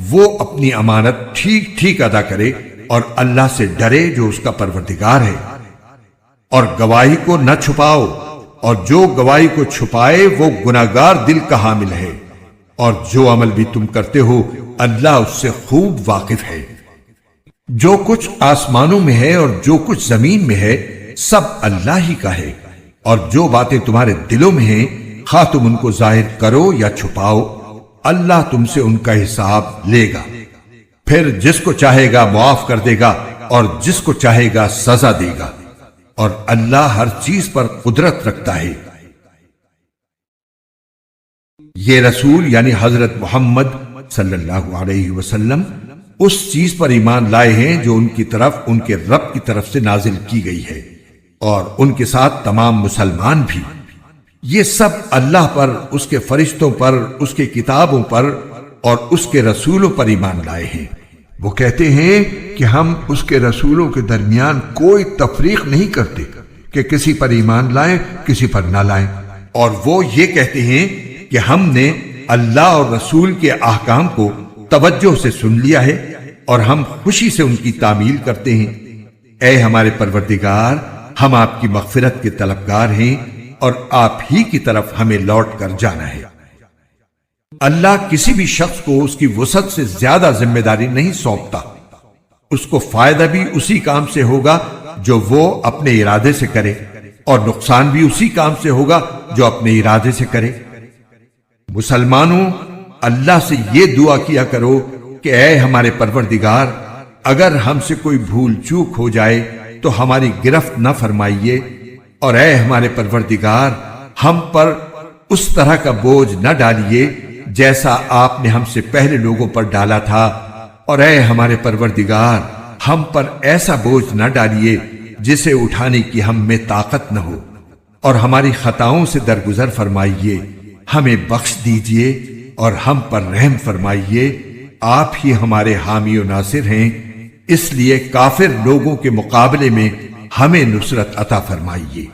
وہ اپنی امانت ٹھیک ٹھیک ادا کرے اور اللہ سے ڈرے جو اس کا پروردگار ہے، اور گواہی کو نہ چھپاؤ، اور جو گواہی کو چھپائے وہ گناہگار دل کا حامل ہے، اور جو عمل بھی تم کرتے ہو اللہ اس سے خوب واقف ہے۔ جو کچھ آسمانوں میں ہے اور جو کچھ زمین میں ہے سب اللہ ہی کا ہے، اور جو باتیں تمہارے دلوں میں ہیں خواہ تم ان کو ظاہر کرو یا چھپاؤ، اللہ تم سے ان کا حساب لے گا، پھر جس کو چاہے گا معاف کر دے گا اور جس کو چاہے گا سزا دے گا، اور اللہ ہر چیز پر قدرت رکھتا ہے۔ یہ رسول یعنی حضرت محمد صلی اللہ علیہ وسلم اس چیز پر ایمان لائے ہیں جو ان کی طرف ان کے رب کی طرف سے نازل کی گئی ہے، اور ان کے ساتھ تمام مسلمان بھی۔ یہ سب اللہ پر، اس کے فرشتوں پر، اس کے کتابوں پر اور اس کے رسولوں پر ایمان لائے ہیں۔ وہ کہتے ہیں کہ ہم اس کے رسولوں کے درمیان کوئی تفریق نہیں کرتے کہ کسی پر ایمان لائیں کسی پر نہ لائیں، اور وہ یہ کہتے ہیں کہ ہم نے اللہ اور رسول کے احکام کو توجہ سے سن لیا ہے اور ہم خوشی سے ان کی تعمیل کرتے ہیں۔ اے ہمارے پروردگار، ہم آپ کی مغفرت کے طلبگار ہیں اور آپ ہی کی طرف ہمیں لوٹ کر جانا ہے۔ اللہ کسی بھی شخص کو اس کی وسعت سے زیادہ ذمہ داری نہیں سونپتا، اس کو فائدہ بھی اسی کام سے ہوگا جو وہ اپنے ارادے سے کرے، اور نقصان بھی اسی کام سے ہوگا جو اپنے ارادے سے کرے۔ مسلمانوں، اللہ سے یہ دعا کیا کرو کہ اے ہمارے پروردگار، اگر ہم سے کوئی بھول چوک ہو جائے تو ہماری گرفت نہ فرمائیے، اور اے ہمارے پروردگار، ہم پر اس طرح کا بوجھ نہ ڈالیے جیسا آپ نے ہم سے پہلے لوگوں پر ڈالا تھا، اور اے ہمارے پروردگار، ہم پر ایسا بوجھ نہ ڈالیے جسے اٹھانے کی ہم میں طاقت نہ ہو، اور ہماری خطاؤں سے درگزر فرمائیے، ہمیں بخش دیجئے اور ہم پر رحم فرمائیے، آپ ہی ہمارے حامی و ناصر ہیں، اس لیے کافر لوگوں کے مقابلے میں ہمیں نصرت عطا فرمائیے۔